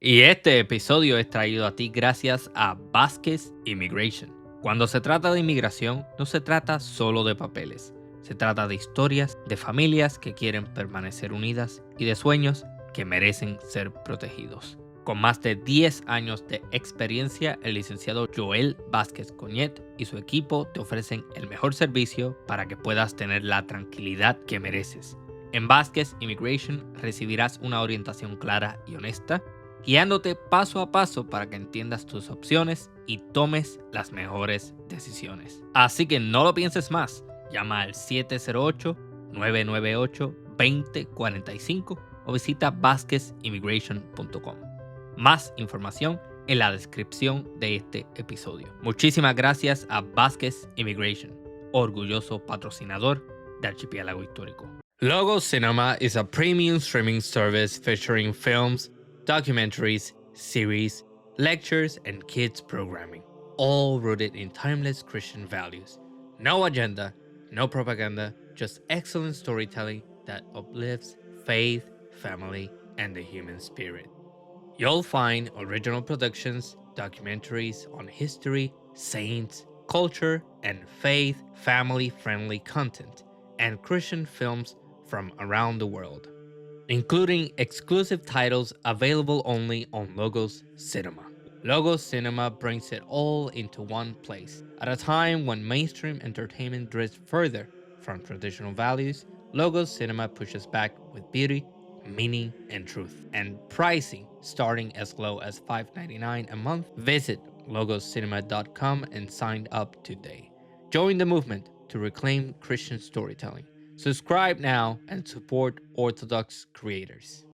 Y este episodio es traído a ti gracias a Vázquez Immigration. Cuando se trata de inmigración, no se trata solo de papeles. Se trata de historias, de familias que quieren permanecer unidas y de sueños que merecen ser protegidos. Con más de 10 años de experiencia, el licenciado Joel Vázquez Coñet y su equipo te ofrecen el mejor servicio para que puedas tener la tranquilidad que mereces. En Vázquez Immigration recibirás una orientación clara y honesta, guiándote paso a paso para que entiendas tus opciones y tomes las mejores decisiones. Así que no lo pienses más, llama al 708-998-2045 o visita VázquezImmigration.com. Más información en la descripción de este episodio. Muchísimas gracias a Vázquez Immigration, orgulloso patrocinador de Archipiélago Histórico. Logo Cinema is a premium streaming service featuring films, documentaries, series, lectures, and kids programming, all rooted in timeless Christian values. No agenda, no propaganda, just excellent storytelling that uplifts faith, family, and the human spirit. You'll find original productions, documentaries on history, saints, culture, and faith, family-friendly content, and Christian films from around the world, including exclusive titles available only on Logos Cinema. Logos Cinema brings it all into one place. At a time when mainstream entertainment drifts further from traditional values, Logos Cinema pushes back with beauty, meaning, and truth. And pricing starting as low as $5.99 a month. Visit logoscinema.com and sign up today. Join the movement to reclaim Christian storytelling. Subscribe now and support Orthodox creators.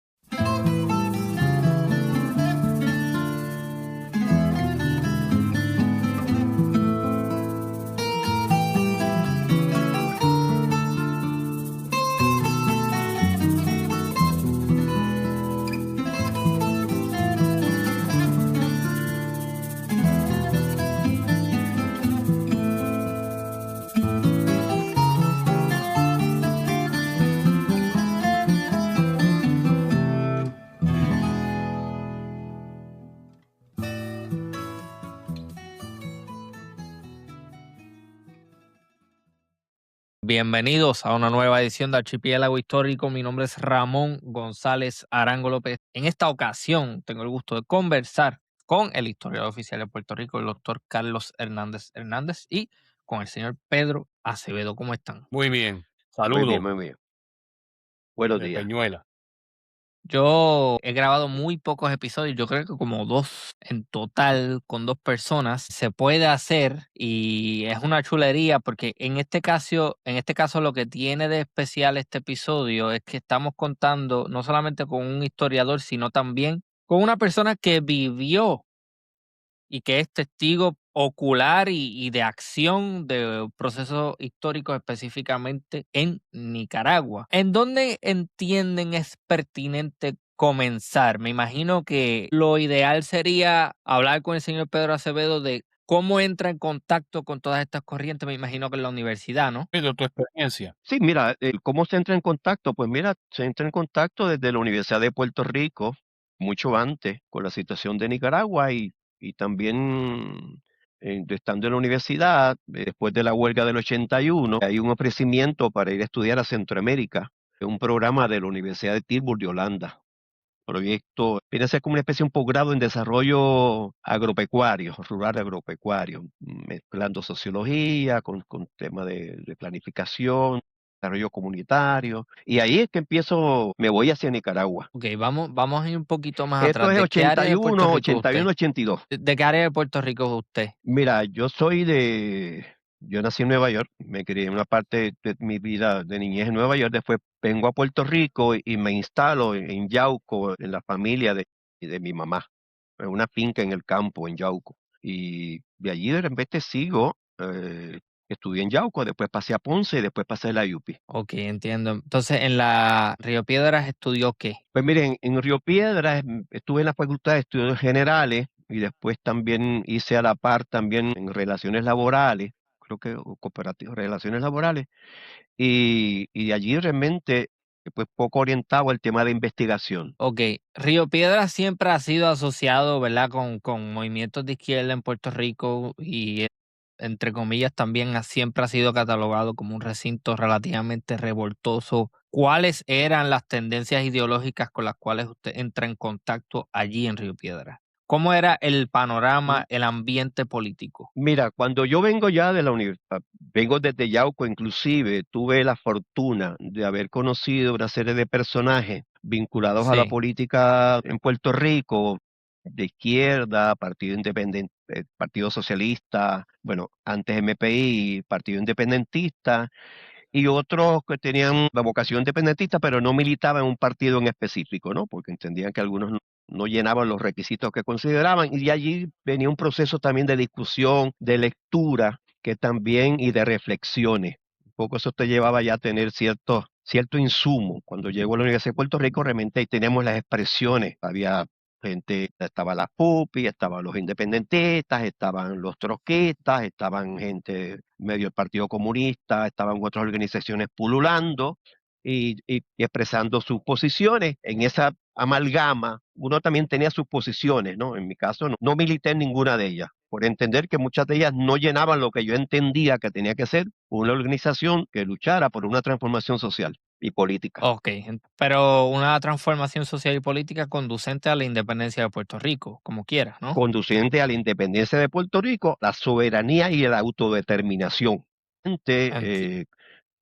Bienvenidos a una nueva edición de Archipiélago Histórico. Mi nombre es Ramón González Arango López. En esta ocasión tengo el gusto de conversar con el historiador oficial de Puerto Rico, el doctor Carlos Hernández Hernández, y con el señor Pedro Acevedo. ¿Cómo están? Muy bien. Muy bien, Saludos muy bien. Buenos de días. Peñuela. Yo he grabado muy pocos episodios, yo creo que como 2 en total con 2 personas se puede hacer y es una chulería porque en este caso lo que tiene de especial este episodio es que estamos contando no solamente con un historiador, sino también con una persona que vivió y que es testigo ocular y de acción de procesos históricos específicamente en Nicaragua. ¿En dónde entienden es pertinente comenzar? Me imagino que lo ideal sería hablar con el señor Pedro Acevedo de cómo entra en contacto con todas estas corrientes. Me imagino que en la universidad, ¿no? De tu experiencia. Sí, mira, ¿cómo se entra en contacto? Pues mira, se entra en contacto desde la Universidad de Puerto Rico, mucho antes, con la situación de Nicaragua y también estando en la universidad, después de la huelga del 81, hay un ofrecimiento para ir a estudiar a Centroamérica, un programa de la Universidad de Tilburg de Holanda. Proyecto, viene a ser como una especie de un posgrado en desarrollo agropecuario, rural agropecuario, mezclando sociología con temas de planificación, desarrollo comunitario. Y ahí es que me voy hacia Nicaragua. Ok, vamos a ir un poquito más Esto atrás. es ¿De qué área de Puerto 81, Rico es 81, usted? 82. ¿De qué área de Puerto Rico es usted? Mira, yo nací en Nueva York, me crié en una parte de mi vida de niñez en Nueva York, después vengo a Puerto Rico y me instalo en Yauco, en la familia de mi mamá, en una finca en el campo en Yauco. Y de allí de repente estudié en Yauco, después pasé a Ponce y después pasé a la UPI. Ok, entiendo. Entonces, en la Río Piedras estudió ¿qué? Pues miren, en Río Piedras estuve en la Facultad de Estudios Generales y después también hice a la par también en Relaciones Laborales, creo que o cooperativas, Relaciones Laborales, y de allí realmente pues poco orientado al tema de investigación. Ok, Río Piedras siempre ha sido asociado, ¿verdad? Con movimientos de izquierda en Puerto Rico y, entre comillas, también siempre ha sido catalogado como un recinto relativamente revoltoso. ¿Cuáles eran las tendencias ideológicas con las cuales usted entra en contacto allí en Río Piedras? ¿Cómo era el Mm, panorama, el ambiente político? Mira, cuando yo vengo ya de la universidad, vengo desde Yauco, inclusive tuve la fortuna de haber conocido una serie de personajes vinculados a la Sí, política en Puerto Rico, de izquierda, Partido Independiente, Partido Socialista, bueno, antes MPI, Partido Independentista, y otros que tenían la vocación independentista, pero no militaban en un partido en específico, ¿no? Porque entendían que algunos no llenaban los requisitos que consideraban, y de allí venía un proceso también de discusión, de lectura, que también, y de reflexiones. Un poco eso te llevaba ya a tener cierto insumo. Cuando llegó a la Universidad de Puerto Rico, realmente ahí teníamos las expresiones, había gente, estaba la PUPI, estaban los independentistas, estaban los trotskistas, estaban gente medio del Partido Comunista, estaban otras organizaciones pululando y expresando sus posiciones. En esa amalgama, uno también tenía sus posiciones, ¿no? En mi caso, no milité en ninguna de ellas, por entender que muchas de ellas no llenaban lo que yo entendía que tenía que ser una organización que luchara por una transformación social y política, ok, pero una transformación social y política conducente a la independencia de Puerto Rico, como quiera, ¿no? conduciente a la independencia de Puerto Rico, la soberanía y la autodeterminación. Gente, Enti-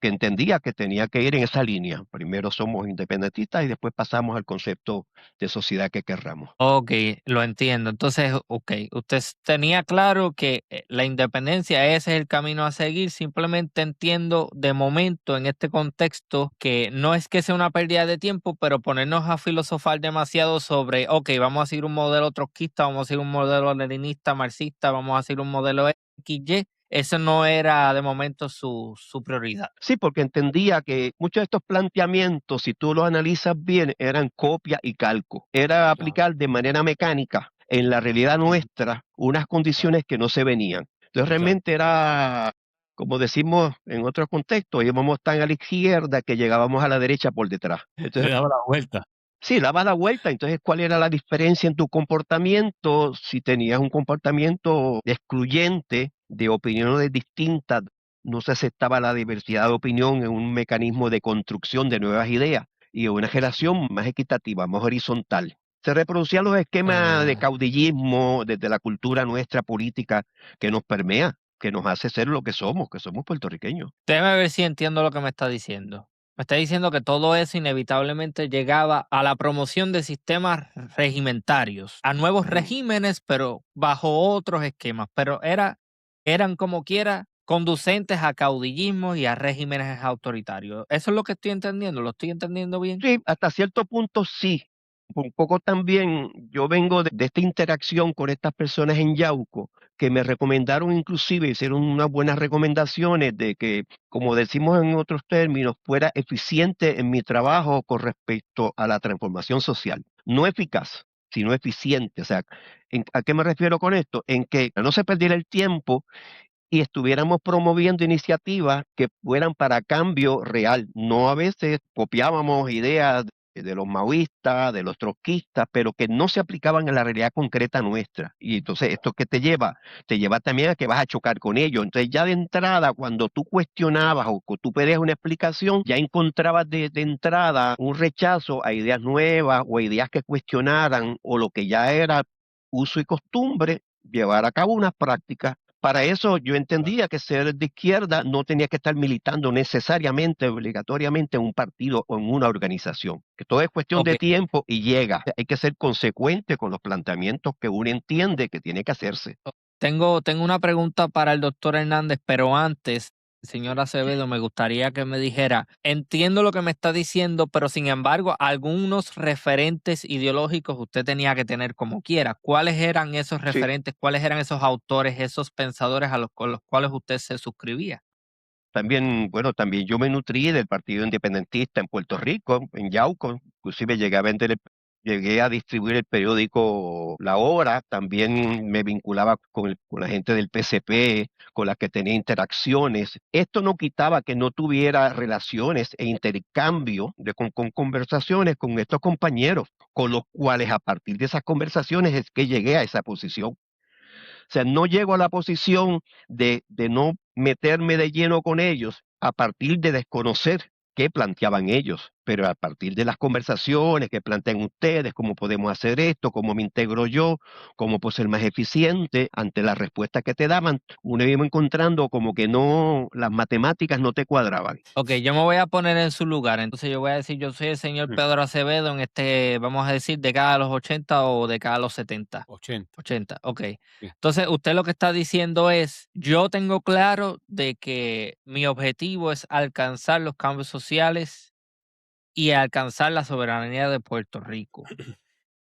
que entendía que tenía que ir en esa línea. Primero somos independentistas y después pasamos al concepto de sociedad que querramos. Ok, lo entiendo. Entonces, ok, usted tenía claro que la independencia, ese es el camino a seguir. Simplemente entiendo de momento en este contexto que no es que sea una pérdida de tiempo, pero ponernos a filosofar demasiado sobre, ok, vamos a seguir un modelo trotskista, vamos a seguir un modelo leninista, marxista, vamos a seguir un modelo XY. Eso no era de momento su prioridad. Sí, porque entendía que muchos de estos planteamientos, si tú los analizas bien, eran copia y calco. Era Claro. aplicar de manera mecánica en la realidad Ujú. nuestra unas condiciones que no se venían. Entonces Exacto. realmente era, como decimos en otros contextos, íbamos tan a la izquierda que llegábamos a la derecha por detrás. Le Entonces, daba la vuelta. sí, daba la vuelta. Entonces, ¿cuál era la diferencia en tu comportamiento? Si tenías un comportamiento excluyente, de opiniones distintas, no se aceptaba la diversidad de opinión en un mecanismo de construcción de nuevas ideas y una generación más equitativa, más horizontal. Se reproducían los esquemas de Eh, caudillismo desde la cultura nuestra política que nos permea, que nos hace ser lo que somos puertorriqueños. Déjeme ver si entiendo lo que me está diciendo. Me está diciendo que todo eso inevitablemente llegaba a la promoción de sistemas regimentarios, a nuevos regímenes, pero bajo otros esquemas, pero eran como quiera conducentes a caudillismo y a regímenes autoritarios. Eso es lo que estoy entendiendo, ¿lo estoy entendiendo bien? Sí, hasta cierto punto sí. Un poco también yo vengo de esta interacción con estas personas en Yauco, que me recomendaron, inclusive hicieron unas buenas recomendaciones de que, como decimos en otros términos, fuera eficiente en mi trabajo con respecto a la transformación social. No eficaz, sino eficiente. O sea, ¿a qué me refiero con esto? En que no se perdiera el tiempo y estuviéramos promoviendo iniciativas que fueran para cambio real. No, a veces copiábamos ideas de los maoístas, de los trotskistas, pero que no se aplicaban en la realidad concreta nuestra. Y entonces, ¿esto qué te lleva? Te lleva también a que vas a chocar con ellos. Entonces, ya de entrada, cuando tú cuestionabas o que tú pedías una explicación, ya encontrabas de entrada un rechazo a ideas nuevas o a ideas que cuestionaran o lo que ya era uso y costumbre, llevar a cabo unas prácticas. Para eso yo entendía que ser de izquierda no tenía que estar militando necesariamente, obligatoriamente en un partido o en una organización, que todo es cuestión Ok. de tiempo y llega. Hay que ser consecuente con los planteamientos que uno entiende que tiene que hacerse. Tengo una pregunta para el doctor Hernández, pero antes, señor Acevedo, me gustaría que me dijera, entiendo lo que me está diciendo, pero sin embargo, algunos referentes ideológicos usted tenía que tener como quiera. ¿Cuáles eran esos Sí, referentes? ¿Cuáles eran esos autores, esos pensadores con los cuales usted se suscribía? también, bueno, también yo me nutrí del Partido Independentista en Puerto Rico, en Yauco, inclusive llegué a vender llegué a distribuir el periódico La Hora, también me vinculaba con la gente del PCP, con la que tenía interacciones. Esto no quitaba que no tuviera relaciones e intercambio con conversaciones con estos compañeros, con los cuales a partir de esas conversaciones es que llegué a esa posición. O sea, no llego a la posición de no meterme de lleno con ellos a partir de desconocer qué planteaban ellos, pero a partir de las conversaciones que plantean ustedes, cómo podemos hacer esto, cómo me integro yo, cómo puedo ser más eficiente ante las respuestas que te daban, uno iba encontrando como que no, las matemáticas no te cuadraban. Ok, yo me voy a poner en su lugar. Entonces yo voy a decir, yo soy el señor Mm, Pedro Acevedo en vamos a decir, década de los 80 o década de los 70. 80. 80, ok. Sí. Entonces usted lo que está diciendo es, yo tengo claro de que mi objetivo es alcanzar los cambios sociales y alcanzar la soberanía de Puerto Rico.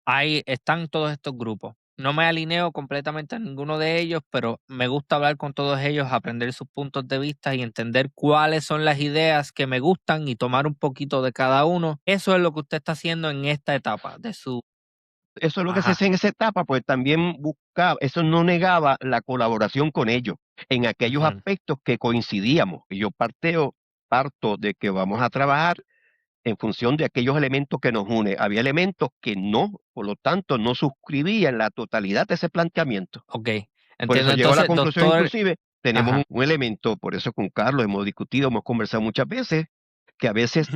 Ahí están todos estos grupos. No me alineo completamente a ninguno de ellos, pero me gusta hablar con todos ellos, aprender sus puntos de vista y entender cuáles son las ideas que me gustan y tomar un poquito de cada uno. Eso es lo que usted está haciendo en esta etapa de su... Eso es lo que se Ajá, hace en esa etapa, pues también buscaba, eso no negaba la colaboración con ellos en aquellos ujú, aspectos que coincidíamos. Y yo parto de que vamos a trabajar en función de aquellos elementos que nos unen. Había elementos que no, por lo tanto, no suscribían la totalidad de ese planteamiento. ok, Por entiendo. eso llego a la Entonces, conclusión, doctor, inclusive, tenemos ajá, un elemento, por eso con Carlos hemos discutido, hemos conversado muchas veces, que a veces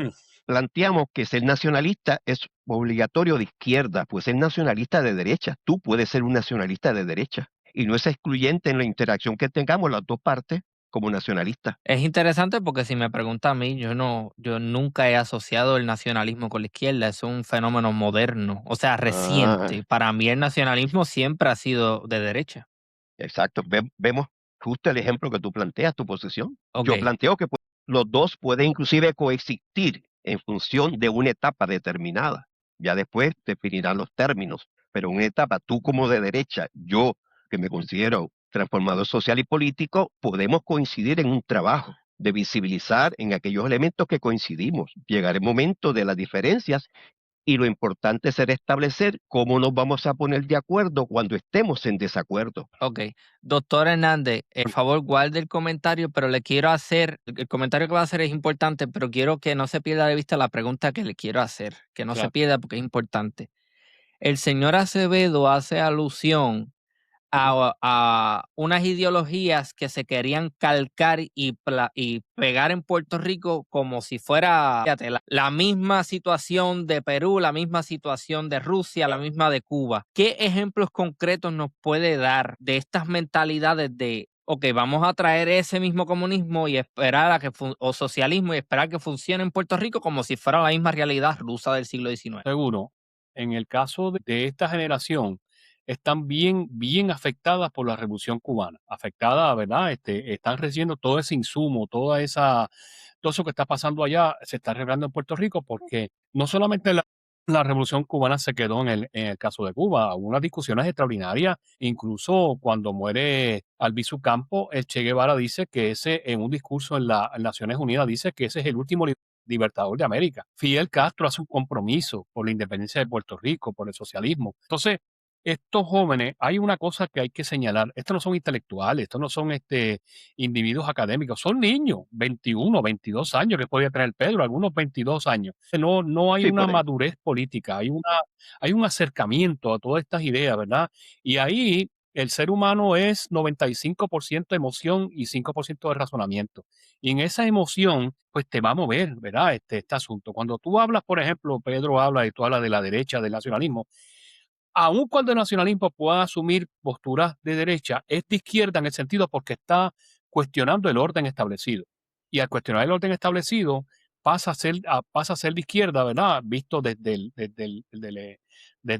planteamos que ser nacionalista es obligatorio de izquierda, pues ser nacionalista de derecha. Tú puedes ser un nacionalista de derecha y no es excluyente en la interacción que tengamos las dos partes como nacionalistas. es interesante porque si me pregunta a mí, yo nunca he asociado el nacionalismo con la izquierda, es un fenómeno moderno, o sea, Ah, reciente. Para mí el nacionalismo siempre ha sido de derecha. exacto. Vemos justo el ejemplo que tú planteas, tu posición. Ok, Yo planteo que los dos pueden inclusive coexistir en función de una etapa determinada. Ya después definirán los términos, pero en una etapa, tú como de derecha, yo que me considero transformador social y político, podemos coincidir en un trabajo de visibilizar en aquellos elementos que coincidimos. Llegará el momento de las diferencias y lo importante será establecer cómo nos vamos a poner de acuerdo cuando estemos en desacuerdo. ok. Doctor Hernández, por favor, guarde el comentario, pero le quiero hacer, el comentario que va a hacer es importante, pero quiero que no se pierda de vista la pregunta que le quiero hacer, que no se Claro. pierda porque es importante. El señor Acevedo hace alusión a unas ideologías que se querían calcar y pegar en Puerto Rico como si fuera, fíjate, la misma situación de Perú, la misma situación de Rusia, la misma de Cuba. ¿Qué ejemplos concretos nos puede dar de estas mentalidades de, ok, vamos a traer ese mismo comunismo y esperar o socialismo y esperar que funcione en Puerto Rico como si fuera la misma realidad rusa del siglo XIX? Seguro, en el caso de esta generación, están bien afectadas por la Revolución Cubana, afectadas, ¿verdad? Están recibiendo todo ese insumo, todo eso que está pasando allá se está revelando en Puerto Rico porque no solamente la Revolución Cubana se quedó en el caso de Cuba, hubo unas discusiones extraordinarias, incluso cuando muere Albizu Campo, el Che Guevara dice que en un discurso en Naciones Unidas, dice que ese es el último libertador de América. Fidel Castro hace un compromiso por la independencia de Puerto Rico, por el socialismo. Entonces, estos jóvenes, hay una cosa que hay que señalar, estos no son intelectuales, estos no son individuos académicos, son niños, 21, 22 años que podía tener Pedro, algunos 22 años. No hay Sí, una por ahí. madurez política, hay un acercamiento a todas estas ideas, ¿verdad? Y ahí el ser humano es 95% emoción y 5% de razonamiento. Y en esa emoción, pues te va a mover, ¿verdad? Este asunto. Cuando tú hablas, por ejemplo, Pedro habla y tú hablas de la derecha, del nacionalismo, aun cuando el nacionalismo pueda asumir posturas de derecha, es de izquierda en el sentido porque está cuestionando el orden establecido. Y al cuestionar el orden establecido, pasa a ser de izquierda, ¿verdad? Visto desde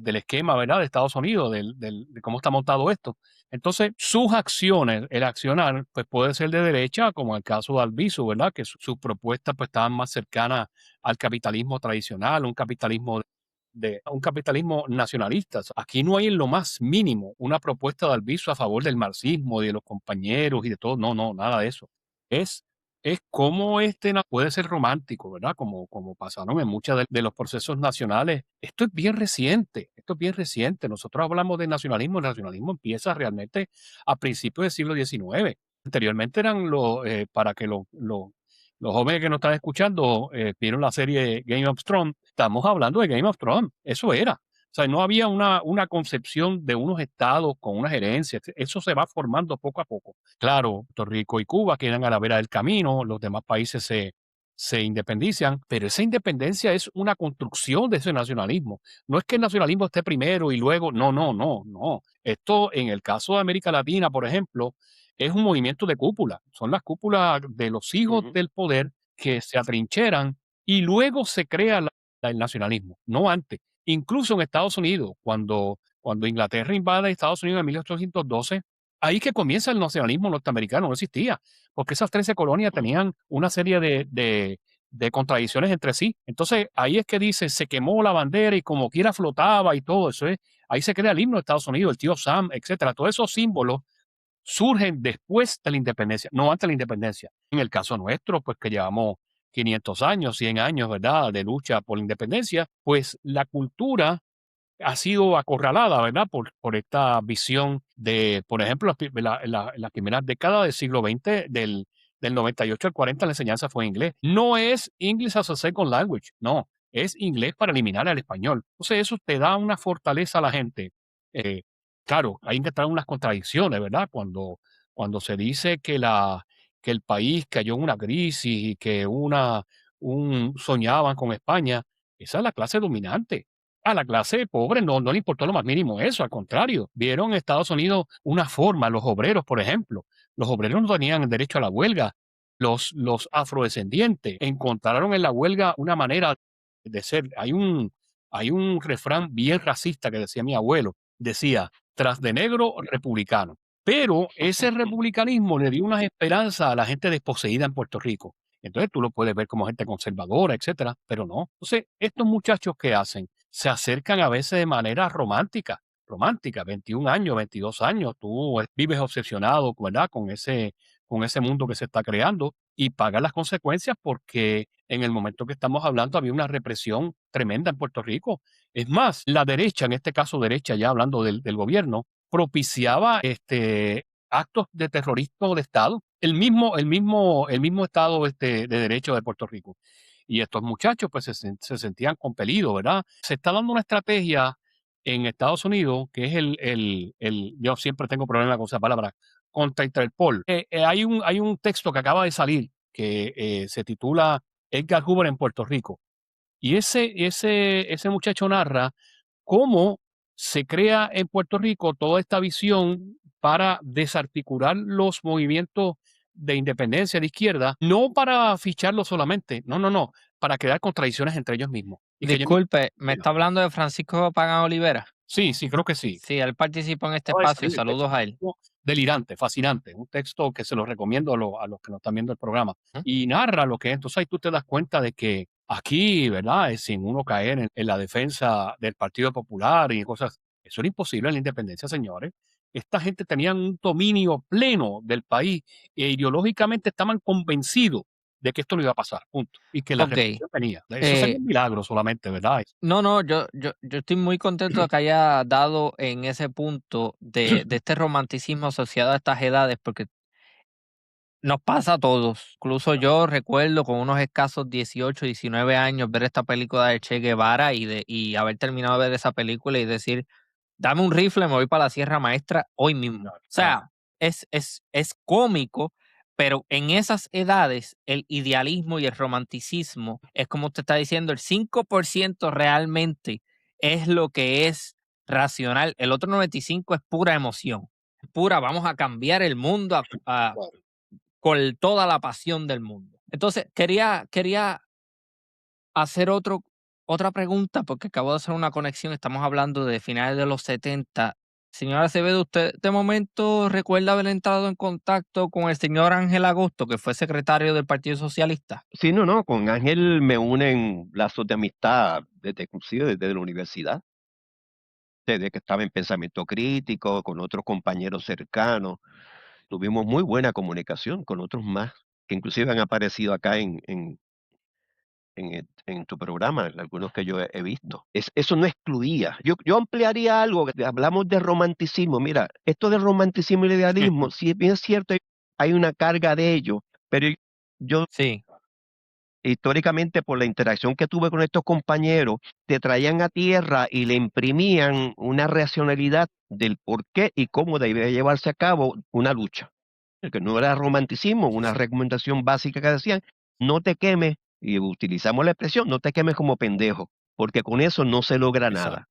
el esquema, ¿verdad? De Estados Unidos, de cómo está montado esto. Entonces, sus acciones, el accionar, pues puede ser de derecha, como en el caso de Albizu, ¿verdad? Que sus propuestas pues estaban más cercanas al capitalismo tradicional, de un capitalismo nacionalista. Aquí no hay en lo más mínimo una propuesta de Albizu a favor del marxismo, de los compañeros y de todo. No, no, nada de eso. Es es cómo puede ser romántico, ¿verdad? Como pasaron en muchos de los procesos nacionales. Esto es bien reciente, esto es bien reciente. Nosotros hablamos de nacionalismo, el nacionalismo empieza realmente a principios del siglo XIX. Anteriormente eran para que los jóvenes que nos están escuchando vieron la serie Game of Thrones, estamos hablando de Game of Thrones, eso era. O sea, no había una concepción de unos estados con una gerencia, eso se va formando poco a poco. Claro, Puerto Rico y Cuba quedan a la vera del camino, los demás países se independizan, pero esa independencia es una construcción de ese nacionalismo. No es que el nacionalismo esté primero y luego, no, no, no, no. Esto en el caso de América Latina, por ejemplo, es un movimiento de cúpula. Son las cúpulas de los hijos Ujú. del poder que se atrincheran y luego se crea el nacionalismo, no antes. Incluso en Estados Unidos, cuando Inglaterra invade Estados Unidos en 1812, ahí que comienza el nacionalismo norteamericano, no existía, porque esas 13 colonias tenían una serie de contradicciones entre sí. Entonces, ahí es que dice, se quemó la bandera y como quiera flotaba y todo eso es, ahí se crea el himno de Estados Unidos, el tío Sam, etcétera. Todos esos símbolos surgen después de la independencia, no antes de la independencia. En el caso nuestro, pues que llevamos 500 años, 100 años, ¿verdad?, de lucha por la independencia, pues la cultura ha sido acorralada, ¿verdad? Por esta visión de, por ejemplo, en las primeras décadas del siglo XX, del 98 al 40, la enseñanza fue en inglés. No es English as a second language, no, es inglés para eliminar al español. Entonces eso te da una fortaleza a la gente. Eh, claro, hay que entrar en unas contradicciones, ¿verdad? Cuando se dice que el país cayó en una crisis y que soñaban con España, esa es la clase dominante. A la clase pobre no le importó lo más mínimo eso, al contrario, vieron en Estados Unidos una forma, los obreros, por ejemplo, los obreros no tenían derecho a la huelga, los afrodescendientes encontraron en la huelga una manera de ser. Hay un refrán bien racista que decía mi abuelo, decía, tras de negro, republicano. Pero ese republicanismo le dio unas esperanzas a la gente desposeída en Puerto Rico. Entonces tú lo puedes ver como gente conservadora, etcétera, pero no. Entonces, estos muchachos que hacen se acercan a veces de manera romántica, 21 años, 22 años, tú vives obsesionado, ¿verdad? Con ese mundo que se está creando y pagas las consecuencias porque en el momento que estamos hablando había una represión tremenda en Puerto Rico. Es más, la derecha, en este caso derecha, ya hablando del gobierno, propiciaba actos de terrorismo de Estado, el mismo Estado de Derecho de Puerto Rico. Y estos muchachos pues se sentían compelidos, ¿verdad? Se está dando una estrategia en Estados Unidos que es yo siempre tengo problemas con esa palabra, contra Interpol. Hay un texto que acaba de salir que se titula Edgar Hoover en Puerto Rico. Y ese muchacho narra cómo se crea en Puerto Rico toda esta visión para desarticular los movimientos de independencia de izquierda, no para ficharlos solamente, no, no, no, para crear contradicciones entre ellos mismos. Y que ellos mismos Disculpe, ¿me está hablando de Francisco Pagán Olivera? sí, sí, creo que sí. Sí, él participó en este Acaba de espacio. salir el texto, Saludos a él. delirante, fascinante, un texto que se lo recomiendo a los que no están viendo el programa. Ujú. Y narra lo que es. Entonces ahí tú te das cuenta de que aquí, ¿verdad? Sin uno caer en la defensa del Partido Popular y cosas, eso era imposible en la independencia, señores. Esta gente tenía un dominio pleno del país e ideológicamente estaban convencidos de que esto no iba a pasar, punto. Y que la Ok. represión venía. Eso sería un milagro solamente, ¿verdad? No, no, yo estoy muy contento de que haya dado en ese punto de este romanticismo asociado a estas edades, porque nos pasa a todos. Incluso yo recuerdo con unos escasos 18, 19 años ver esta película de Che Guevara y haber terminado de ver esa película y decir, dame un rifle, me voy para la Sierra Maestra hoy mismo. O Claro, claro. sea, es cómico, pero en esas edades el idealismo y el romanticismo es como usted está diciendo, el 5% realmente es lo que es racional. El otro 95% es pura emoción. Pura, vamos a cambiar el mundo Claro. con toda la pasión del mundo. Entonces, quería hacer otra pregunta, porque acabo de hacer una conexión, estamos hablando de finales de los 70. Señora Acevedo, ¿usted de momento recuerda haber entrado en contacto con el señor Ángel Agosto, que fue secretario del Partido Socialista? Sí, no, no, con Ángel me unen lazos de amistad desde, inclusive desde la universidad, desde que estaba en pensamiento crítico, con otros compañeros cercanos. Tuvimos muy buena comunicación con otros más que inclusive han aparecido acá en tu programa, en algunos que yo he visto. Eso no excluía. Yo ampliaría algo, que hablamos de romanticismo. Mira, esto del romanticismo y el idealismo, si bien es cierto, hay una carga de ello, pero yo Sí, históricamente por la interacción que tuve con estos compañeros, te traían a tierra y le imprimían una racionalidad del por qué y cómo debía llevarse a cabo una lucha. El que no era romanticismo, una recomendación básica que decían, no te quemes, y utilizamos la expresión, no te quemes como pendejo, porque con eso no se logra Exacto. nada.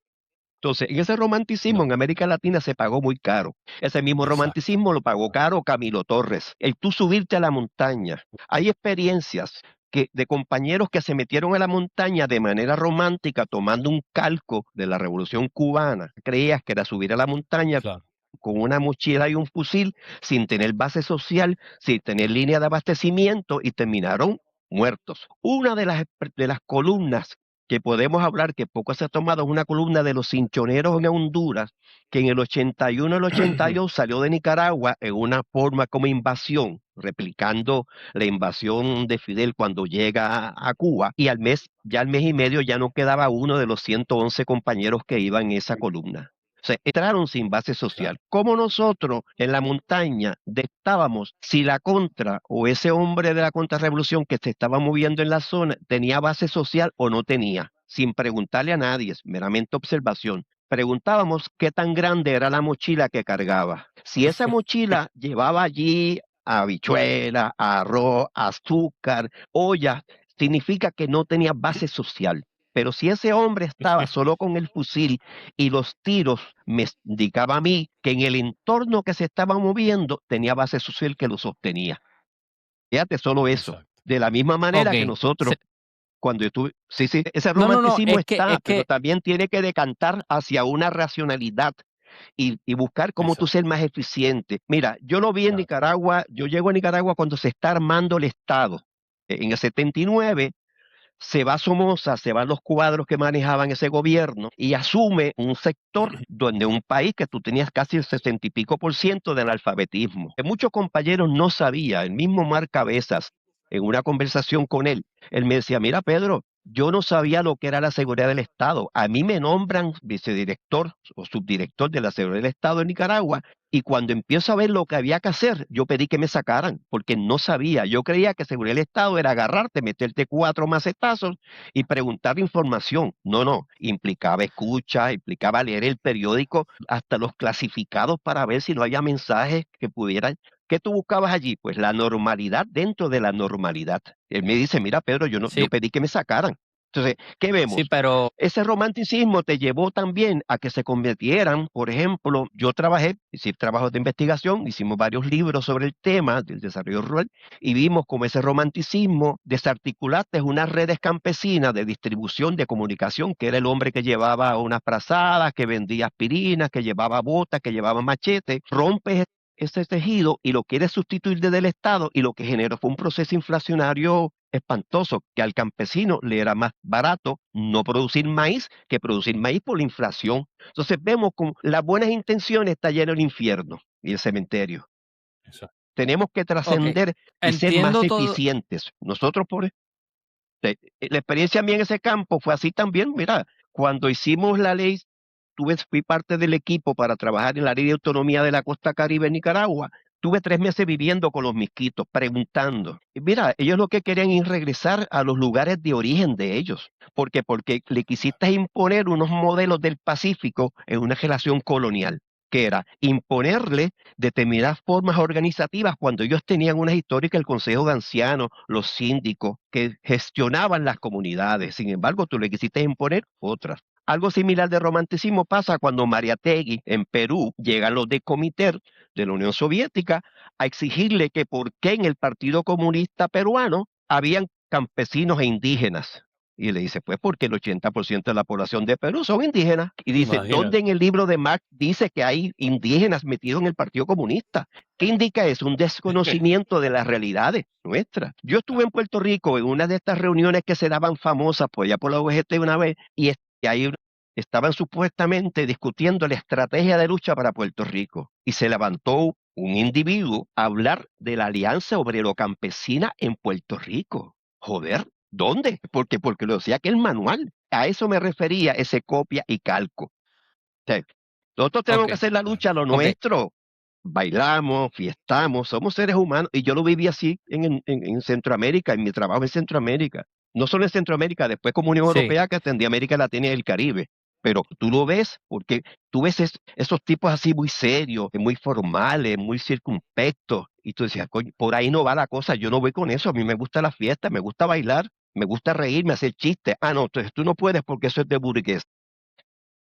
Entonces, en ese romanticismo No, en América Latina se pagó muy caro. Ese mismo exacto. romanticismo lo pagó caro Camilo Torres. El tú subirte a la montaña. Hay experiencias de compañeros que se metieron a la montaña de manera romántica tomando un calco de la Revolución Cubana. Creías que era subir a la montaña Claro. con una mochila y un fusil, sin tener base social, sin tener línea de abastecimiento y terminaron muertos. Una de las columnas que podemos hablar que poco se ha tomado es una columna de los cinchoneros en Honduras, que en el 81 y el 82 salió de Nicaragua en una forma como invasión, replicando la invasión de Fidel cuando llega a Cuba, y ya al mes y medio ya no quedaba uno de los 111 compañeros que iban en esa columna. O sea, entraron sin base social. Claro. Como nosotros en la montaña estábamos si la contra o ese hombre de la contrarrevolución que se estaba moviendo en la zona tenía base social o no tenía, sin preguntarle a nadie, es meramente observación. Preguntábamos qué tan grande era la mochila que cargaba. Si esa mochila llevaba allí habichuela, arroz, azúcar, olla, significa que no tenía base social. Pero si ese hombre estaba solo con el fusil y los tiros me indicaba a mí que en el entorno que se estaba moviendo tenía base social que lo sostenía. Fíjate solo eso. Exacto. De la misma manera que ok. nosotros, Se- cuando yo tuve, sí, ese no, romanticismo es está, pero que, también tiene que decantar hacia una racionalidad y buscar cómo tú Exacto. ser más eficiente. Mira, yo lo vi en Claro. Nicaragua, yo llego a Nicaragua cuando se está armando el Estado. En el 79 se va Somoza, se van los cuadros que manejaban ese gobierno y asume un sector donde un país que tú tenías casi el 60 y pico% de analfabetismo. Que muchos compañeros no sabían, el mismo Mar Cabezas, en una conversación con él me decía, mira Pedro, yo no sabía lo que era la seguridad del Estado. A mí me nombran vicedirector o subdirector de la seguridad del Estado en Nicaragua y cuando empiezo a ver lo que había que hacer, yo pedí que me sacaran, porque no sabía. Yo creía que seguridad del Estado era agarrarte, meterte 4 macetazos y preguntar información. No, implicaba escucha, implicaba leer el periódico, hasta los clasificados para ver si no había mensajes que pudieran. ¿Qué tú buscabas allí? Pues la normalidad dentro de la normalidad. Él me dice, mira Pedro, yo sí, pedí que me sacaran. Entonces, ¿qué sí, vemos? pero Ese romanticismo te llevó también a que se convirtieran, por ejemplo, yo hice trabajos de investigación, hicimos varios libros sobre el tema del desarrollo rural y vimos cómo ese romanticismo desarticulaste unas redes campesinas de distribución de comunicación, que era el hombre que llevaba unas frazadas, que vendía aspirinas, que llevaba botas, que llevaba machetes, rompes ese tejido y lo quieres sustituir desde el Estado y lo que generó fue un proceso inflacionario espantoso, que al campesino le era más barato no producir maíz que producir maíz por la inflación. Entonces vemos como las buenas intenciones está lleno el infierno y el cementerio. Exacto. Tenemos que ok, trascender y ser más entiendo todo. eficientes. Nosotros, la experiencia mía en ese campo fue así también. Mira, cuando hicimos la ley, fui parte del equipo para trabajar en la ley de autonomía de la costa Caribe en Nicaragua. Tuve 3 meses viviendo con los misquitos, preguntando. Y mira, ellos lo que querían es regresar a los lugares de origen de ellos. ¿Por qué? Porque le quisiste imponer unos modelos del Pacífico en una relación colonial, que era imponerle determinadas formas organizativas cuando ellos tenían unas históricas, el Consejo de Ancianos, los síndicos, que gestionaban las comunidades. Sin embargo, tú le quisiste imponer otras. Algo similar de romanticismo pasa cuando Mariátegui en Perú llegan los de Comiter de la Unión Soviética a exigirle que por qué en el Partido Comunista Peruano habían campesinos e indígenas. Y le dice, pues porque el 80% de la población de Perú son indígenas. Y dice, ¿dónde Imagínate. en el libro de Marx dice que hay indígenas metidos en el Partido Comunista? ¿Qué indica eso? Un desconocimiento de las realidades nuestras. Yo estuve en Puerto Rico en una de estas reuniones que se daban famosas por allá por la UGT una vez y hay estaban supuestamente discutiendo la estrategia de lucha para Puerto Rico y se levantó un individuo a hablar de la Alianza Obrero-Campesina en Puerto Rico. Joder, ¿dónde? Porque lo decía aquel manual. A eso me refería ese copia y calco. O sea, nosotros tenemos Ok, que hacer la lucha a lo ok. nuestro. Bailamos, fiestamos, somos seres humanos. Y yo lo viví así en Centroamérica, en mi trabajo en Centroamérica. No solo en Centroamérica, después como Unión Sí, Europea que atendía América Latina y el Caribe. Pero tú lo ves, porque tú ves esos tipos así muy serios, muy formales, muy circunspectos. Y tú decías, "Coño, por ahí no va la cosa, yo no voy con eso. A mí me gusta la fiesta, me gusta bailar, me gusta reírme, hacer chistes. Ah, no, entonces tú no puedes porque eso es de burgués,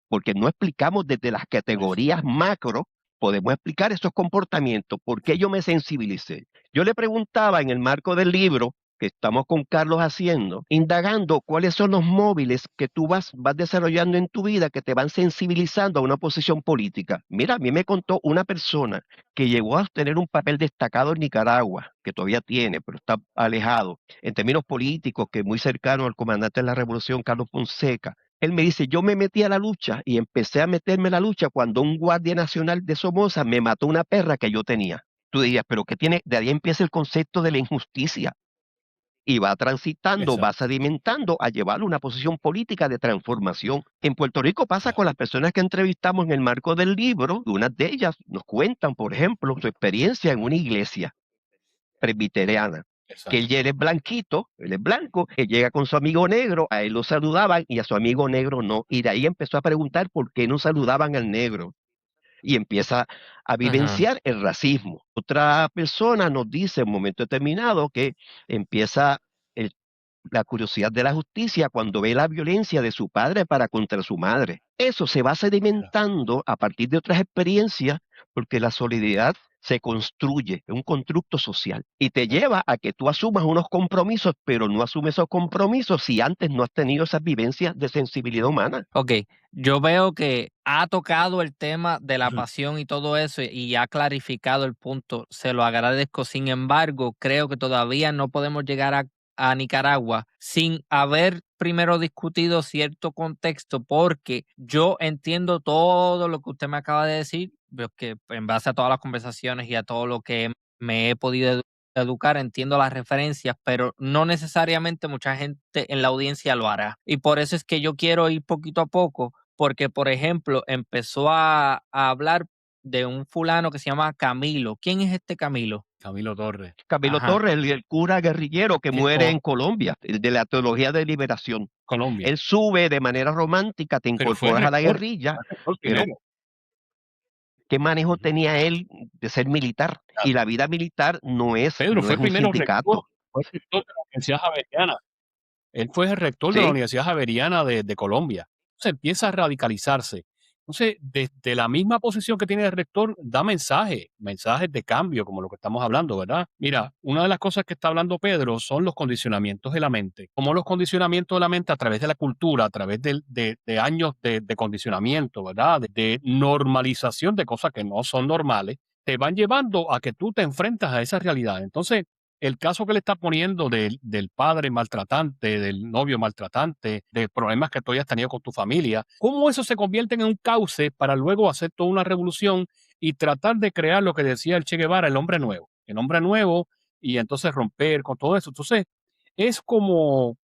porque no explicamos desde las Eso. categorías macro, podemos explicar esos comportamientos. ¿Por qué yo me sensibilicé? Yo le preguntaba en el marco del libro que estamos con Carlos haciendo, indagando cuáles son los móviles que tú vas desarrollando en tu vida que te van sensibilizando a una posición política. Mira, a mí me contó una persona que llegó a tener un papel destacado en Nicaragua, que todavía tiene, pero está alejado, en términos políticos, que es muy cercano al comandante de la revolución, Carlos Fonseca. Él me dice, yo me metí a la lucha y empecé a meterme en la lucha cuando un guardia nacional de Somoza me mató una perra que yo tenía. Tú dirías, pero ¿qué tiene? De ahí empieza el concepto de la injusticia y va transitando, va Exacto. sedimentando a llevarlo a una posición política de transformación. En Puerto Rico pasa con Claro. las personas que entrevistamos en el marco del libro, unas de ellas nos cuentan, por ejemplo, su experiencia en una iglesia presbiteriana, que Exacto. él es blanquito, él es blanco, él llega con su amigo negro, a él lo saludaban y a su amigo negro no, y de ahí empezó a preguntar por qué no saludaban al negro, y empieza a ajá, vivenciar el racismo. Otra persona nos dice en un momento determinado que empieza el- la curiosidad de la justicia cuando ve la violencia de su padre para contra su madre. Eso se va Claro. sedimentando a partir de otras experiencias porque la solidaridad se construye, es un constructo social y te lleva a que tú asumas unos compromisos, pero no asumes esos compromisos si antes no has tenido esas vivencias de sensibilidad humana. ok. Yo veo que ha tocado el tema de la Ujú. pasión y todo eso y ha clarificado el punto. Se lo agradezco. Sin embargo, creo que todavía no podemos llegar a Nicaragua sin haber primero discutido cierto contexto, porque yo entiendo todo lo que usted me acaba de decir, pero que en base a todas las conversaciones y a todo lo que me he podido educar, entiendo las referencias, pero no necesariamente mucha gente en la audiencia lo hará. Y por eso es que yo quiero ir poquito a poco, porque, por ejemplo, empezó a hablar de un fulano que se llama Camilo. ¿Quién es este Camilo? Camilo Torres, Camilo Ajá. Torres, el cura guerrillero que muere co- en Colombia, el de la teología de liberación. Colombia, Él sube de manera romántica, te pero incorporas a la guerrilla, fue rector pero primero. ¿qué manejo Ujú. tenía él de ser militar? Y Claro. la vida militar no es, Pedro no fue es un primero rector, sindicato, fue rector de la Universidad Javeriana. Él fue el rector de la ¿sí? Universidad Javeriana de Colombia. Entonces empieza a radicalizarse. Entonces, desde la misma posición que tiene el rector, da mensajes de cambio, como lo que estamos hablando, ¿verdad? Mira, una de las cosas que está hablando Pedro son los condicionamientos de la mente. Como los condicionamientos de la mente a través de la cultura, a través de años de condicionamiento, ¿verdad? De normalización de cosas que no son normales, te van llevando a que tú te enfrentas a esa realidad. Entonces, el caso que le está poniendo del padre maltratante, del novio maltratante, de problemas que tú hayas tenido con tu familia, cómo eso se convierte en un cauce para luego hacer toda una revolución y tratar de crear lo que decía el Che Guevara, el hombre nuevo, y entonces romper con todo eso. Entonces, es como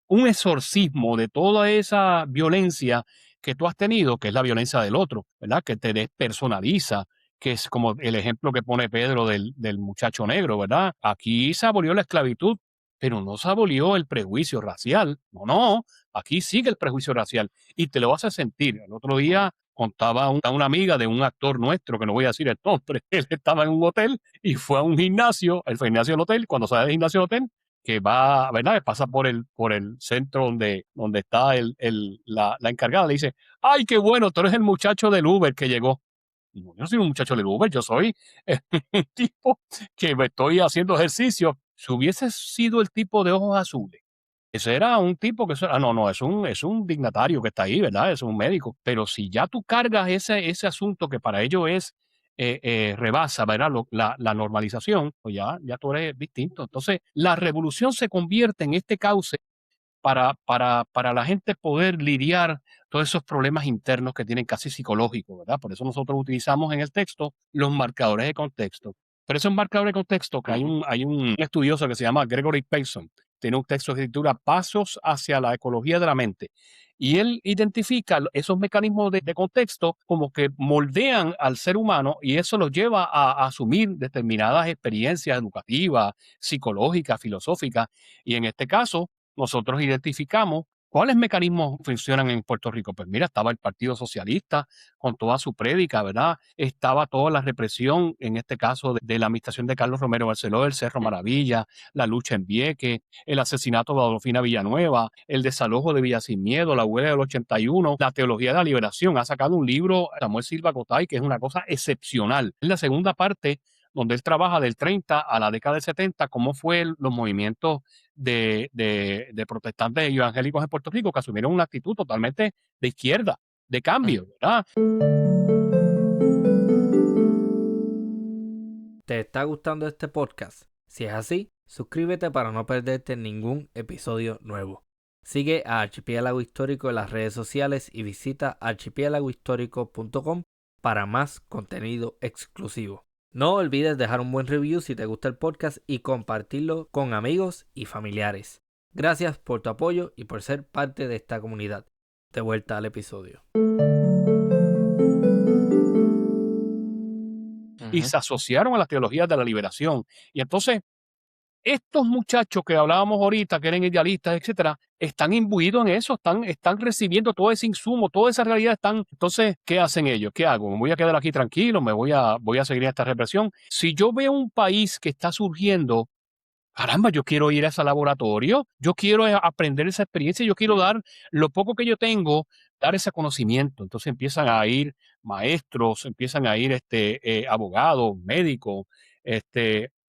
un exorcismo de toda esa violencia que tú has tenido, que es la violencia del otro, ¿verdad? Que te despersonaliza, que es como el ejemplo que pone Pedro del muchacho negro, ¿verdad? Aquí se abolió la esclavitud, pero no se abolió el prejuicio racial. No, no, aquí sigue el prejuicio racial y te lo vas a sentir. El otro día contaba una amiga de un actor nuestro, que no voy a decir el nombre, él estaba en un hotel y fue a un gimnasio, el gimnasio del hotel, cuando sale del gimnasio del hotel, que va, ¿verdad? Pasa por el centro donde está la encargada, le dice, ay, qué bueno, tú eres el muchacho del Uber que llegó. No, yo no soy un muchacho de Uber, yo soy un tipo que me estoy haciendo ejercicio. Si hubiese sido el tipo de ojos azules, ese era un tipo que, no, es un dignatario que está ahí, ¿verdad? Es un médico. Pero si ya tú cargas ese asunto que para ellos es, rebasa, ¿verdad? La normalización, pues ya tú eres distinto. Entonces, la revolución se convierte en este cauce para la gente poder lidiar todos esos problemas internos que tienen casi psicológicos, ¿verdad? Por eso nosotros utilizamos en el texto los marcadores de contexto. Pero esos marcadores de contexto, que hay un estudioso que se llama Gregory Payson, tiene un texto de escritura, Pasos hacia la ecología de la mente. Y él identifica esos mecanismos de contexto como que moldean al ser humano y eso los lleva a asumir determinadas experiencias educativas, psicológicas, filosóficas. Y en este caso, nosotros identificamos cuáles mecanismos funcionan en Puerto Rico. Pues mira, estaba el Partido Socialista con toda su prédica, ¿verdad? Estaba toda la represión, en este caso, de la administración de Carlos Romero Barceló, del Cerro Maravilla, la lucha en Vieques, el asesinato de Adolfina Villanueva, el desalojo de Villa Sin Miedo, la huelga del 81, la teología de la liberación. Ha sacado un libro, Samuel Silva Cotay, que es una cosa excepcional. Es la segunda parte donde él trabaja del 30 a la década del 70, cómo fue los movimientos de protestantes y evangélicos en Puerto Rico que asumieron una actitud totalmente de izquierda, de cambio, ¿verdad? ¿Te está gustando este podcast? Si es así, suscríbete para no perderte ningún episodio nuevo. Sigue a Archipiélago Histórico en las redes sociales y visita archipiélagohistórico.com para más contenido exclusivo. No olvides dejar un buen review si te gusta el podcast y compartirlo con amigos y familiares. Gracias por tu apoyo y por ser parte de esta comunidad. De vuelta al episodio. Y se asociaron a las teologías de la liberación. Y entonces, estos muchachos que hablábamos ahorita, que eran idealistas, etcétera, están imbuidos en eso, están recibiendo todo ese insumo, toda esa realidad están. Entonces, ¿qué hacen ellos? ¿Qué hago? ¿Me voy a quedar aquí tranquilo? Voy a seguir en esta represión? Si yo veo un país que está surgiendo, caramba, yo quiero ir a ese laboratorio, yo quiero aprender esa experiencia, yo quiero dar lo poco que yo tengo, dar ese conocimiento. Entonces empiezan a ir maestros, empiezan a ir abogados, médicos,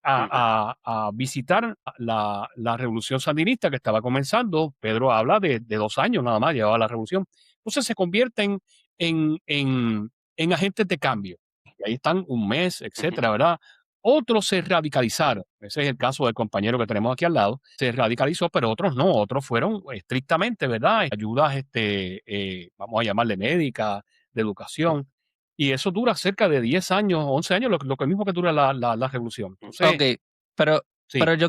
a visitar la revolución sandinista que estaba comenzando. Pedro habla de 2 años nada más, llevaba la revolución. Entonces se convierten en agentes de cambio. Y ahí están un mes, etcétera, ¿verdad? Otros se radicalizaron. Ese es el caso del compañero que tenemos aquí al lado. Se radicalizó, pero otros no. Otros fueron estrictamente, ¿verdad? Ayudas, vamos a llamarle médica, de educación. Y eso dura cerca de 10 años, 11 años, lo mismo que dura la revolución. Entonces, Ok, pero sí. yo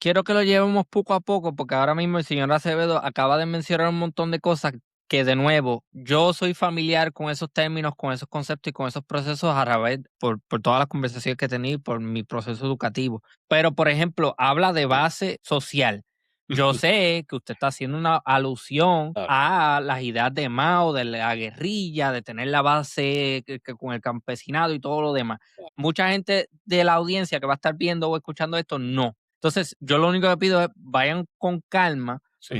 quiero que lo llevemos poco a poco, porque ahora mismo el señor Acevedo acaba de mencionar un montón de cosas que, de nuevo, yo soy familiar con esos términos, con esos conceptos y con esos procesos a través, por todas las conversaciones que he tenido, por mi proceso educativo. Pero, por ejemplo, habla de base social. Yo sé que usted está haciendo una alusión Claro. a las ideas de Mao, de la guerrilla, de tener la base con el campesinado y todo lo demás. Mucha gente de la audiencia que va a estar viendo o escuchando esto, no. Entonces, yo lo único que pido es vayan con calma, Sí,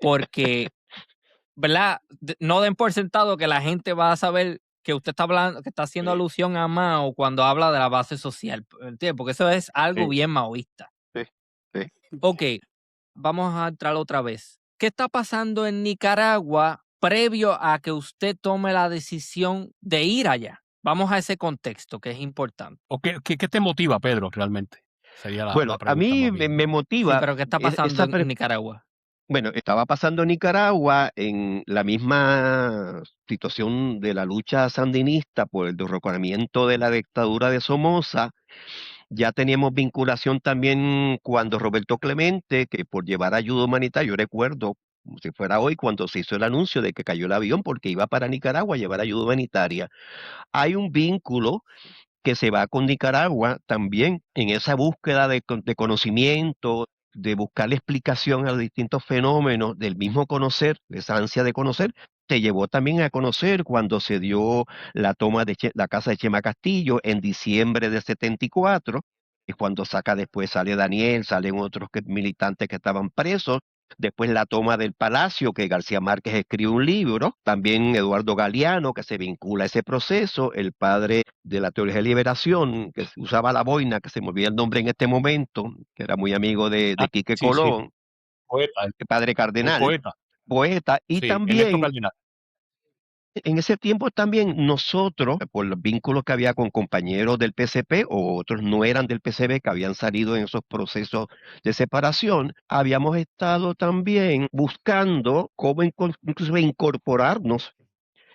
porque, ¿verdad? No den por sentado que la gente va a saber que usted está hablando, que está haciendo alusión a Mao cuando habla de la base social, ¿entiendes? Porque eso es algo Sí. bien maoísta. Sí. Ok, vamos a entrar otra vez. ¿Qué está pasando en Nicaragua previo a que usted tome la decisión de ir allá? Vamos a ese contexto que es importante. ¿O qué te motiva, Pedro, realmente? Sería la Bueno, a pregunta mí más bien. me Sí, motiva pero ¿qué está pasando en Nicaragua? Bueno, estaba pasando en Nicaragua en la misma situación de la lucha sandinista por el derrocamiento de la dictadura de Somoza. Ya teníamos vinculación también cuando Roberto Clemente, que por llevar ayuda humanitaria, yo recuerdo como si fuera hoy cuando se hizo el anuncio de que cayó el avión porque iba para Nicaragua a llevar ayuda humanitaria. Hay un vínculo que se va con Nicaragua también en esa búsqueda de conocimiento, de buscarle explicación a los distintos fenómenos, del mismo conocer, de esa ansia de conocer, te llevó también a conocer cuando se dio la toma de la casa de Chema Castillo en diciembre de 74, y cuando después sale Daniel, salen otros militantes que estaban presos. Después la toma del Palacio, que García Márquez escribe un libro, también Eduardo Galeano, que se vincula a ese proceso, el padre de la teología de liberación, que usaba la boina, que se me olvida el nombre en este momento, que era muy amigo de Quique Sí, sí, Colón, poeta, el padre un cardenal, poeta. poeta, y Sí, Ernesto también Cardenal. En ese tiempo también nosotros, por los vínculos que había con compañeros del PCP o otros no eran del PCP que habían salido en esos procesos de separación, habíamos estado también buscando cómo inclusive incorporarnos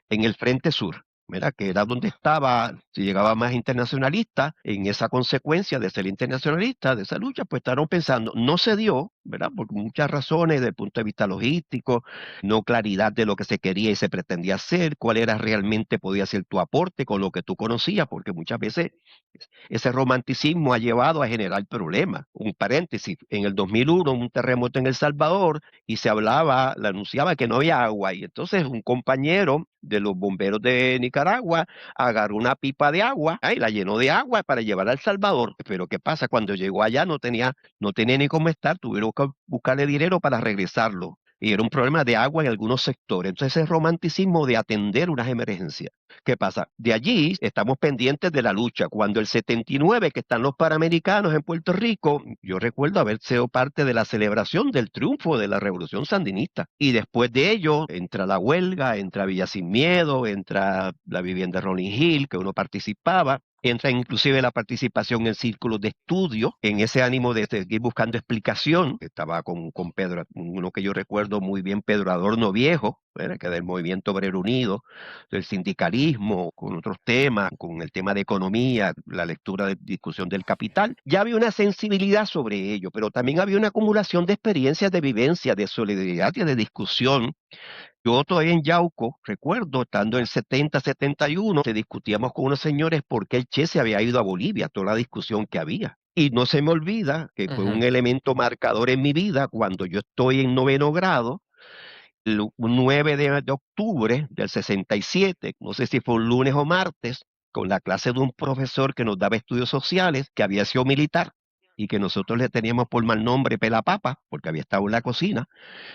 en el Frente Sur, ¿verdad? Que era donde estaba, si llegaba más internacionalista, en esa consecuencia de ser internacionalista, de esa lucha, pues estaban pensando, no se dio, ¿verdad? Por muchas razones, desde el punto de vista logístico, no claridad de lo que se quería y se pretendía hacer, cuál era realmente podía ser tu aporte con lo que tú conocías, porque muchas veces ese romanticismo ha llevado a generar problemas. Un paréntesis, en el 2001, un terremoto en El Salvador, y se hablaba, le anunciaba que no había agua, y entonces un compañero de los bomberos de Nicaragua agarró una pipa de agua y la llenó de agua para llevar a El Salvador. Pero ¿qué pasa? Cuando llegó allá no tenía ni cómo estar, tuvieron que buscarle dinero para regresarlo. Y era un problema de agua en algunos sectores. Entonces ese romanticismo de atender unas emergencias. ¿Qué pasa? De allí estamos pendientes de la lucha. Cuando el 79, que están los Panamericanos en Puerto Rico, yo recuerdo haber sido parte de la celebración del triunfo de la Revolución Sandinista. Y después de ello, entra la huelga, entra Villa Sin Miedo, entra la vivienda Rolling Hill, que uno participaba. Entra inclusive la participación en círculos de estudio, en ese ánimo de seguir buscando explicación. Estaba con Pedro, uno que yo recuerdo muy bien, Pedro Adorno Viejo, ¿verdad? Que del Movimiento Obrero Unido, del sindicalismo, con otros temas, con el tema de economía, la lectura de discusión del capital. Ya había una sensibilidad sobre ello, pero también había una acumulación de experiencias de vivencia, de solidaridad y de discusión. Yo todavía en Yauco, recuerdo, estando en 70, 71, te discutíamos con unos señores por qué el Che se había ido a Bolivia, toda la discusión que había. Y no se me olvida que fue un Ujú. elemento marcador en mi vida cuando yo estoy en 9º grado, el 9 de octubre del 67, no sé si fue un lunes o martes, con la clase de un profesor que nos daba estudios sociales, que había sido militar y que nosotros le teníamos por mal nombre Pelapapa, porque había estado en la cocina.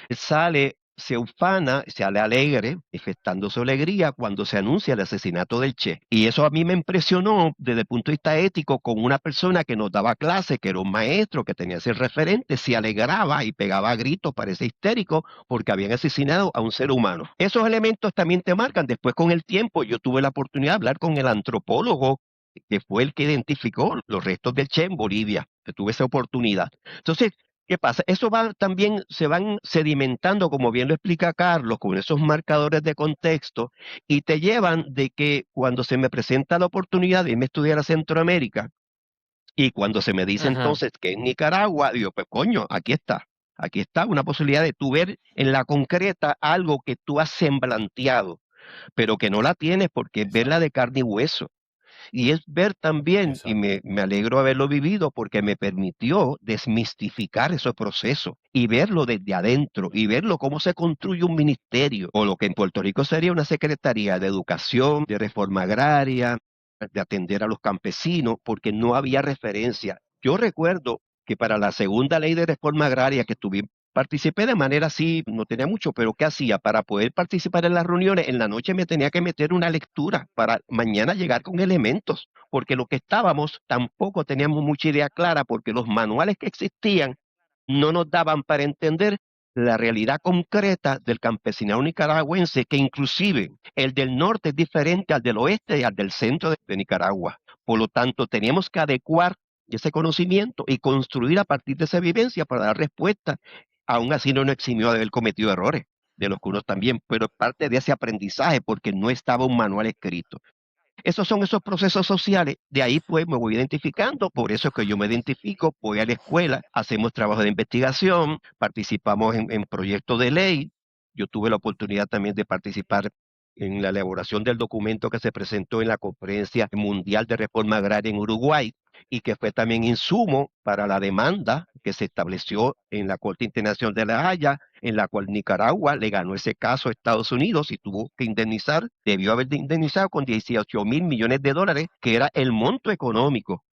Él sale, se ufana, sale alegre, manifestando su alegría cuando se anuncia el asesinato del Che. Y eso a mí me impresionó desde el punto de vista ético con una persona que nos daba clase, que era un maestro, que tenía ese referente, se alegraba y pegaba gritos, parece histérico, porque habían asesinado a un ser humano. Esos elementos también te marcan. Después con el tiempo yo tuve la oportunidad de hablar con el antropólogo que fue el que identificó los restos del Che en Bolivia. Que tuve esa oportunidad. Entonces, ¿qué pasa? Eso va también, se van sedimentando, como bien lo explica Carlos, con esos marcadores de contexto, y te llevan de que cuando se me presenta la oportunidad de irme a estudiar a Centroamérica, y cuando se me dice Ujú. entonces que en Nicaragua, digo, pues coño, aquí está una posibilidad de tú ver en la concreta algo que tú has semblanteado, pero que no la tienes porque es verla Exacto, de carne y hueso. Y es ver también, y exacto. me alegro haberlo vivido porque me permitió desmistificar esos procesos y verlo desde adentro y verlo cómo se construye un ministerio o lo que en Puerto Rico sería una secretaría de educación, de reforma agraria, de atender a los campesinos, porque no había referencia. Yo recuerdo que para la segunda ley de reforma agraria que tuvimos, participé de manera así, no tenía mucho, pero ¿qué hacía? Para poder participar en las reuniones, en la noche me tenía que meter una lectura para mañana llegar con elementos, porque lo que estábamos tampoco teníamos mucha idea clara, porque los manuales que existían no nos daban para entender la realidad concreta del campesinado nicaragüense, que inclusive el del norte es diferente al del oeste y al del centro de Nicaragua. Por lo tanto, teníamos que adecuar ese conocimiento y construir a partir de esa vivencia para dar respuesta. Aún así no nos eximió de haber cometido errores, de los que uno también, pero parte de ese aprendizaje porque no estaba un manual escrito. Esos son esos procesos sociales, de ahí pues me voy identificando, por eso es que yo me identifico, voy a la escuela, hacemos trabajo de investigación, participamos en proyectos de ley. Yo tuve la oportunidad también de participar en la elaboración del documento que se presentó en la Conferencia Mundial de Reforma Agraria en Uruguay y que fue también insumo para la demanda que se estableció en la Corte Internacional de la Haya, en la cual Nicaragua le ganó ese caso a Estados Unidos y tuvo que indemnizar, debió haber indemnizado con 18.000 millones de dólares, que era el monto económico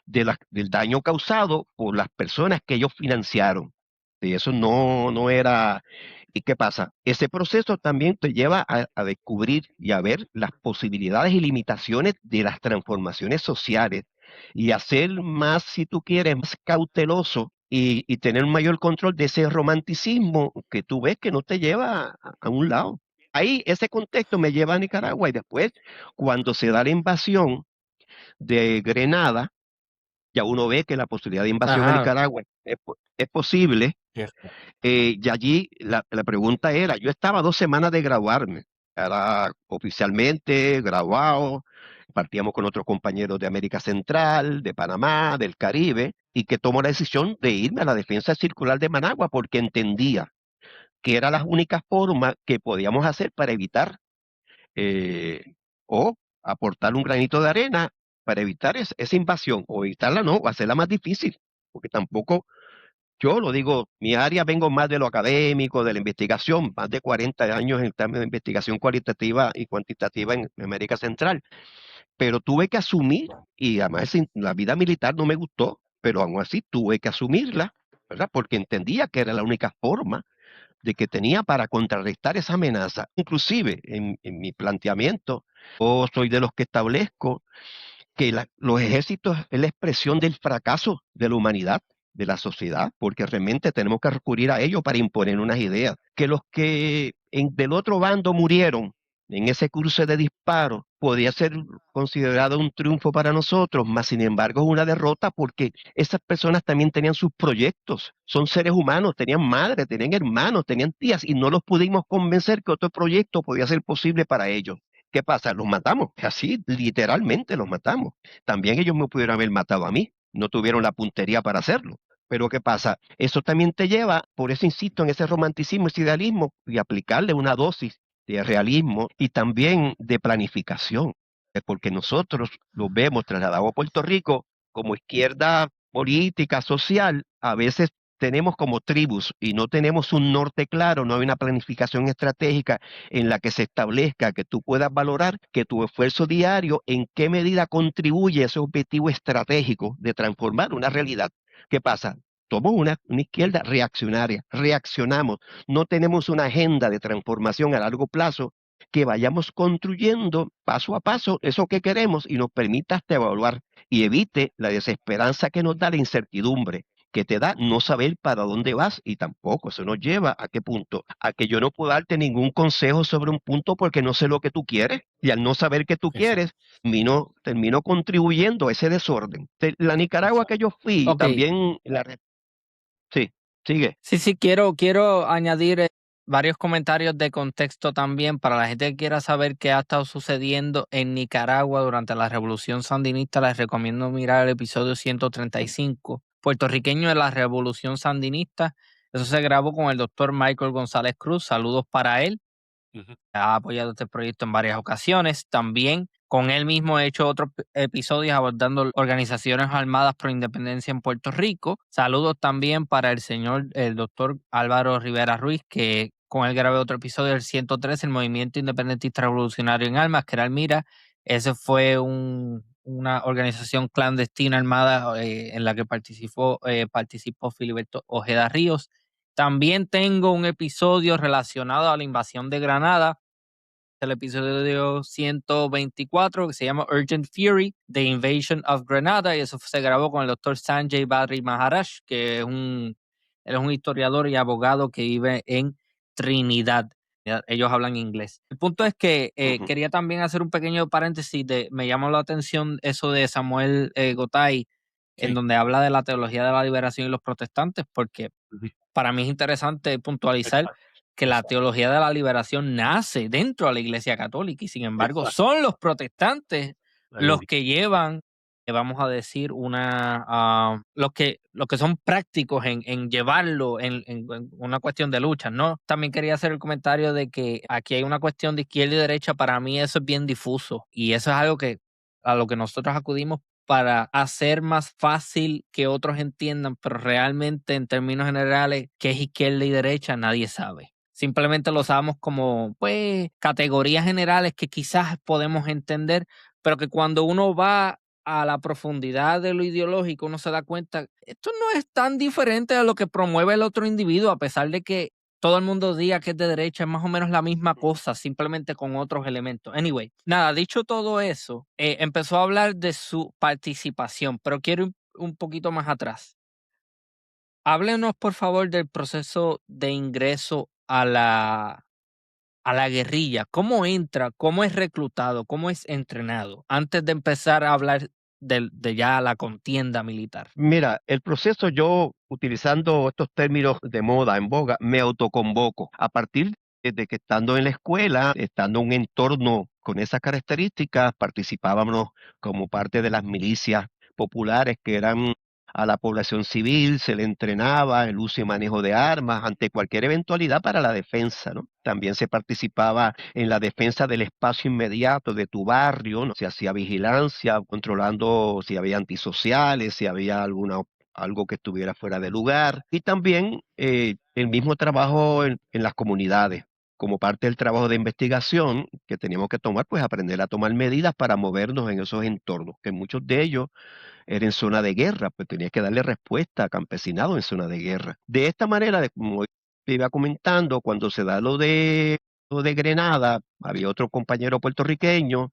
del daño causado por las personas que ellos financiaron. Y eso no era. ¿Y qué pasa? Ese proceso también te lleva a descubrir y a ver las posibilidades y limitaciones de las transformaciones sociales y a ser más, si tú quieres, más cauteloso y tener un mayor control de ese romanticismo que tú ves que no te lleva a un lado. ahí ese contexto me lleva a Nicaragua y después, cuando se da la invasión de Grenada, ya uno ve que la posibilidad de invasión a Ajá. Nicaragua es posible. Cierto. Y allí la pregunta era, yo estaba 2 semanas de graduarme, era oficialmente graduado, partíamos con otros compañeros de América Central, de Panamá, del Caribe, y que tomó la decisión de irme a la defensa circular de Managua porque entendía que era la única forma que podíamos hacer para evitar eh, o aportar un granito de arena para evitar esa invasión, o evitarla no, o hacerla más difícil, porque tampoco, yo lo digo, mi área vengo más de lo académico, de la investigación, más de 40 años en términos de investigación cualitativa y cuantitativa en América Central, pero tuve que asumir, y además la vida militar no me gustó, pero aún así tuve que asumirla, ¿verdad? Porque entendía que era la única forma de que tenía para contrarrestar esa amenaza. Inclusive, en mi planteamiento, yo soy de los que establezco que los ejércitos es la expresión del fracaso de la humanidad, de la sociedad, porque realmente tenemos que recurrir a ellos para imponer unas ideas. Que los que del otro bando murieron en ese cruce de disparos podía ser considerado un triunfo para nosotros, mas sin embargo es una derrota porque esas personas también tenían sus proyectos, son seres humanos, tenían madres, tenían hermanos, tenían tías y no los pudimos convencer que otro proyecto podía ser posible para ellos. ¿Qué pasa? Los matamos, así literalmente los matamos. También ellos me pudieron haber matado a mí, no tuvieron la puntería para hacerlo. Pero ¿qué pasa? Eso también te lleva, por eso insisto en ese romanticismo, ese idealismo, y aplicarle una dosis de realismo y también de planificación, porque nosotros lo vemos trasladado a Puerto Rico como izquierda política, social, a veces tenemos como tribus y no tenemos un norte claro, no hay una planificación estratégica en la que se establezca que tú puedas valorar que tu esfuerzo diario en qué medida contribuye a ese objetivo estratégico de transformar una realidad. ¿Qué pasa? Somos una izquierda reaccionaria, reaccionamos, no tenemos una agenda de transformación a largo plazo que vayamos construyendo paso a paso eso que queremos y nos permita hasta evaluar y evite la desesperanza que nos da la incertidumbre que te da no saber para dónde vas y tampoco eso nos lleva a qué punto, a que yo no puedo darte ningún consejo sobre un punto porque no sé lo que tú quieres y al no saber qué tú Exacto. quieres, termino contribuyendo a ese desorden. La Nicaragua que Exacto. yo fui, Ok, también sí, sigue. sí, quiero añadir varios comentarios de contexto también para la gente que quiera saber qué ha estado sucediendo en Nicaragua durante la Revolución Sandinista. Les recomiendo mirar el episodio 135, puertorriqueño de la Revolución Sandinista. Eso se grabó con el doctor Michael González Cruz. Saludos para él. Ujú. Ha apoyado este proyecto en varias ocasiones. También con él mismo he hecho otros episodios abordando organizaciones armadas pro independencia en Puerto Rico. Saludos también para el doctor Álvaro Rivera Ruiz, que con él grabé otro episodio del 103, el Movimiento Independentista Revolucionario en Armas, que era Almira. Ese fue una organización clandestina armada en la que participó Filiberto Ojeda Ríos. También tengo un episodio relacionado a la invasión de Granada, el episodio 124, que se llama Urgent Fury, The Invasion of Grenada, y eso se grabó con el doctor Sanjay Badri Maharaj, que él es un historiador y abogado que vive en Trinidad. Ellos hablan inglés. El punto es que Ujú, quería también hacer un pequeño paréntesis me llamó la atención eso de Samuel Gotay, en Sí. donde habla de la teología de la liberación y los protestantes, porque Ujú. para mí es interesante puntualizar Exacto. que la Exacto. teología de la liberación nace dentro de la Iglesia Católica y sin embargo Exacto. son los protestantes Ahí los indi- que llevan, vamos a decir, los que son prácticos en llevarlo en una cuestión de lucha, ¿no? También quería hacer el comentario de que aquí hay una cuestión de izquierda y derecha, para mí eso es bien difuso y eso es algo a lo que nosotros acudimos para hacer más fácil que otros entiendan, pero realmente en términos generales, qué es izquierda y derecha, nadie sabe. Simplemente lo usamos como, pues, categorías generales que quizás podemos entender, pero que cuando uno va a la profundidad de lo ideológico, uno se da cuenta, esto no es tan diferente a lo que promueve el otro individuo, a pesar de que todo el mundo diga que es de derecha, es más o menos la misma cosa, simplemente con otros elementos. Anyway, nada, dicho todo eso, empezó a hablar de su participación, pero quiero ir un poquito más atrás. Háblenos, por favor, del proceso de ingreso a a la guerrilla? ¿Cómo entra? ¿Cómo es reclutado? ¿Cómo es entrenado? Antes de empezar a hablar de ya la contienda militar. Mira, el proceso yo, utilizando estos términos de moda, en boga, me autoconvoco. A partir de que estando en la escuela, estando en un entorno con esas características, participábamos como parte de las milicias populares que eran a la población civil, se le entrenaba el uso y manejo de armas ante cualquier eventualidad para la defensa, ¿no? También se participaba en la defensa del espacio inmediato de tu barrio, ¿no? Se hacía vigilancia, controlando si había antisociales, si había algo que estuviera fuera de lugar, y también el mismo trabajo en las comunidades. Como parte del trabajo de investigación que teníamos que tomar, pues aprender a tomar medidas para movernos en esos entornos, que muchos de ellos era en zona de guerra, pues tenía que darle respuesta a campesinados en zona de guerra. De esta manera, como te iba comentando, cuando se da lo de Grenada, había otro compañero puertorriqueño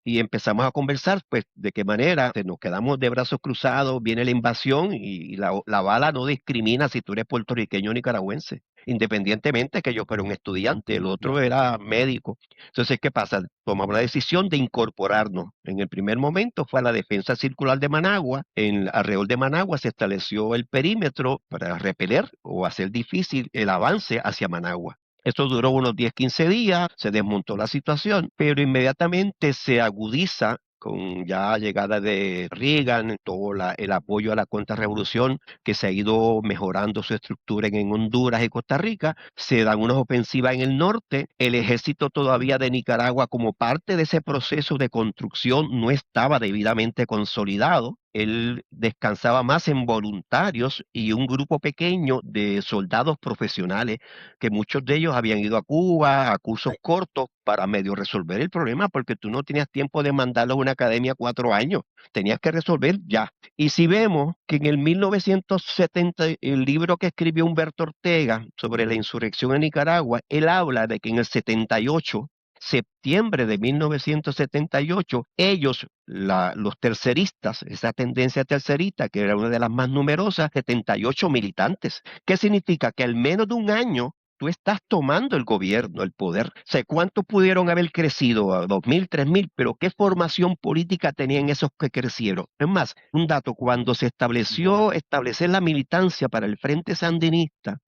y empezamos a conversar, pues, de qué manera nos quedamos de brazos cruzados, viene la invasión y la bala no discrimina si tú eres puertorriqueño o nicaragüense, independientemente que yo fuera un estudiante, el otro era médico. Entonces, ¿qué pasa? Tomamos la decisión de incorporarnos. En el primer momento fue a la defensa circular de Managua. Alrededor de Managua se estableció el perímetro para repeler o hacer difícil el avance hacia Managua. Esto duró unos 10, 15 días, se desmontó la situación, pero inmediatamente se agudiza con ya llegada de Reagan, todo el apoyo a la contrarrevolución que se ha ido mejorando su estructura en Honduras y Costa Rica, se dan unas ofensivas en el norte, el ejército todavía de Nicaragua como parte de ese proceso de construcción no estaba debidamente consolidado, él descansaba más en voluntarios y un grupo pequeño de soldados profesionales que muchos de ellos habían ido a Cuba a cursos cortos para medio resolver el problema, porque tú no tenías tiempo de mandarlos a una academia 4 años, tenías que resolver ya. Y si vemos que en el 1970, el libro que escribió Humberto Ortega sobre la insurrección en Nicaragua, él habla de que en el 78, septiembre de 1978, ellos, los terceristas, esa tendencia tercerista, que era una de las más numerosas, 78 militantes. ¿Qué significa? Que al menos de un año tú estás tomando el gobierno, el poder. O sea, ¿cuántos pudieron haber crecido? ¿A 2.000, 3.000? Pero ¿qué formación política tenían esos que crecieron? Es más, un dato, cuando se establecer la militancia para el Frente Sandinista,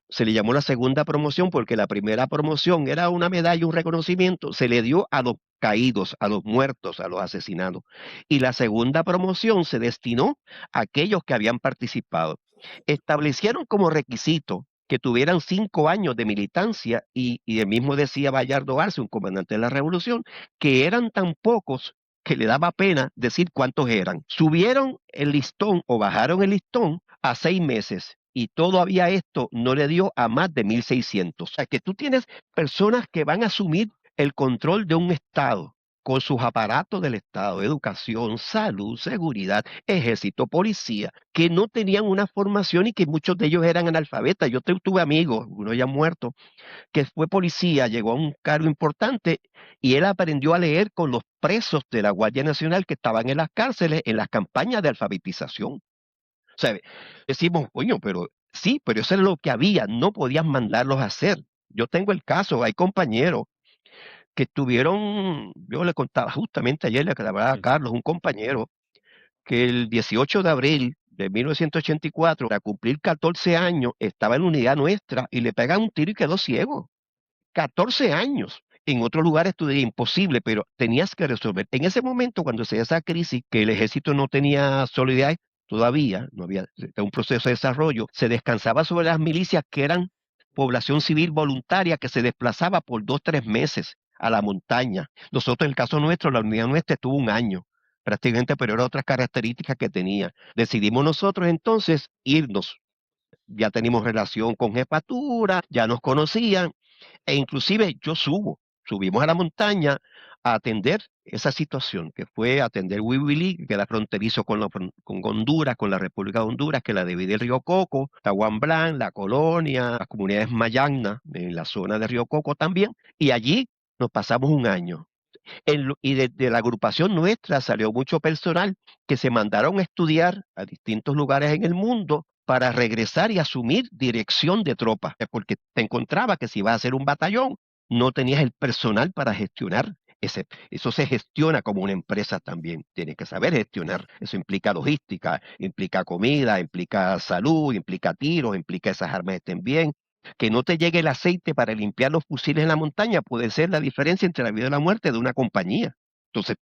se le llamó la segunda promoción porque la primera promoción era una medalla, un reconocimiento, se le dio a los caídos, a los muertos, a los asesinados. Y la segunda promoción se destinó a aquellos que habían participado. Establecieron como requisito que tuvieran 5 años de militancia y el mismo decía Bayardo Arce, un comandante de la revolución, que eran tan pocos que le daba pena decir cuántos eran. Subieron el listón o bajaron el listón a 6 meses y todavía esto no le dio a más de 1.600. O sea, que tú tienes personas que van a asumir el control de un Estado con sus aparatos del Estado, educación, salud, seguridad, ejército, policía, que no tenían una formación y que muchos de ellos eran analfabetas. Yo tuve amigos, uno ya muerto, que fue policía, llegó a un cargo importante y él aprendió a leer con los presos de la Guardia Nacional que estaban en las cárceles en las campañas de alfabetización. O sea, decimos, coño, pero sí, pero eso es lo que había, no podías mandarlos a hacer. Yo tengo el caso, hay compañeros que tuvieron, yo le contaba justamente ayer, le hablaba a Carlos, un compañero, que el 18 de abril de 1984, para cumplir 14 años, estaba en la unidad nuestra y le pegan un tiro y quedó ciego. 14 años. En otros lugares esto era imposible, pero tenías que resolver. En ese momento, cuando se dio esa crisis, que el ejército no tenía solidez todavía, no había un proceso de desarrollo, se descansaba sobre las milicias que eran población civil voluntaria que se desplazaba por 2, 3 meses a la montaña. Nosotros, en el caso nuestro, la unidad nuestra estuvo un año prácticamente, pero eran otras características que tenía. Decidimos nosotros entonces irnos. Ya teníamos relación con jefatura, ya nos conocían, e inclusive subimos a la montaña a atender esa situación, que fue atender Huihuilí, que queda fronterizo con Honduras, con la República de Honduras, que la divide el río Coco, Tahuán Blanc, La Colonia, las comunidades Mayagna, en la zona de río Coco también, y allí nos pasamos un año. Y de la agrupación nuestra salió mucho personal que se mandaron a estudiar a distintos lugares en el mundo para regresar y asumir dirección de tropas, porque te encontraba que si vas a hacer un batallón, no tenías el personal para gestionar eso se gestiona como una empresa también. Tienes que saber gestionar. Eso implica logística, implica comida, implica salud, implica tiros, implica esas armas estén bien. Que no te llegue el aceite para limpiar los fusiles en la montaña puede ser la diferencia entre la vida y la muerte de una compañía. Entonces,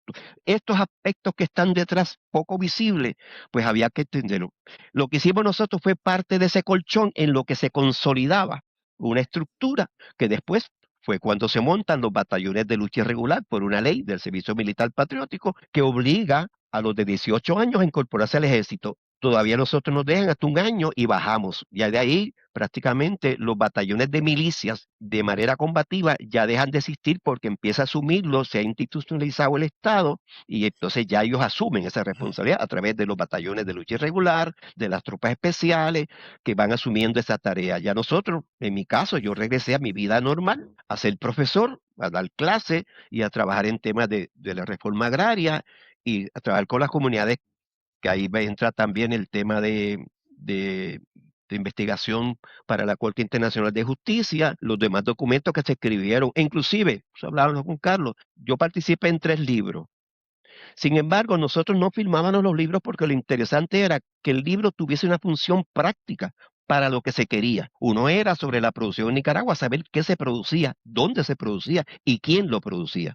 estos aspectos que están detrás, poco visibles, pues había que entenderlo. Lo que hicimos nosotros fue parte de ese colchón en lo que se consolidaba una estructura que después fue cuando se montan los batallones de lucha irregular por una ley del Servicio Militar Patriótico que obliga a los de 18 años a incorporarse al ejército. Todavía nosotros nos dejan hasta un año y bajamos. Ya de ahí prácticamente los batallones de milicias de manera combativa ya dejan de existir porque empieza a asumirlo, se ha institucionalizado el Estado y entonces ya ellos asumen esa responsabilidad a través de los batallones de lucha irregular, de las tropas especiales que van asumiendo esa tarea. Ya nosotros, en mi caso, yo regresé a mi vida normal, a ser profesor, a dar clases y a trabajar en temas de la reforma agraria y a trabajar con las comunidades, que ahí entra también el tema de investigación para la Corte Internacional de Justicia, los demás documentos que se escribieron, e inclusive, eso hablábamos con Carlos, yo participé en 3 libros. Sin embargo, nosotros no firmábamos los libros porque lo interesante era que el libro tuviese una función práctica para lo que se quería. Uno era sobre la producción en Nicaragua, saber qué se producía, dónde se producía y quién lo producía.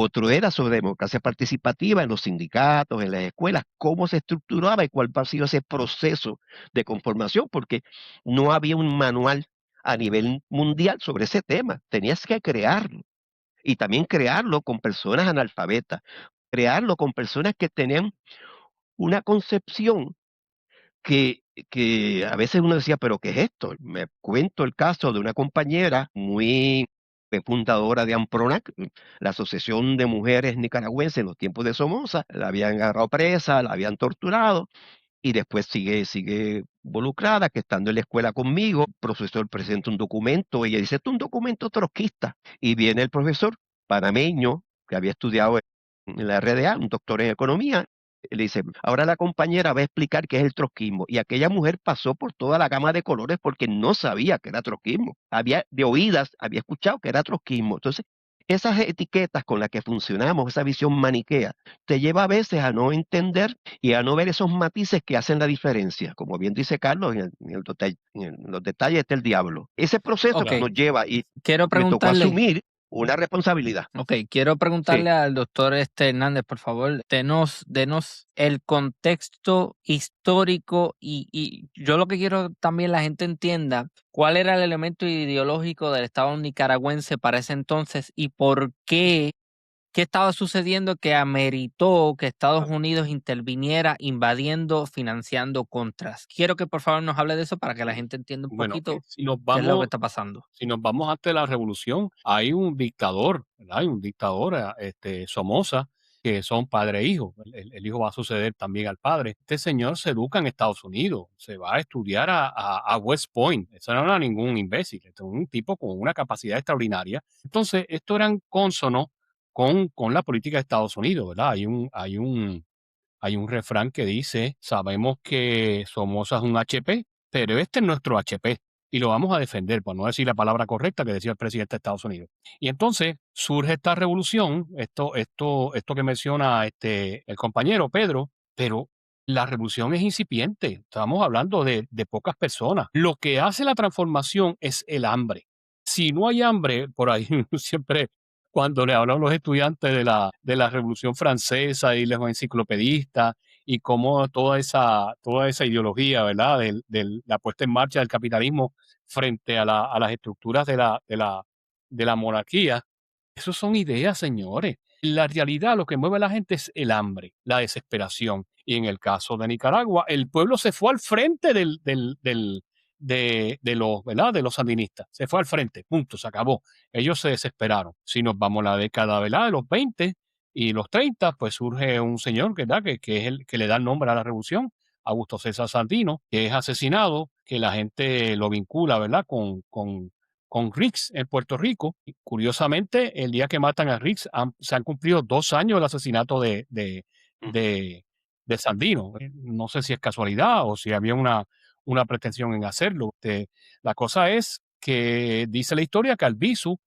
Otro era sobre democracia participativa en los sindicatos, en las escuelas, cómo se estructuraba y cuál ha sido ese proceso de conformación, porque no había un manual a nivel mundial sobre ese tema. Tenías que crearlo y también crearlo con personas analfabetas, crearlo con personas que tenían una concepción que a veces uno decía, pero ¿qué es esto? Me cuento el caso de una compañera muy fundadora de AMPRONAC, la Asociación de Mujeres Nicaragüenses en los tiempos de Somoza. La habían agarrado presa, la habían torturado y después sigue involucrada, que estando en la escuela conmigo, el profesor presenta un documento, ella dice, esto es un documento trotskista, y viene el profesor panameño, que había estudiado en la RDA, un doctor en economía, le dice, ahora la compañera va a explicar qué es el trotskismo, y aquella mujer pasó por toda la gama de colores porque no sabía que era trotskismo, había de oídas, había escuchado que era trotskismo, entonces esas etiquetas con las que funcionamos, esa visión maniquea, te lleva a veces a no entender y a no ver esos matices que hacen la diferencia. Como bien dice Carlos, en los detalles está el diablo. Ese proceso Ok, que nos lleva y quiero me tocó preguntarle. asumir una responsabilidad. Ok, quiero Sí, preguntarle al doctor Hernández, por favor, denos el contexto histórico y yo lo que quiero también la gente entienda cuál era el elemento ideológico del Estado nicaragüense para ese entonces y por qué estaba sucediendo que ameritó que Estados Unidos interviniera invadiendo, financiando contras. Quiero que por favor nos hable de eso para que la gente entienda un Bueno, poquito si nos qué es lo que vamos está pasando. si nos vamos antes de la revolución, hay un dictador, ¿verdad? Hay un dictador, Somoza, que son padre e hijo. El hijo va a suceder también al padre. Este señor se educa en Estados Unidos, se va a estudiar a West Point. Eso no era ningún imbécil, este es un tipo con una capacidad extraordinaria. Entonces, esto era en consono con la política de Estados Unidos, ¿verdad? Hay un refrán que dice, sabemos que Somoza es un HP, pero este es nuestro HP y lo vamos a defender, por no decir la palabra correcta que decía el presidente de Estados Unidos. Y entonces surge esta revolución, esto que menciona el compañero Pedro, pero la revolución es incipiente, estamos hablando de pocas personas. Lo que hace la transformación es el hambre. Si no hay hambre, por ahí siempre cuando le hablan a los estudiantes de la Revolución Francesa y los enciclopedistas y cómo toda esa ideología, ¿verdad? De la puesta en marcha del capitalismo frente a las estructuras de la monarquía. Esos son ideas, señores. La realidad, lo que mueve a la gente es el hambre, la desesperación. Y en el caso de Nicaragua, el pueblo se fue al frente ¿verdad? De los sandinistas. Se fue al frente, punto, se acabó. Ellos se desesperaron. Si nos vamos a la década, ¿verdad? De los 20 y los 30, pues surge un señor, ¿verdad? Que es el que le da el nombre a la revolución, Augusto César Sandino, que es asesinado, que la gente lo vincula, ¿verdad? Con Riggs en Puerto Rico. Y curiosamente, el día que matan a Riggs, se han cumplido 2 años del asesinato de Sandino. No sé si es casualidad o si había una pretensión en hacerlo. La cosa es que dice la historia que Albizu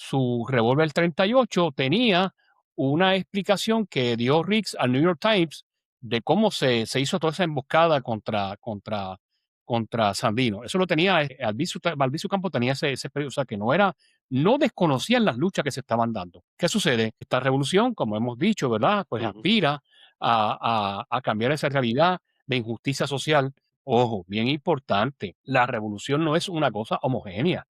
su revólver 38 tenía una explicación que dio Riggs al New York Times de cómo se hizo toda esa emboscada contra Sandino. Eso lo tenía, Albizu Campo tenía ese periodo, o sea que no desconocían las luchas que se estaban dando. ¿Qué sucede? Esta revolución, como hemos dicho, ¿verdad? Pues Ujú. aspira a cambiar esa realidad de injusticia social. Ojo, bien importante, la revolución no es una cosa homogénea.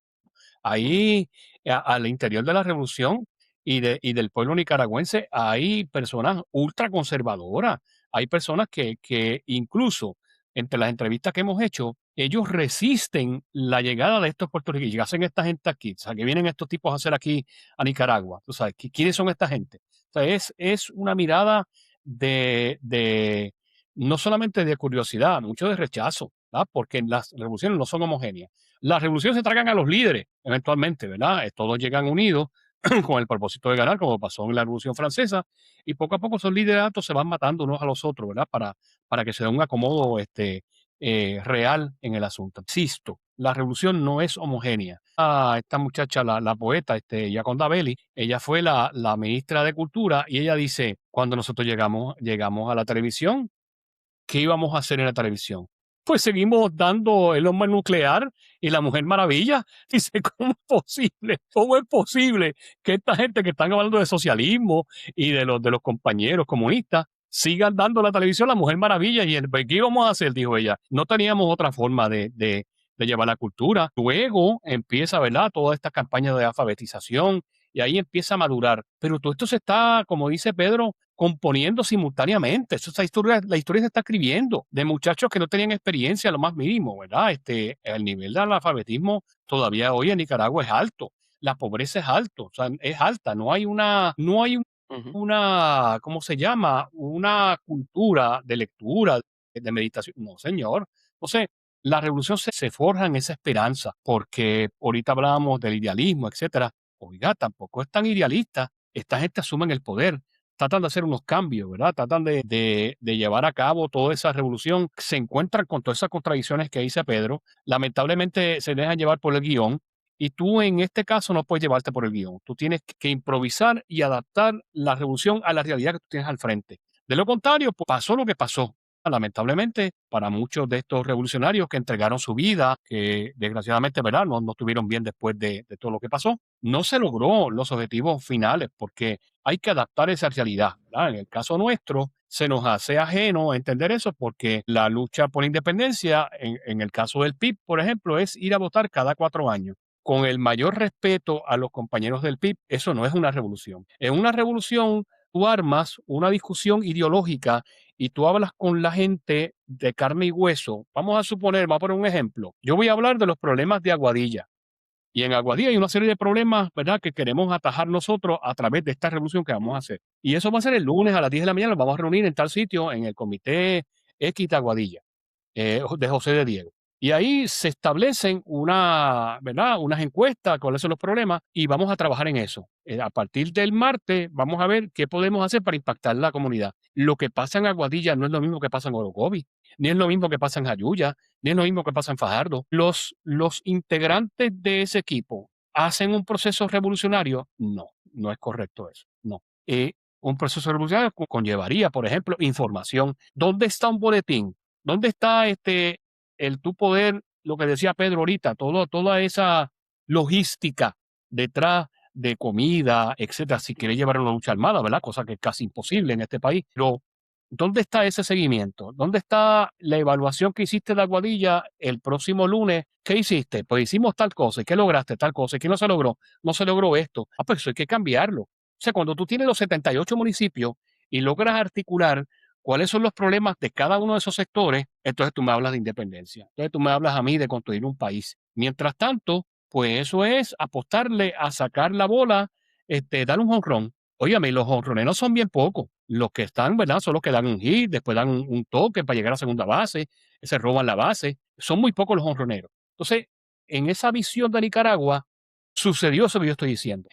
Ahí, al interior de la revolución y del pueblo nicaragüense, hay personas ultraconservadoras, hay personas que incluso entre las entrevistas que hemos hecho, ellos resisten la llegada de estos puertorriqueños. Llegasen esta gente aquí, o sea, que vienen estos tipos a hacer aquí a Nicaragua. Tú sabes, ¿quiénes son esta gente? O sea, es una mirada de no solamente de curiosidad, mucho de rechazo, ¿verdad? Porque las revoluciones no son homogéneas. Las revoluciones se tragan a los líderes, eventualmente, ¿verdad? Todos llegan unidos con el propósito de ganar, como pasó en la Revolución Francesa, y poco a poco esos lideratos se van matando unos a los otros, ¿verdad? Para que se dé un acomodo real en el asunto. Insisto, la revolución no es homogénea. Esta muchacha, la poeta, Yaconda Belli, ella fue la ministra de Cultura y ella dice, cuando nosotros llegamos a la televisión, ¿qué íbamos a hacer en la televisión? Pues seguimos dando el hombre nuclear y la Mujer Maravilla. Dice, ¿cómo es posible? ¿Cómo es posible que esta gente que están hablando de socialismo y de los compañeros comunistas sigan dando la televisión la Mujer Maravilla? Y ¿qué íbamos a hacer? Dijo ella. No teníamos otra forma de llevar la cultura. Luego empieza, ¿verdad? Toda esta campaña de alfabetización y ahí empieza a madurar. Pero todo esto se está, como dice Pedro, componiendo simultáneamente. La historia se está escribiendo de muchachos que no tenían experiencia, lo más mínimo, ¿verdad? El nivel del analfabetismo todavía hoy en Nicaragua es alto. La pobreza es alto, o sea, es alta. No hay Ujú. una, ¿cómo se llama? Una cultura de lectura, de meditación. No, señor. Entonces, la revolución se forja en esa esperanza, porque ahorita hablábamos del idealismo, etcétera. Oiga, tampoco es tan idealista. Esta gente asume el poder, tratan de hacer unos cambios, ¿verdad? Tratan de llevar a cabo toda esa revolución. Se encuentran con todas esas contradicciones que dice Pedro. Lamentablemente se dejan llevar por el guión y tú en este caso no puedes llevarte por el guión. Tú tienes que improvisar y adaptar la revolución a la realidad que tú tienes al frente. De lo contrario, pues, pasó lo que pasó. Lamentablemente, para muchos de estos revolucionarios que entregaron su vida, que desgraciadamente, ¿verdad? No estuvieron bien después de todo lo que pasó, no se logró los objetivos finales porque hay que adaptar esa realidad, ¿verdad? En el caso nuestro, se nos hace ajeno entender eso porque la lucha por la independencia, en el caso del PIB, por ejemplo, es ir a votar cada 4 años. Con el mayor respeto a los compañeros del PIB, eso no es una revolución. En una revolución, tú armas una discusión ideológica y tú hablas con la gente de carne y hueso. Vamos a poner un ejemplo. Yo voy a hablar de los problemas de Aguadilla. Y en Aguadilla hay una serie de problemas, ¿verdad?, que queremos atajar nosotros a través de esta revolución que vamos a hacer. Y eso va a ser el lunes a las 10 de la mañana. Nos vamos a reunir en tal sitio, en el Comité X de Aguadilla, de José de Diego. Y ahí se establecen ¿verdad?, unas encuestas, cuáles son los problemas, y vamos a trabajar en eso. A partir del martes, vamos a ver qué podemos hacer para impactar la comunidad. Lo que pasa en Aguadilla no es lo mismo que pasa en Orocovi, ni es lo mismo que pasa en Jayuya, ni es lo mismo que pasa en Fajardo. Los integrantes de ese equipo hacen un proceso revolucionario. No, no es correcto eso. No. Un proceso revolucionario conllevaría, por ejemplo, información. ¿Dónde está un boletín? ¿Dónde está el tu poder, lo que decía Pedro ahorita, toda esa logística detrás de comida, etcétera, si quiere llevar una lucha armada, ¿verdad? Cosa que es casi imposible en este país. Pero, ¿dónde está ese seguimiento? ¿Dónde está la evaluación que hiciste de Aguadilla el próximo lunes? ¿Qué hiciste? Pues hicimos tal cosa. ¿Y qué lograste? Tal cosa. ¿Y qué no se logró? No se logró esto. Pues eso hay que cambiarlo. O sea, cuando tú tienes los 78 municipios y logras articular cuáles son los problemas de cada uno de esos sectores, entonces tú me hablas de independencia. Entonces tú me hablas a mí de construir un país. Mientras tanto, pues eso es apostarle a sacar la bola, dar un jonrón. Óyame, los jonroneros son bien pocos. Los que están, ¿verdad? Son los que dan un hit, después dan un toque para llegar a segunda base, se roban la base. Son muy pocos los jonroneros. Entonces, en esa visión de Nicaragua, sucedió eso que yo estoy diciendo.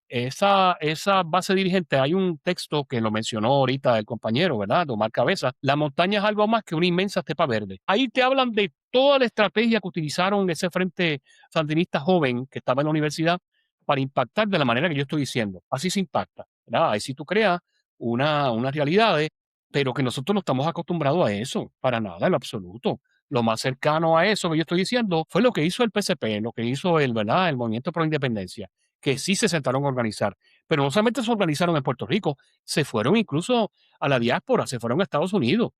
Esa base dirigente, hay un texto que lo mencionó ahorita el compañero, ¿verdad? Omar Cabeza. La montaña es algo más que una inmensa estepa verde. Ahí te hablan de toda la estrategia que utilizaron ese frente sandinista joven que estaba en la universidad para impactar de la manera que yo estoy diciendo. Así se impacta, ¿verdad? Ahí sí tú creas unas realidades, pero que nosotros no estamos acostumbrados a eso, para nada, en lo absoluto. Lo más cercano a eso que yo estoy diciendo fue lo que hizo el PCP, lo que hizo ¿verdad? El Movimiento Pro Independencia, que sí se sentaron a organizar. Pero no solamente se organizaron en Puerto Rico, se fueron incluso a la diáspora, se fueron a Estados Unidos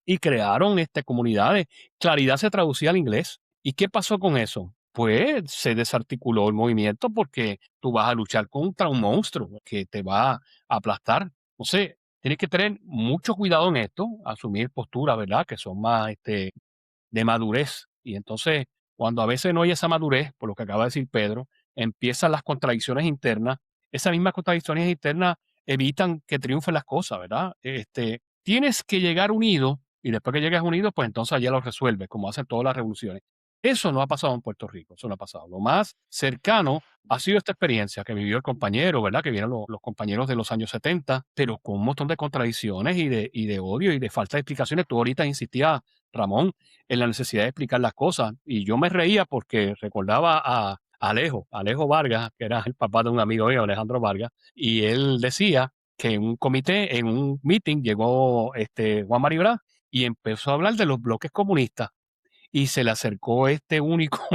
y crearon comunidades. Claridad se traducía al inglés. ¿Y qué pasó con eso? Pues se desarticuló el movimiento porque tú vas a luchar contra un monstruo que te va a aplastar. Entonces, tienes que tener mucho cuidado en esto, asumir posturas, ¿verdad? Que son más de madurez. Y entonces, cuando a veces no hay esa madurez, por lo que acaba de decir Pedro, empiezan las contradicciones internas. Esas mismas contradicciones internas evitan que triunfen las cosas, ¿verdad? Tienes que llegar unido y después que llegas unido, pues entonces ya lo resuelves, como hacen todas las revoluciones. Eso no ha pasado en Puerto Rico, eso no ha pasado. Lo más cercano ha sido esta experiencia que vivió el compañero, ¿verdad? Que vieron los compañeros de los años 70, pero con un montón de contradicciones y de odio y de falta de explicaciones. Tú ahorita insistías, Ramón, en la necesidad de explicar las cosas. Y yo me reía porque recordaba a Alejo Vargas, que era el papá de un amigo mío, Alejandro Vargas, y él decía que en un comité, en un meeting, llegó Juan Maribra y empezó a hablar de los bloques comunistas. Y se le acercó esta única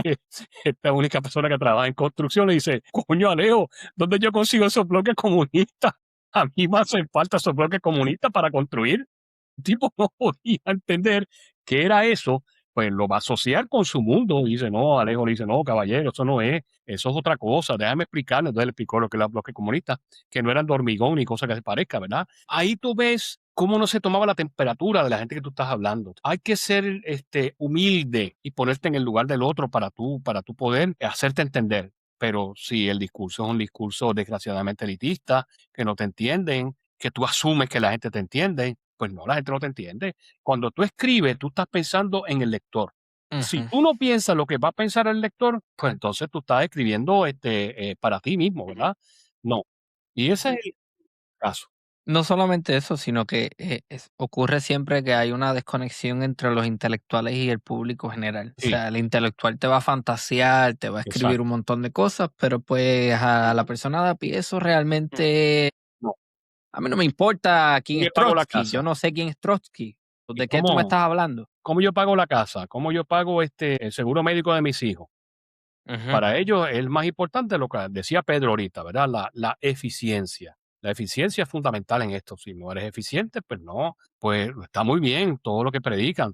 persona que trabaja en construcción, le dice, coño Alejo, ¿dónde yo consigo esos bloques comunistas? A mí me hacen falta esos bloques comunistas para construir. El tipo no podía entender qué era eso, pues lo va a asociar con su mundo. Y dice, no, Alejo le dice, no, caballero, eso es otra cosa, déjame explicarle. Entonces le explicó lo que era el bloque comunista, que no eran de hormigón ni cosa que se parezca, ¿verdad? Ahí tú ves cómo no se tomaba la temperatura de la gente que tú estás hablando. Hay que ser humilde y ponerte en el lugar del otro para tú poder hacerte entender. Pero si el discurso es un discurso desgraciadamente elitista, que no te entienden, que tú asumes que la gente te entiende, pues no, la gente no te entiende. Cuando tú escribes, tú estás pensando en el lector. Si Ujú. tú no piensas lo que va a pensar el lector, pues entonces tú estás escribiendo para ti mismo, ¿verdad? No. Y ese es el caso. No solamente eso, sino que ocurre siempre que hay una desconexión entre los intelectuales y el público general. O Sí, sea, el intelectual te va a fantasear, te va a escribir un exacto. montón de cosas, pero pues a la persona de a pie eso realmente, No. a mí no me importa quién ¿Cómo es yo pago la Trotsky, yo casa? no sé quién es Trotsky. ¿Y ¿De qué tú me cómo, estás hablando? cómo yo pago la casa? ¿Cómo yo pago el seguro médico de mis hijos? Ujú. Para ellos es más importante lo que decía Pedro ahorita, ¿verdad? La eficiencia. La eficiencia es fundamental en esto. Si no eres eficiente, pues no, pues está muy bien todo lo que predican.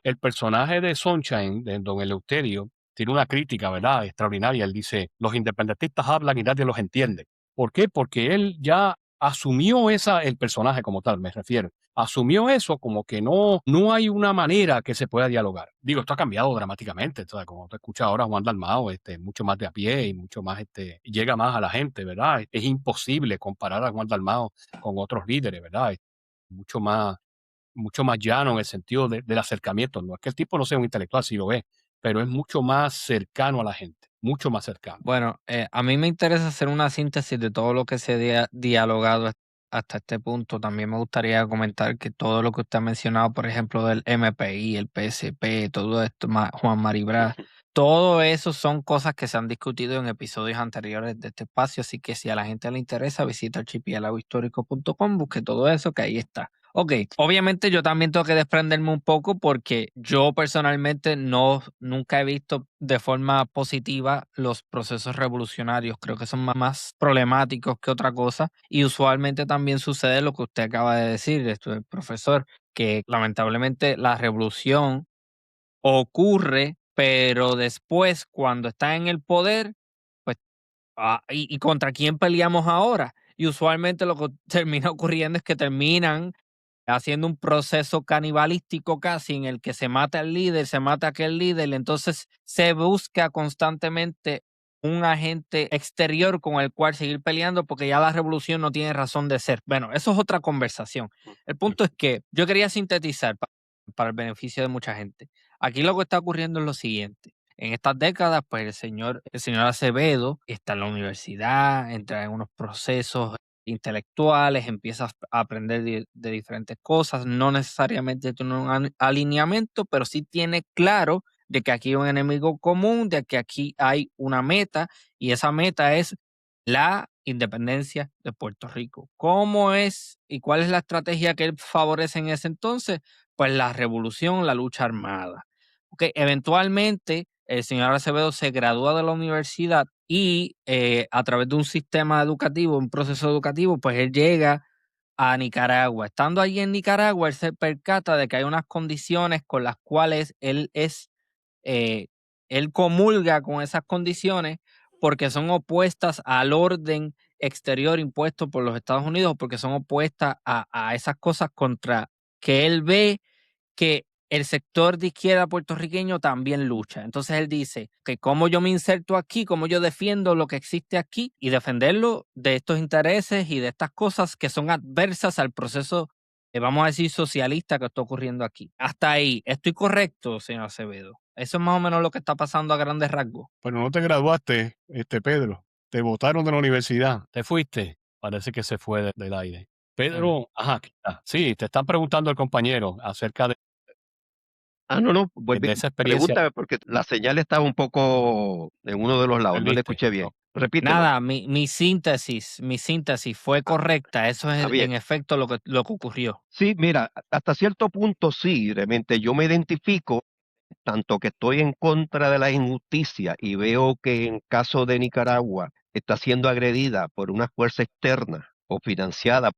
El personaje de Sunshine, de Don Eleuterio, tiene una crítica, ¿verdad? Extraordinaria. Él dice, los independentistas hablan y nadie los entiende. ¿Por qué? Porque él ya asumió el personaje como tal, me refiero. Asumió eso como que no hay una manera que se pueda dialogar. Digo, esto ha cambiado dramáticamente. ¿Sabes? Como te escuchas ahora, Juan Dalmao, mucho más de a pie y mucho más, llega más a la gente, ¿verdad? Es imposible comparar a Juan Dalmao con otros líderes, ¿verdad? Es mucho mucho más llano en el sentido del acercamiento. No es que el tipo no sea un intelectual, sí lo es, pero es mucho más cercano a la gente, mucho más cercano. Bueno, a mí me interesa hacer una síntesis de todo lo que se ha dialogado hasta este punto. También me gustaría comentar que todo lo que usted ha mencionado, por ejemplo, del MPI, el PSP, todo esto, Juan Maribra, todo eso son cosas que se han discutido en episodios anteriores de este espacio. Así que si a la gente le interesa, visita archipiélagohistórico.com, busque todo eso, que ahí está. Ok, obviamente yo también tengo que desprenderme un poco porque yo personalmente nunca he visto de forma positiva los procesos revolucionarios. Creo que son más problemáticos que otra cosa y usualmente también sucede lo que usted acaba de decir, profesor, que lamentablemente la revolución ocurre, pero después cuando está en el poder, pues, ¿y contra quién peleamos ahora? Y usualmente lo que termina ocurriendo es que terminan haciendo un proceso canibalístico casi en el que se mata al líder, se mata a aquel líder, entonces se busca constantemente un agente exterior con el cual seguir peleando porque ya la revolución no tiene razón de ser. Bueno, eso es otra conversación. El punto es que yo quería sintetizar para el beneficio de mucha gente. Aquí lo que está ocurriendo es lo siguiente. En estas décadas, pues el señor Acevedo está en la universidad, entra en unos procesos intelectuales, empiezas a aprender de diferentes cosas, no necesariamente tiene un alineamiento, pero sí tiene claro de que aquí hay un enemigo común, de que aquí hay una meta, y esa meta es la independencia de Puerto Rico. ¿Cómo es y cuál es la estrategia que él favorece en ese entonces? Pues la revolución, la lucha armada. Okay, eventualmente el señor Acevedo se gradúa de la universidad y a través de un sistema educativo, un proceso educativo, pues él llega a Nicaragua. Estando allí en Nicaragua, él se percata de que hay unas condiciones con las cuales eh, él comulga con esas condiciones porque son opuestas al orden exterior impuesto por los Estados Unidos, porque son opuestas a esas cosas contra que él ve que el sector de izquierda puertorriqueño también lucha. Entonces él dice que cómo yo me inserto aquí, cómo yo defiendo lo que existe aquí y defenderlo de estos intereses y de estas cosas que son adversas al proceso, vamos a decir, socialista que está ocurriendo aquí. Hasta ahí, ¿estoy correcto, señor Acevedo? Eso es más o menos lo que está pasando a grandes rasgos. Pero no te graduaste, Pedro. Te botaron de la universidad. Te fuiste. Parece que se fue del aire. Pedro, ajá, aquí está. Sí, te están preguntando el compañero acerca No, pues de esa experiencia pregúntame porque la señal estaba un poco en uno de los que lados, no le perdiste. escuché bien. No. Repítelo. Nada, mi síntesis fue correcta. Eso es Bien. en efecto lo que ocurrió. Sí, mira, hasta cierto punto sí, realmente yo me identifico, tanto que estoy en contra de la injusticia y veo que en caso de Nicaragua está siendo agredida por una fuerza externa o financiada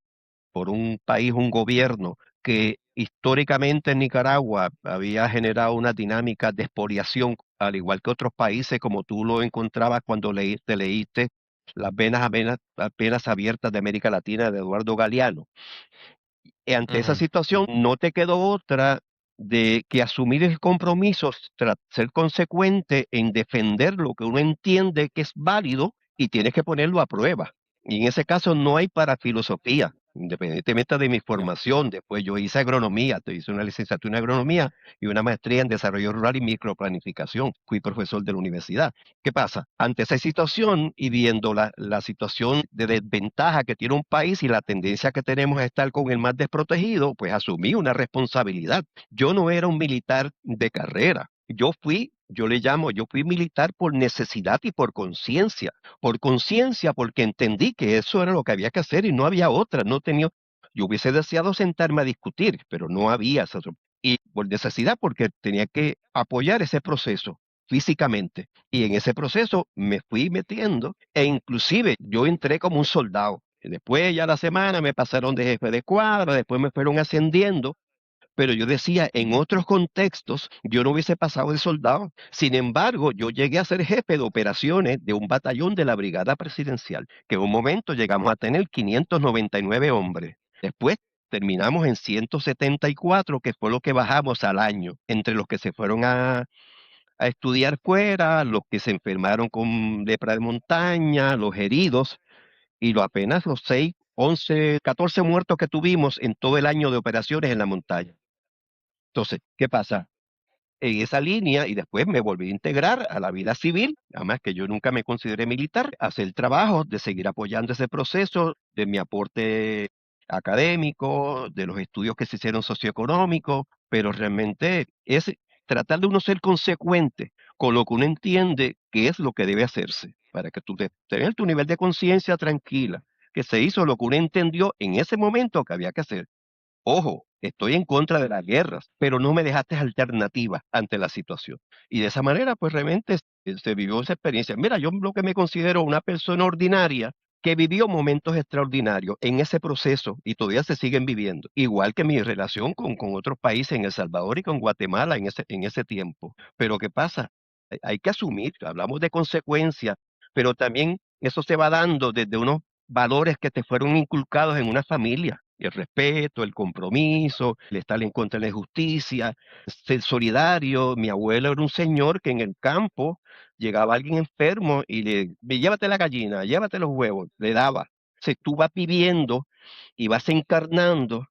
por un país, un gobierno que históricamente en Nicaragua había generado una dinámica de expoliación, al igual que otros países, como tú lo encontrabas cuando te leíste Las venas apenas abiertas de América Latina de Eduardo Galeano. Ante esa Ujú. situación, no te quedó otra de que asumir el compromiso, ser consecuente en defender lo que uno entiende que es válido y tienes que ponerlo a prueba. Y en ese caso no hay para filosofía, independientemente de mi Ya. formación. Después yo hice agronomía, hice una licenciatura en agronomía y una maestría en desarrollo rural y microplanificación. Fui profesor de la universidad. ¿Qué pasa? Ante esa situación y viendo la situación de desventaja que tiene un país y la tendencia que tenemos a estar con el más desprotegido, pues asumí una responsabilidad. Yo no era un militar de carrera. Yo fui militar por necesidad y por conciencia. Por conciencia, porque entendí que eso era lo que había que hacer y no había otra. Yo hubiese deseado sentarme a discutir, pero no había esa. Y por necesidad, porque tenía que apoyar ese proceso físicamente. Y en ese proceso me fui metiendo e inclusive yo entré como un soldado. Y después ya la semana me pasaron de jefe de cuadra, después me fueron ascendiendo, pero yo decía, en otros contextos yo no hubiese pasado de soldado. Sin embargo, yo llegué a ser jefe de operaciones de un batallón de la Brigada Presidencial, que en un momento llegamos a tener 599 hombres. Después terminamos en 174, que fue lo que bajamos al año, entre los que se fueron a estudiar fuera, los que se enfermaron con lepra de montaña, los heridos, y apenas los 6, 11, 14 muertos que tuvimos en todo el año de operaciones en la montaña. Entonces, ¿qué pasa? En esa línea y después me volví a integrar a la vida civil, además que yo nunca me consideré militar, hacer trabajo de seguir apoyando ese proceso, de mi aporte académico, de los estudios que se hicieron socioeconómicos, pero realmente es tratar de uno ser consecuente con lo que uno entiende que es lo que debe hacerse, para que tú tengas tu nivel de conciencia tranquila, que se hizo lo que uno entendió en ese momento que había que hacer. Ojo, estoy en contra de las guerras, pero no me dejaste alternativa ante la situación. Y de esa manera, pues realmente se vivió esa experiencia. Mira, yo lo que me considero una persona ordinaria que vivió momentos extraordinarios en ese proceso y todavía se siguen viviendo, igual que mi relación con otros países, en El Salvador y con Guatemala en ese tiempo. Pero ¿qué pasa? Hay que asumir, hablamos de consecuencias, pero también eso se va dando desde unos valores que te fueron inculcados en una familia. El respeto, el compromiso, el estar en contra de la injusticia, ser solidario. Mi abuelo era un señor que en el campo llegaba alguien enfermo y llévate la gallina, llévate los huevos, le daba. Si tú vas viviendo y vas encarnando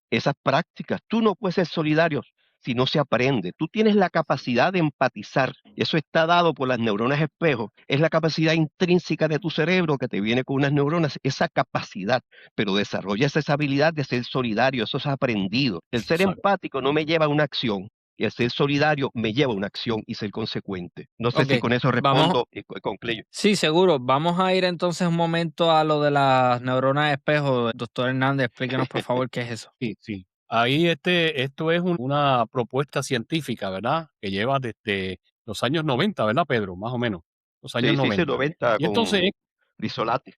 esas prácticas. Tú no puedes ser solidario si no se aprende. Tú tienes la capacidad de empatizar. Eso está dado por las neuronas espejo. Es la capacidad intrínseca de tu cerebro que te viene con unas neuronas, esa capacidad. Pero desarrollas esa habilidad de ser solidario. Eso es aprendido. El ser Exacto. empático no me lleva a una acción. Y el ser solidario me lleva a una acción y ser consecuente. No sé si Ok, con eso vamos, respondo y concluyo. sí, seguro. Vamos a ir entonces un momento a lo de las neuronas espejo. Doctor Hernández, explíquenos por favor qué es eso. Sí, sí. Ahí esto es una propuesta científica, ¿verdad? Que lleva desde los años 90, ¿verdad, Pedro? Más o menos, los años Sí, 90. 90 Y entonces con Risolati.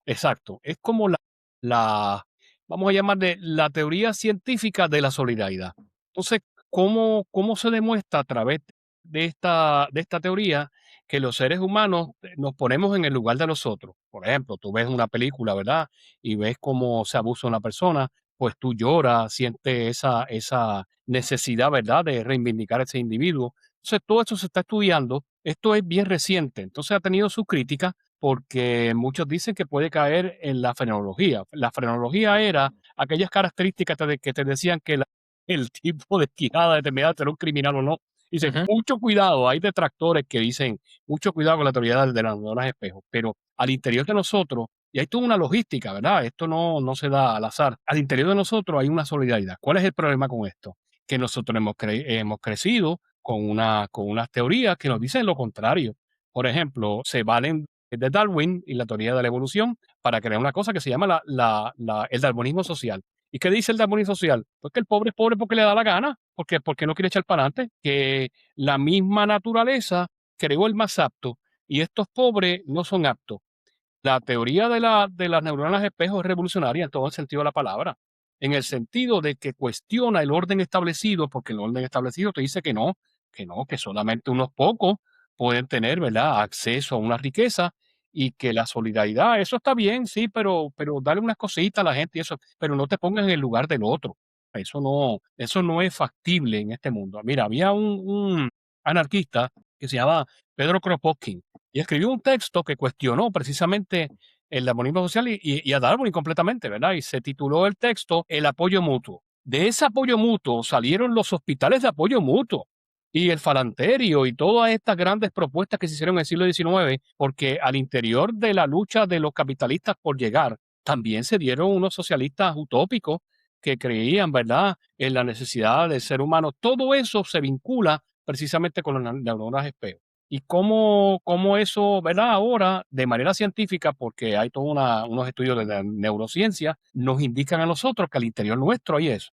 exacto, es como vamos a llamarle la teoría científica de la solidaridad. Entonces, ¿cómo se demuestra a través de esta teoría que los seres humanos nos ponemos en el lugar de los otros? Por ejemplo, tú ves una película, ¿verdad? Y ves cómo se abusa una persona, pues tú lloras, sientes esa necesidad, ¿verdad?, de reivindicar a ese individuo. Entonces, todo eso se está estudiando. Esto es bien reciente, entonces ha tenido su crítica porque muchos dicen que puede caer en la frenología. La frenología era aquellas características que te decían que el tipo de tirada determinada era un criminal o no. Dicen, Ujú. mucho cuidado, hay detractores que dicen, mucho cuidado con la teoría de las neuronas espejo, pero al interior de nosotros, y hay toda una logística, ¿verdad? Esto no se da al azar. Al interior de nosotros hay una solidaridad. ¿Cuál es el problema con esto? Que nosotros hemos crecido con unas teorías que nos dicen lo contrario. Por ejemplo, se valen de Darwin y la teoría de la evolución para crear una cosa que se llama el darwinismo social. ¿Y qué dice el darwinismo social? Pues que el pobre es pobre porque le da la gana, porque no quiere echar para adelante, que la misma naturaleza creó el más apto y estos pobres no son aptos. La teoría de las neuronas espejo es revolucionaria en todo el sentido de la palabra, en el sentido de que cuestiona el orden establecido, porque el orden establecido te dice que solamente unos pocos pueden tener, ¿verdad?, acceso a una riqueza y que la solidaridad, eso está bien, sí, pero dale unas cositas a la gente y eso, pero no te pongas en el lugar del otro. Eso no es factible en este mundo. Mira, había un anarquista que se llama Pedro Kropotkin y escribió un texto que cuestionó precisamente el darwinismo social y a Darwin completamente, ¿verdad? Y se tituló el texto El apoyo mutuo. De ese apoyo mutuo salieron los hospitales de apoyo mutuo y el falanterio y todas estas grandes propuestas que se hicieron en el siglo XIX, porque al interior de la lucha de los capitalistas por llegar, también se dieron unos socialistas utópicos que creían, ¿verdad?, en la necesidad del ser humano. Todo eso se vincula precisamente con las neuronas espejo. Y cómo eso, ¿verdad? Ahora, de manera científica, porque hay todos unos estudios de la neurociencia, nos indican a nosotros que al interior nuestro hay eso.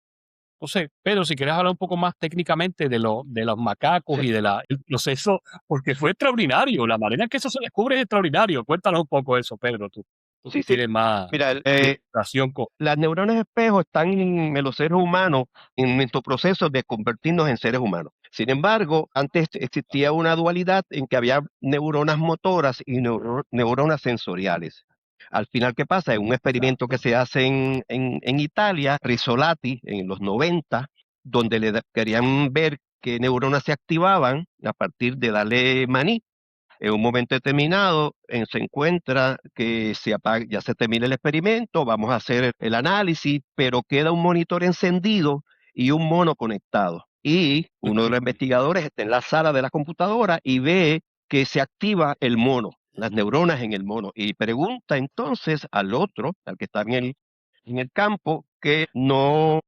Entonces, Pedro, si quieres hablar un poco más técnicamente de los macacos Sí, y el proceso, porque fue extraordinario, la manera en que eso se descubre es extraordinario. Cuéntanos un poco eso, Pedro, tú que sí, sí. tienes más Mira, relación con... las neuronas espejo están en los seres humanos en nuestro proceso de convertirnos en seres humanos. Sin embargo, antes existía una dualidad en que había neuronas motoras y neuronas sensoriales. Al final, ¿qué pasa? En un experimento que se hace en Italia, Risolati, en los 90, donde querían ver qué neuronas se activaban a partir de darle maní. En un momento determinado se encuentra que ya se termina el experimento, vamos a hacer el análisis, pero queda un monitor encendido y un mono conectado. Y uno de los investigadores está en la sala de la computadora y ve que se activa el mono, las neuronas en el mono, y pregunta entonces al otro, al que está en el campo, que no,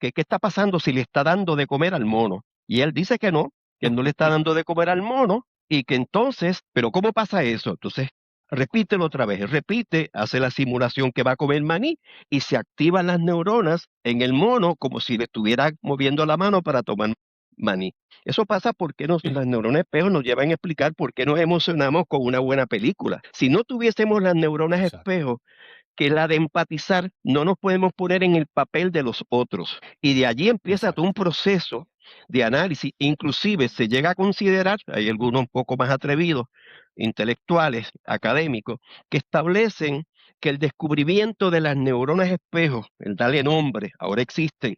que qué está pasando si le está dando de comer al mono. Y él dice que no le está dando de comer al mono y que entonces, pero ¿cómo pasa eso? Entonces, repítelo otra vez, repite, hace la simulación que va a comer maní y se activan las neuronas en el mono como si le estuviera moviendo la mano para tomar maní. Eso pasa porque las neuronas espejo nos llevan a explicar por qué nos emocionamos con una buena película. Si no tuviésemos las neuronas Exacto, espejo, que la de empatizar, no nos podemos poner en el papel de los otros. Y de allí empieza todo exacto. un proceso de análisis. Inclusive se llega a considerar, hay algunos un poco más atrevidos, intelectuales, académicos, que establecen que el descubrimiento de las neuronas espejo, el darle nombre, ahora existen,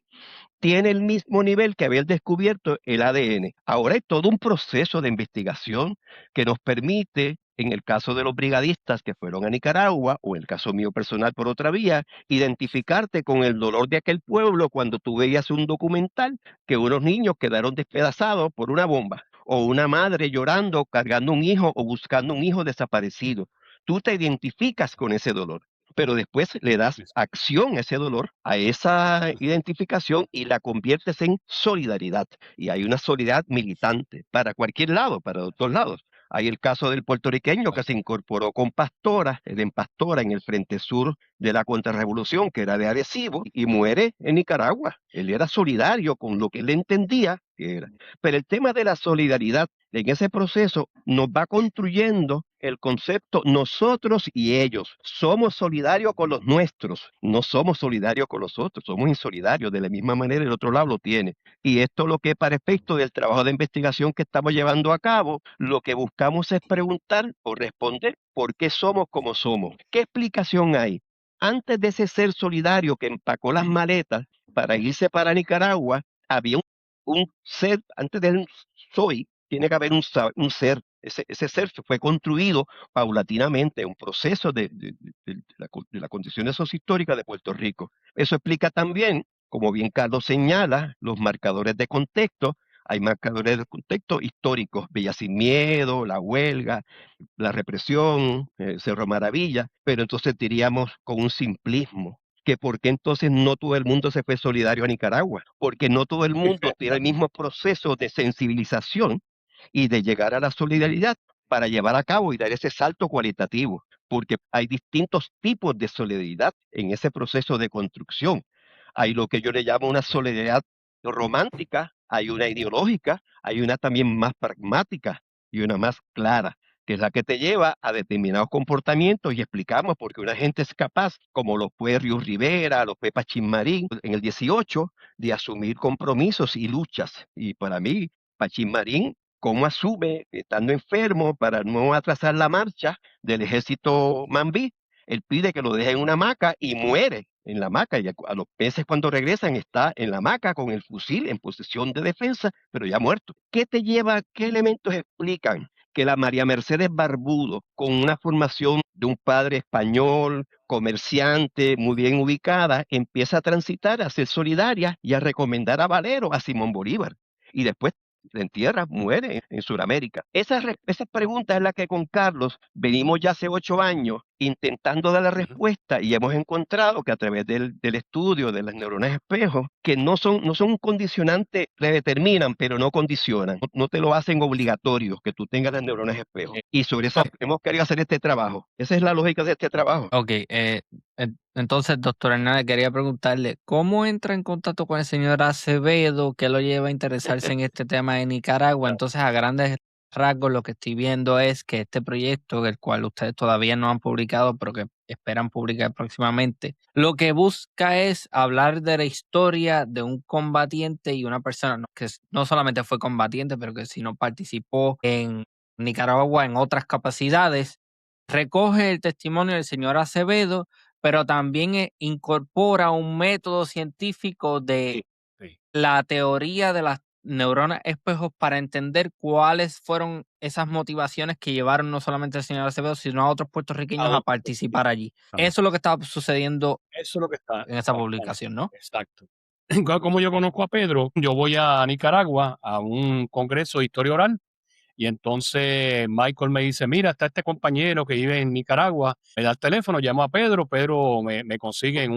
tiene el mismo nivel que haber descubierto el ADN. Ahora hay todo un proceso de investigación que nos permite, en el caso de los brigadistas que fueron a Nicaragua, o en el caso mío personal por otra vía, identificarte con el dolor de aquel pueblo cuando tú veías un documental que unos niños quedaron despedazados por una bomba, o una madre llorando, cargando un hijo o buscando un hijo desaparecido. Tú te identificas con ese dolor. pero después le das acción a ese dolor, a esa identificación y la conviertes en solidaridad. Y hay una solidaridad militante para cualquier lado, para los dos lados. Hay el caso del puertorriqueño que se incorporó con Pastora, en Pastora, en el Frente Sur de la Contrarrevolución, que era de Arecibo, y muere en Nicaragua. Él era solidario con lo que él entendía que era. Pero el tema de la solidaridad en ese proceso nos va construyendo el concepto nosotros y ellos. Somos solidarios con los nuestros, no somos solidarios con los otros, somos insolidarios. De la misma manera el otro lado lo tiene. Y esto lo que para efecto del trabajo de investigación que estamos llevando a cabo, lo que buscamos es preguntar o responder por qué somos como somos. ¿Qué explicación hay? Antes de ese ser solidario que empacó las maletas para irse para Nicaragua, había un ser, antes del soy, tiene que haber un ser. Ese ser se fue construido paulatinamente, un proceso de las condiciones sociohistóricas de Puerto Rico. Eso explica también, como bien Carlos señala, los marcadores de contexto. Hay marcadores de contexto históricos, Villa Sin Miedo, la huelga, la represión, Cerro Maravilla, pero entonces diríamos con un simplismo que por qué entonces no todo el mundo se fue solidario a Nicaragua, porque no todo el mundo tiene el mismo proceso de sensibilización y de llegar a la solidaridad para llevar a cabo y dar ese salto cualitativo, porque hay distintos tipos de solidaridad en ese proceso de construcción. Hay lo que yo le llamo una solidaridad romántica, hay una ideológica, hay una también más pragmática y una más clara, que es la que te lleva a determinados comportamientos y explicamos por qué una gente es capaz, como lo fue Río Rivera, lo fue Pachín Marín en el 18, de asumir compromisos y luchas. Y para mí, Pachín Marín, cómo asume, estando enfermo, para no atrasar la marcha del ejército Mambí, él pide que lo deje en una hamaca y muere en la hamaca, y a los meses cuando regresan está en la hamaca con el fusil en posición de defensa, pero ya muerto. ¿Qué te lleva, qué elementos explican que la María Mercedes Barbudo, con una formación de un padre español, comerciante, muy bien ubicada, empieza a transitar, a ser solidaria y a recomendar a Valero, a Simón Bolívar? Y después se entierra, muere en Sudamérica. Esa pregunta es la que con Carlos venimos ya hace 8 años intentando dar la respuesta y hemos encontrado que a través del estudio de las neuronas espejo, que no son un condicionante, predeterminan, pero no condicionan, no te lo hacen obligatorio que tú tengas las neuronas espejo. Y sobre eso hemos querido hacer este trabajo. Esa es la lógica de este trabajo. Ok, entonces, doctor Hernández, quería preguntarle, ¿cómo entra en contacto con el señor Acevedo que lo lleva a interesarse en este tema de Nicaragua? Entonces, a grandes rasgos, lo que estoy viendo es que este proyecto, el cual ustedes todavía no han publicado, pero que esperan publicar próximamente, lo que busca es hablar de la historia de un combatiente y una persona que no solamente fue combatiente, pero que sino participó en Nicaragua en otras capacidades. Recoge el testimonio del señor Acevedo, pero también incorpora un método científico de la teoría de las neuronas espejos para entender cuáles fueron esas motivaciones que llevaron no solamente al señor Acevedo, sino a otros puertorriqueños a participar allí. Eso es lo que está sucediendo Eso es lo que está en esa publicación, ¿no? Exacto. Como yo conozco a Pedro, yo voy a Nicaragua a un congreso de historia oral. Y entonces Michael me dice, mira, está este compañero que vive en Nicaragua, me da el teléfono, llamo a Pedro, Pedro me consigue en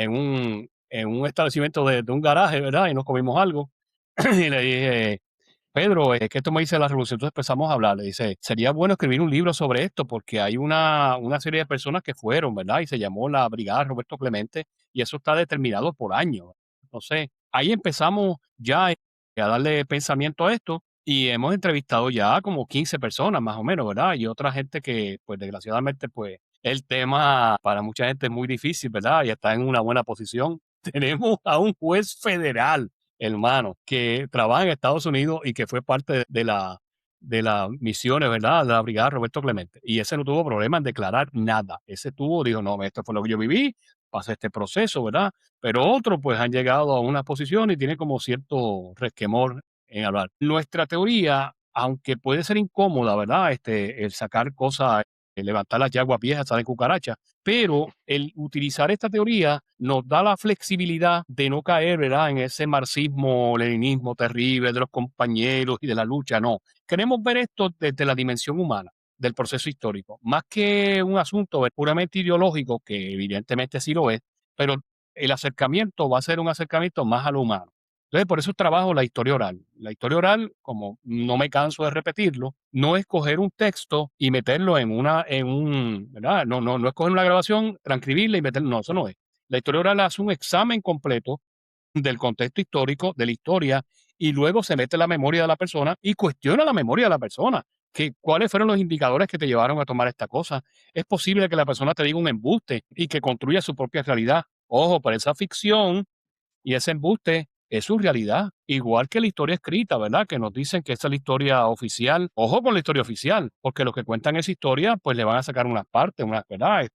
un establecimiento de un garaje, ¿verdad? Y nos comimos algo. Y le dije, Pedro, es que esto me dice la revolución. Entonces empezamos a hablar. Le dice, sería bueno escribir un libro sobre esto porque hay una serie de personas que fueron, ¿verdad? Y se llamó la Brigada Roberto Clemente y eso está determinado por años. Entonces, ahí empezamos ya a darle pensamiento a esto y hemos entrevistado ya como 15 personas más o menos, ¿verdad? Y otra gente que, pues desgraciadamente, pues el tema para mucha gente es muy difícil, ¿verdad? Y está en una buena posición. Tenemos a un juez federal, hermano, que trabaja en Estados Unidos y que fue parte de las misiones, ¿verdad? De la Brigada Roberto Clemente. Y ese no tuvo problema en declarar nada. Ese dijo, no, esto fue lo que yo viví, pasé este proceso, ¿verdad? Pero otros, pues, han llegado a una posición y tienen como cierto resquemor en hablar. Nuestra teoría, aunque puede ser incómoda, ¿verdad? El sacar cosas, levantar las yaguas viejas, salen cucarachas, pero el utilizar esta teoría nos da la flexibilidad de no caer, ¿verdad?, en ese marxismo, leninismo terrible de los compañeros y de la lucha. No, queremos ver esto desde la dimensión humana, del proceso histórico. Más que un asunto puramente ideológico, que evidentemente sí lo es, pero el acercamiento va a ser un acercamiento más a lo humano. Entonces, por eso trabajo la historia oral. La historia oral, como no me canso de repetirlo, no es coger un texto y meterlo ¿verdad? No es coger una grabación, transcribirla y meterlo, no, eso no es. La historia oral hace un examen completo del contexto histórico, de la historia, y luego se mete en la memoria de la persona y cuestiona la memoria de la persona. ¿Cuáles fueron los indicadores que te llevaron a tomar esta cosa? Es posible que la persona te diga un embuste y que construya su propia realidad. Ojo, pero esa ficción y ese embuste es su realidad, igual que la historia escrita, ¿verdad? Que nos dicen que esa es la historia oficial. Ojo con la historia oficial, porque los que cuentan esa historia, pues le van a sacar unas partes, ¿verdad?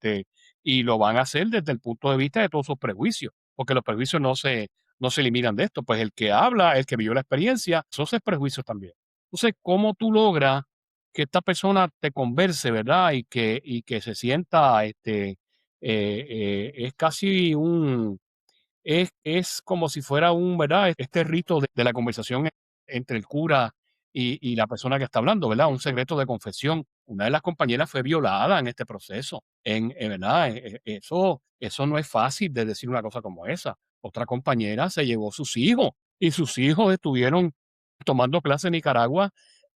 Y lo van a hacer desde el punto de vista de todos sus prejuicios, porque los prejuicios no se eliminan de esto. Pues el que habla, el que vivió la experiencia, esos es prejuicios también. Entonces, ¿cómo tú logras que esta persona te converse, ¿verdad? Y que se sienta, es casi es como si fuera ¿verdad? Este rito de la conversación entre el cura y la persona que está hablando, ¿verdad? Un secreto de confesión. Una de las compañeras fue violada en este proceso, ¿verdad? Eso no es fácil de decir una cosa como esa. Otra compañera se llevó sus hijos y sus hijos estuvieron tomando clase en Nicaragua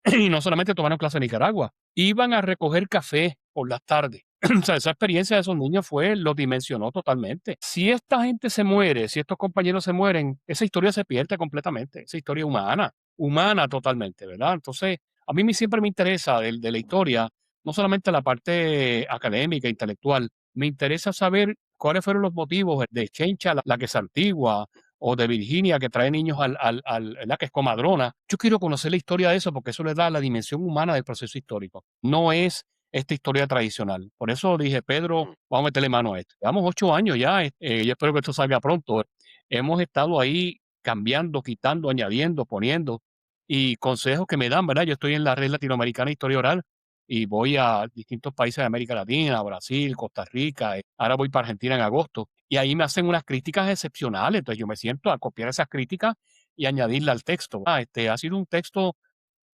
y no solamente tomaron clase en Nicaragua, iban a recoger café por las tardes. O sea, esa experiencia de esos niños lo dimensionó totalmente. Si esta gente se muere, si estos compañeros se mueren, esa historia se pierde completamente, esa historia humana totalmente, ¿verdad? Entonces, a mí siempre me interesa de la historia, no solamente la parte académica, intelectual, me interesa saber cuáles fueron los motivos de Chencha, la que es antigua, o de Virginia, que trae niños ¿verdad? Que es comadrona. Yo quiero conocer la historia de eso, porque eso le da la dimensión humana del proceso histórico. No es esta historia tradicional. Por eso dije, Pedro, vamos a meterle mano a esto. Llevamos 8 años ya, yo espero que esto salga pronto. Hemos estado ahí cambiando, quitando, añadiendo, poniendo, y consejos que me dan, ¿verdad? Yo estoy en la Red Latinoamericana de Historia Oral y voy a distintos países de América Latina, Brasil, Costa Rica, ahora voy para Argentina en agosto, y ahí me hacen unas críticas excepcionales, entonces yo me siento a copiar esas críticas y añadirla al texto. Ha sido un texto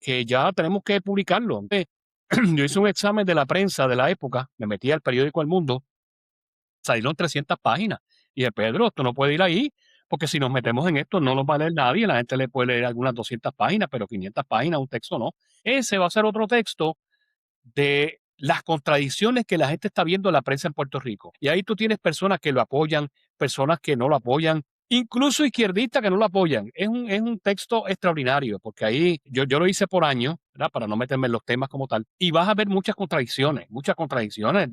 que ya tenemos que publicarlo. Yo hice un examen de la prensa de la época, me metí al periódico El Mundo, salieron 300 páginas. Y dije, Pedro, esto no puede ir ahí, porque si nos metemos en esto no lo va a leer nadie, la gente le puede leer algunas 200 páginas, pero 500 páginas, un texto no. Ese va a ser otro texto de las contradicciones que la gente está viendo en la prensa en Puerto Rico. Y ahí tú tienes personas que lo apoyan, personas que no lo apoyan, incluso izquierdistas que no lo apoyan. Es un texto extraordinario, porque ahí yo lo hice por años, ¿verdad? Para no meterme en los temas como tal, y vas a ver muchas contradicciones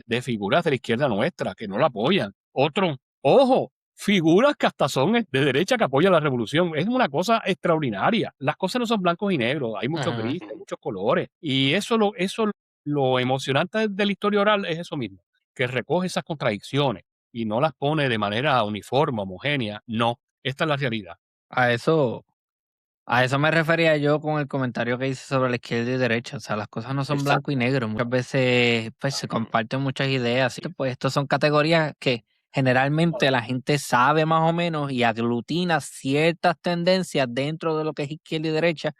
de figuras de la izquierda nuestra que no lo apoyan. Otro, ojo, figuras que hasta son de derecha que apoyan la revolución. Es una cosa extraordinaria. Las cosas no son blancos y negros, hay muchos Ajá. grises, hay muchos colores. Y lo emocionante de la historia oral es eso mismo, que recoge esas contradicciones y no las pone de manera uniforme, homogénea. No, esta es la realidad. A eso, a eso me refería yo con el comentario que hice sobre la izquierda y derecha. O sea, las cosas no son blanco y Exacto. negro. Muchas veces pues, se comparten muchas ideas. Pues estas son categorías que generalmente la gente sabe más o menos y aglutina ciertas tendencias dentro de lo que es izquierda y derecha,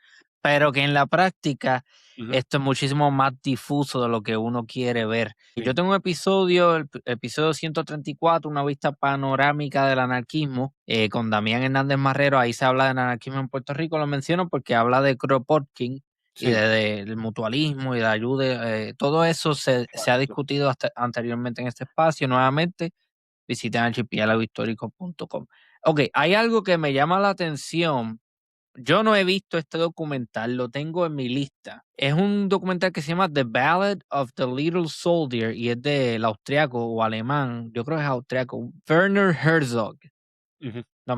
pero que en la práctica Ujú. esto es muchísimo más difuso de lo que uno quiere ver. Sí. Yo tengo un episodio, el episodio 134, una vista panorámica del anarquismo, con Damián Hernández Marrero. Ahí se habla del anarquismo en Puerto Rico, lo menciono porque habla de Kropotkin y Sí. del mutualismo y de ayuda. Todo eso se ha discutido anteriormente en este espacio. Nuevamente, visiten archipiélagohistórico.com. Ok, hay algo que me llama la atención. Yo no he visto este documental, lo tengo en mi lista. Es un documental que se llama The Ballad of the Little Soldier y es del austriaco o alemán, yo creo que es austriaco, Werner Herzog. Ujú. No,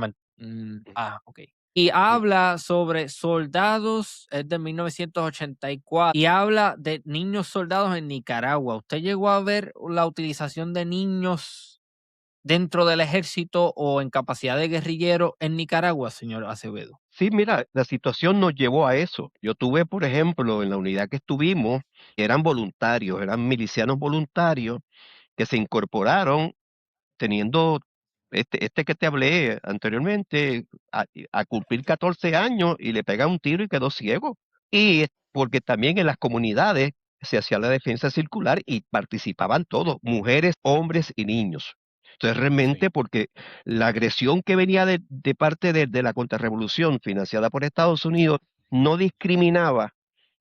ok. Y habla sobre soldados, es de 1984, y habla de niños soldados en Nicaragua. ¿Usted llegó a ver la utilización de niños dentro del ejército o en capacidad de guerrillero en Nicaragua, señor Acevedo? Sí, mira, la situación nos llevó a eso. Yo tuve, por ejemplo, en la unidad que estuvimos, eran voluntarios, eran milicianos voluntarios que se incorporaron teniendo este que te hablé anteriormente, a cumplir 14 años y le pega un tiro y quedó ciego. Y porque también en las comunidades se hacía la defensa circular y participaban todos, mujeres, hombres y niños. Entonces, realmente, Sí, porque la agresión que venía de parte de la contrarrevolución financiada por Estados Unidos no discriminaba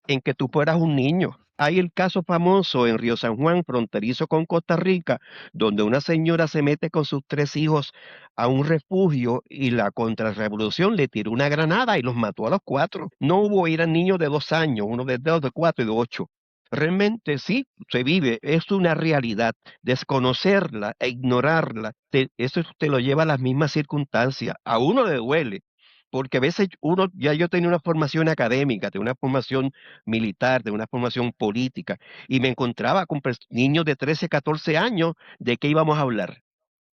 en que tú fueras un niño. Hay el caso famoso en Río San Juan, fronterizo con Costa Rica, donde una señora se mete con sus 3 hijos a un refugio y la contrarrevolución le tiró una granada y los mató a los 4. No hubo, eran niños de 2 años, uno de 2, de 4 y de 8. Realmente sí, se vive, es una realidad. Desconocerla e ignorarla, eso te lo lleva a las mismas circunstancias. A uno le duele, porque a veces uno, ya yo tenía una formación académica, tenía una formación militar, de una formación política, y me encontraba con niños de 13, 14 años, ¿de qué íbamos a hablar?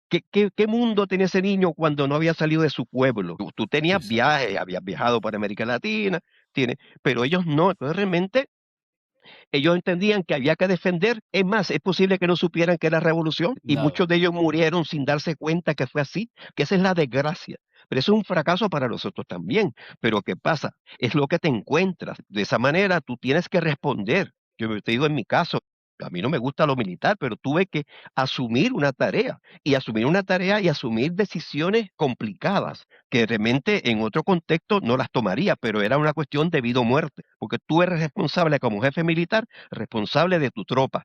¿Qué mundo tenía ese niño cuando no había salido de su pueblo? Tú tenías exacto. viajes, habías viajado por América Latina, pero ellos no. Entonces realmente ellos entendían que había que defender. Es más, es posible que no supieran que era revolución y Nada. muchos de ellos murieron sin darse cuenta que fue así, que esa es la desgracia. Pero eso es un fracaso para nosotros también. Pero ¿qué pasa? Es lo que te encuentras. De esa manera tú tienes que responder. Yo te digo en mi caso, a mí no me gusta lo militar, pero tuve que asumir una tarea y asumir decisiones complicadas que realmente en otro contexto no las tomaría, pero era una cuestión de vida o muerte, porque tú eres responsable como jefe militar, responsable de tu tropa,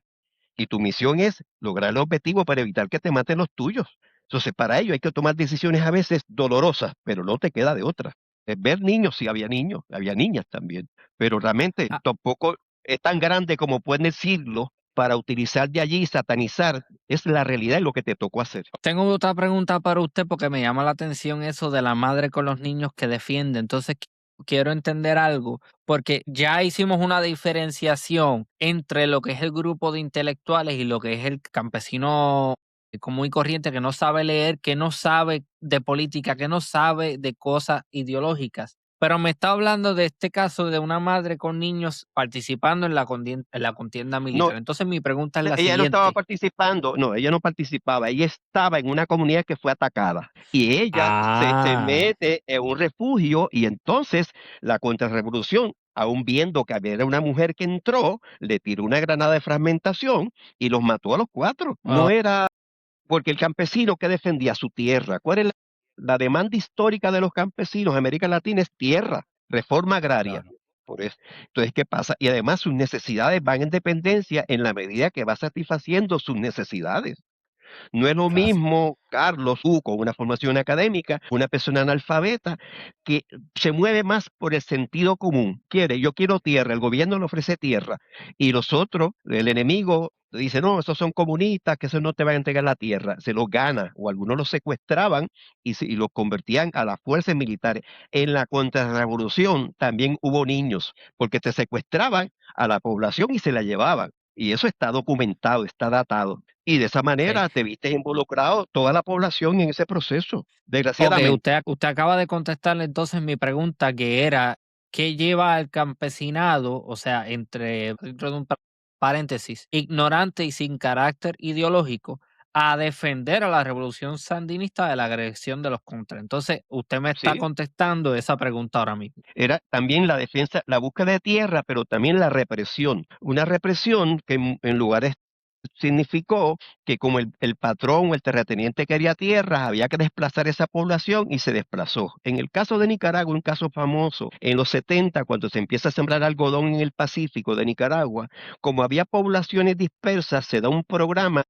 y tu misión es lograr el objetivo para evitar que te maten los tuyos. Entonces, para ello hay que tomar decisiones a veces dolorosas, pero no te queda de otra. Ver niños, sí había niños, había niñas también, pero realmente Ah, tampoco es tan grande como pueden decirlo para utilizar de allí y satanizar. Es la realidad y lo que te tocó hacer. tengo otra pregunta para usted porque me llama la atención eso de la madre con los niños que defiende. Entonces, quiero entender algo, porque ya hicimos una diferenciación entre lo que es el grupo de intelectuales y lo que es el campesino común y corriente que no sabe leer, que no sabe de política, que no sabe de cosas ideológicas. Pero me está hablando de este caso de una madre con niños participando en la contienda No, militar. Entonces, mi pregunta es la ella no estaba siguiente. participando, no, ella no participaba, ella estaba en una comunidad que fue atacada y ella se Ah. mete en un refugio y entonces la contrarrevolución, aún viendo que había una mujer que entró, le tiró una granada de fragmentación y los mató a los 4. No era porque el campesino que defendía su tierra, ¿cuál es la demanda histórica de los campesinos en América Latina? Es tierra, reforma agraria. Claro. Por eso. Entonces, ¿qué pasa? Y además sus necesidades van en dependencia en la medida que va satisfaciendo sus necesidades. No es lo Casi. mismo, Carlos, tú con una formación académica, una persona analfabeta, que se mueve más por el sentido común. Yo quiero tierra, el gobierno le ofrece tierra, y los otros, el enemigo, dice, no, esos son comunistas, que esos no te van a entregar la tierra, se los gana, o algunos los secuestraban y los convertían a las fuerzas militares. En la contrarrevolución también hubo niños, porque te secuestraban a la población y se la llevaban. Y eso está documentado, está datado. Y de esa Ok. manera te viste involucrado toda la población en ese proceso, Ok, desgraciadamente. usted acaba de contestarle entonces mi pregunta que era, ¿qué lleva al campesinado, o sea, dentro de un paréntesis, ignorante y sin carácter ideológico, a defender a la revolución sandinista de la agresión de los contras? Entonces, usted me está Sí, contestando esa pregunta ahora mismo. era también la defensa, la búsqueda de tierra, pero también la represión. Una represión que en lugares significó que como el patrón o el terrateniente quería tierras, había que desplazar esa población y se desplazó. En el caso de Nicaragua, un caso famoso, en los 70, cuando se empieza a sembrar algodón en el Pacífico de Nicaragua, como había poblaciones dispersas, se da un programa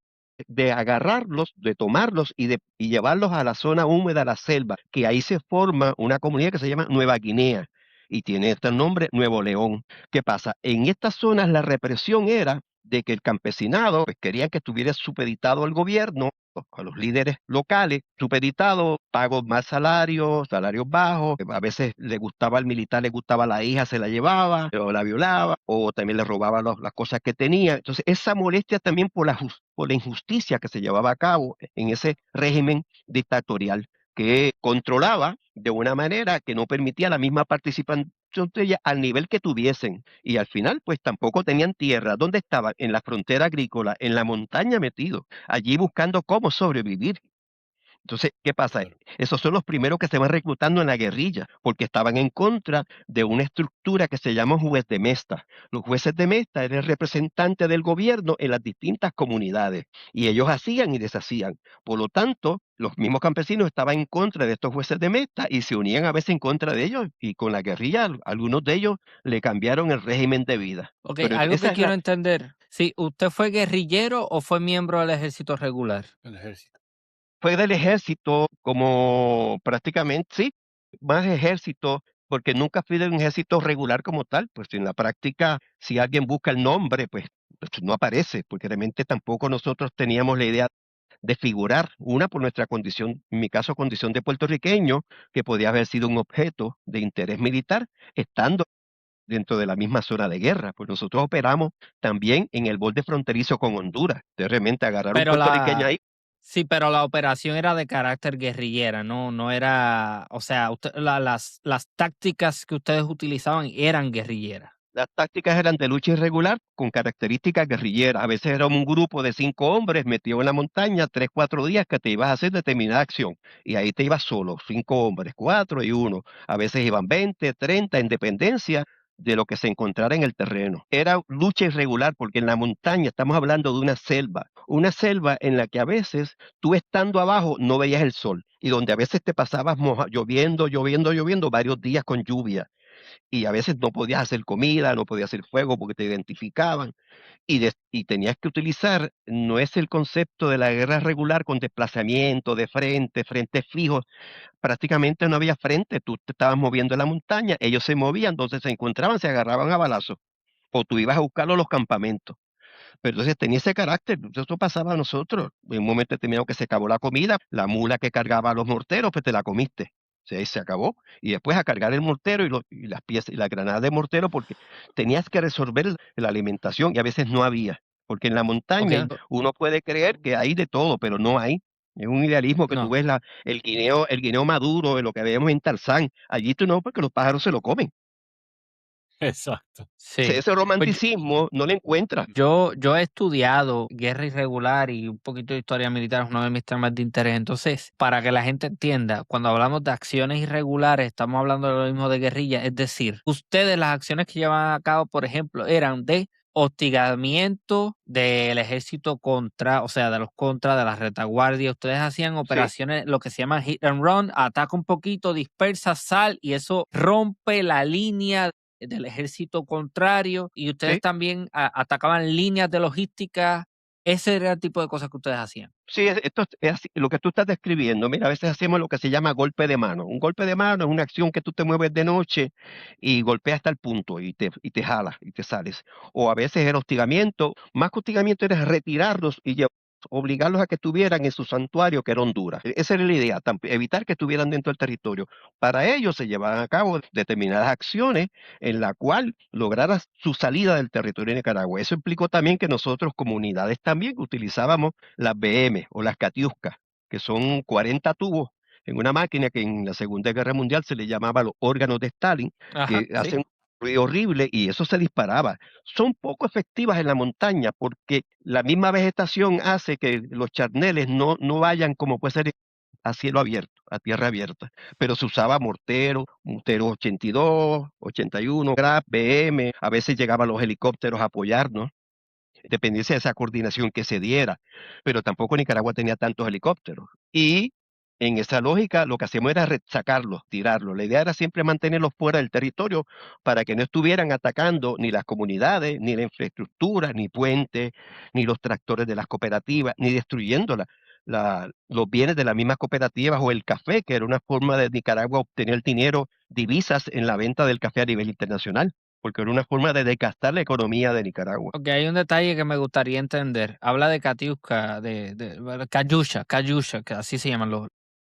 de agarrarlos, de tomarlos y llevarlos a la zona húmeda, a la selva, que ahí se forma una comunidad que se llama Nueva Guinea y tiene este nombre Nuevo León. ¿Qué pasa? En estas zonas la represión era de que el campesinado pues, querían que estuviera supeditado al gobierno, a los líderes locales, supeditado, pagos más salarios, salarios bajos, a veces le gustaba al militar, le gustaba la hija, se la llevaba, o la violaba, o también le robaba las cosas que tenía. Entonces, esa molestia también por la injusticia que se llevaba a cabo en ese régimen dictatorial que controlaba de una manera que no permitía la misma participación de ella al nivel que tuviesen. Y al final, pues tampoco tenían tierra. ¿Dónde estaban? En la frontera agrícola, en la montaña metidos, allí buscando cómo sobrevivir. Entonces, ¿qué pasa? Claro. Esos son los primeros que se van reclutando en la guerrilla, porque estaban en contra de una estructura que se llama juez de mesta. Los jueces de mesta eran el representante del gobierno en las distintas comunidades, y ellos hacían y deshacían. Por lo tanto, los mismos campesinos estaban en contra de estos jueces de mesta y se unían a veces en contra de ellos, y con la guerrilla algunos de ellos le cambiaron el régimen de vida. Ok, Pero algo esa que es quiero la, entender. Si usted fue guerrillero o fue miembro del ejército regular. El ejército. fue del ejército como prácticamente, sí, más ejército, porque nunca fui de un ejército regular como tal, pues en la práctica, si alguien busca el nombre, pues no aparece, porque realmente tampoco nosotros teníamos la idea de figurar, una por nuestra condición, en mi caso condición de puertorriqueño, que podía haber sido un objeto de interés militar, estando dentro de la misma zona de guerra, pues nosotros operamos también en el borde fronterizo con Honduras, de realmente agarrar un Pero puertorriqueño ahí. sí, pero la operación era de carácter guerrillera, no era, o sea, las tácticas que ustedes utilizaban eran guerrilleras. Las tácticas eran de lucha irregular con características guerrilleras. A veces era un grupo de 5 hombres metido en la montaña, 3, 4 días que te ibas a hacer determinada acción. Y ahí te ibas solo, 5 hombres, 4 y 1. A veces iban 20, 30, en dependencia de lo que se encontrara en el terreno. Era lucha irregular porque en la montaña estamos hablando de una selva en la que a veces tú estando abajo no veías el sol y donde a veces te pasabas lloviendo, lloviendo, lloviendo varios días con lluvia y a veces no podías hacer comida, no podías hacer fuego porque te identificaban y tenías que utilizar, no es el concepto de la guerra regular con desplazamiento de frente, frentes fijos, prácticamente no había frente, tú te estabas moviendo en la montaña, ellos se movían, entonces se encontraban, se agarraban a balazos, o tú ibas a buscarlo a los campamentos. Pero entonces tenía ese carácter, eso pasaba a nosotros. En un momento determinado que se acabó la comida, la mula que cargaba los morteros, pues te la comiste. O sea, ahí se acabó. Y después a cargar el mortero y las piezas y la granada de mortero, porque tenías que resolver la alimentación y a veces no había. Porque en la Ok, montaña uno puede creer que hay de todo, pero no hay. Es un idealismo que tú no, ves el guineo maduro, lo que vemos en Tarzán. Allí tú no, porque los pájaros se lo comen. Exacto. sí. Ese Pues romanticismo no lo encuentras. yo he estudiado guerra irregular y un poquito de historia militar, es uno de mis temas de interés. Entonces, para que la gente entienda, cuando hablamos de acciones irregulares, estamos hablando de lo mismo de guerrilla. Es decir, ustedes las acciones que llevaban a cabo, por ejemplo, eran de hostigamiento del ejército contra, o sea, de los contras, de la retaguardia. Ustedes hacían Sí. operaciones, lo que se llama hit and run, ataca un poquito, dispersa, sal, y eso rompe la línea del ejército contrario, y ustedes Sí. también atacaban líneas de logística. Ese era el tipo de cosas que ustedes hacían. Sí, esto es así, lo que tú estás describiendo. Mira, a veces hacemos lo que se llama golpe de mano. Un golpe de mano es una acción que tú te mueves de noche y golpeas hasta el punto y te jalas y te sales. O a veces el hostigamiento, más que hostigamiento era retirarlos y obligarlos a que estuvieran en su santuario, que era Honduras. Esa era la idea, evitar que estuvieran dentro del territorio. Para ello se llevaban a cabo determinadas acciones en la cual lograran su salida del territorio de Nicaragua. Eso implicó también que nosotros, comunidades también, utilizábamos las BM o las Katiuskas, que son 40 tubos en una máquina que en la Segunda Guerra Mundial se le llamaba los órganos de Stalin, Ajá, que sí. hacen un ruido horrible y eso se disparaba. Son poco efectivas en la montaña porque la misma vegetación hace que los charneles no vayan como puede ser a cielo abierto, a tierra abierta. Pero se usaba mortero 82, 81, GRAP, BM, a veces llegaban los helicópteros a apoyarnos dependiese de esa coordinación que se diera, pero tampoco Nicaragua tenía tantos helicópteros. Y en esa lógica lo que hacíamos era sacarlos, tirarlos. La idea era siempre mantenerlos fuera del territorio para que no estuvieran atacando ni las comunidades, ni la infraestructura, ni puentes, ni los tractores de las cooperativas, ni destruyendo los bienes de las mismas cooperativas o el café, que era una forma de Nicaragua obtener dinero, divisas en la venta del café a nivel internacional, porque era una forma de desgastar la economía de Nicaragua. Ok, hay un detalle que me gustaría entender. Habla de Katiuska, bueno, Katyusha, que así se llaman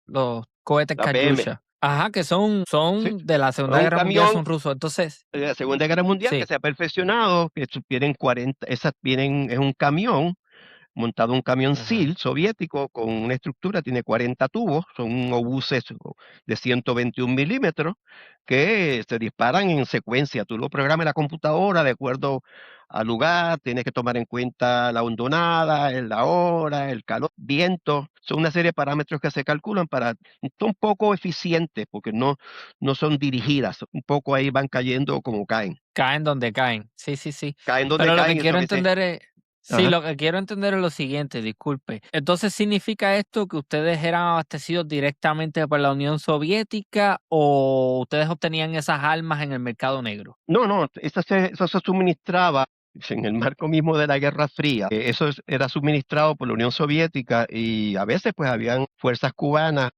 los cohetes La PM, Katyusha. Ajá, que son sí, de la es Segunda un Guerra Mundial, camión son rusos. Entonces, de la Segunda Guerra Mundial que sí, se ha perfeccionado, vienen 40, esas vienen, es un camión montado un camión Ujú. SEAL soviético con una estructura, tiene 40 tubos, son obuses de 121 milímetros que se disparan en secuencia. Tú lo programas en la computadora de acuerdo al lugar, tienes que tomar en cuenta la hondonada, la hora, el calor, viento. Son una serie de parámetros que se calculan para, son poco eficientes porque no son dirigidas, un poco ahí van cayendo como caen. Caen donde caen. Sí, sí, sí. Caen donde Pero lo que caen, eso a quiero veces. entender es, sí, Ajá. lo que quiero entender es lo siguiente, disculpe. Entonces, ¿significa esto que ustedes eran abastecidos directamente por la Unión Soviética o ustedes obtenían esas armas en el mercado negro? No, eso se suministraba en el marco mismo de la Guerra Fría. Era suministrado por la Unión Soviética y a veces pues habían fuerzas cubanas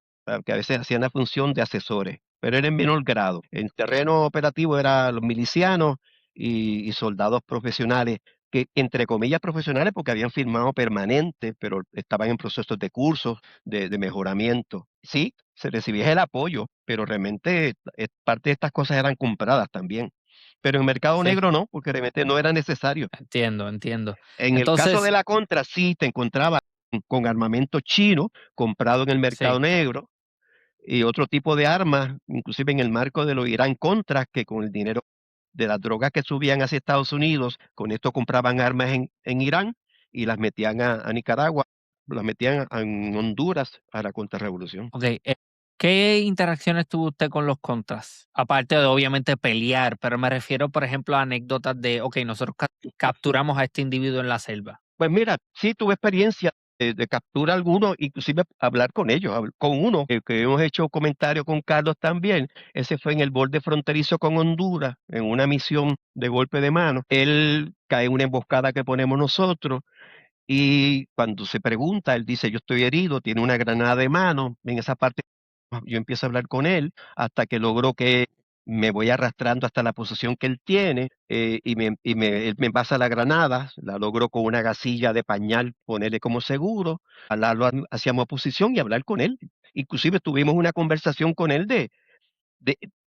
que a veces hacían la función de asesores, pero era en menor grado. En terreno operativo eran los milicianos y soldados profesionales, que entre comillas profesionales porque habían firmado permanente, pero estaban en procesos de cursos, de mejoramiento. Sí, se recibía el apoyo, pero realmente parte de estas cosas eran compradas también. Pero en mercado Sí, negro no, porque realmente no era necesario. entiendo, entiendo. En el caso de Entonces, la Contra, sí te encontrabas con armamento chino comprado en el mercado sí, negro y otro tipo de armas, inclusive en el marco de los Irán Contras, que con el dinero de las drogas que subían hacia Estados Unidos, con esto compraban armas en Irán y las metían a Nicaragua, las metían en Honduras a la contrarrevolución. ok. ¿Qué interacciones tuvo usted con los contras? Aparte de obviamente pelear, pero me refiero, por ejemplo, a anécdotas de, ok, nosotros capturamos a este individuo en la selva. Pues mira, sí tuve experiencia de captura alguno, inclusive hablar con ellos, con uno que hemos hecho comentarios con Carlos también. Ese fue en el borde fronterizo con Honduras, en una misión de golpe de mano. Él cae en una emboscada que ponemos nosotros y cuando se pregunta, él dice, yo estoy herido, tiene una granada de mano. En esa parte yo empiezo a hablar con él hasta que logro que me voy arrastrando hasta la posición que él tiene él me pasa la granada, la logro con una gasilla de pañal ponerle como seguro, jalarlo hacia mi posición y hablar con él. Inclusive tuvimos una conversación con él de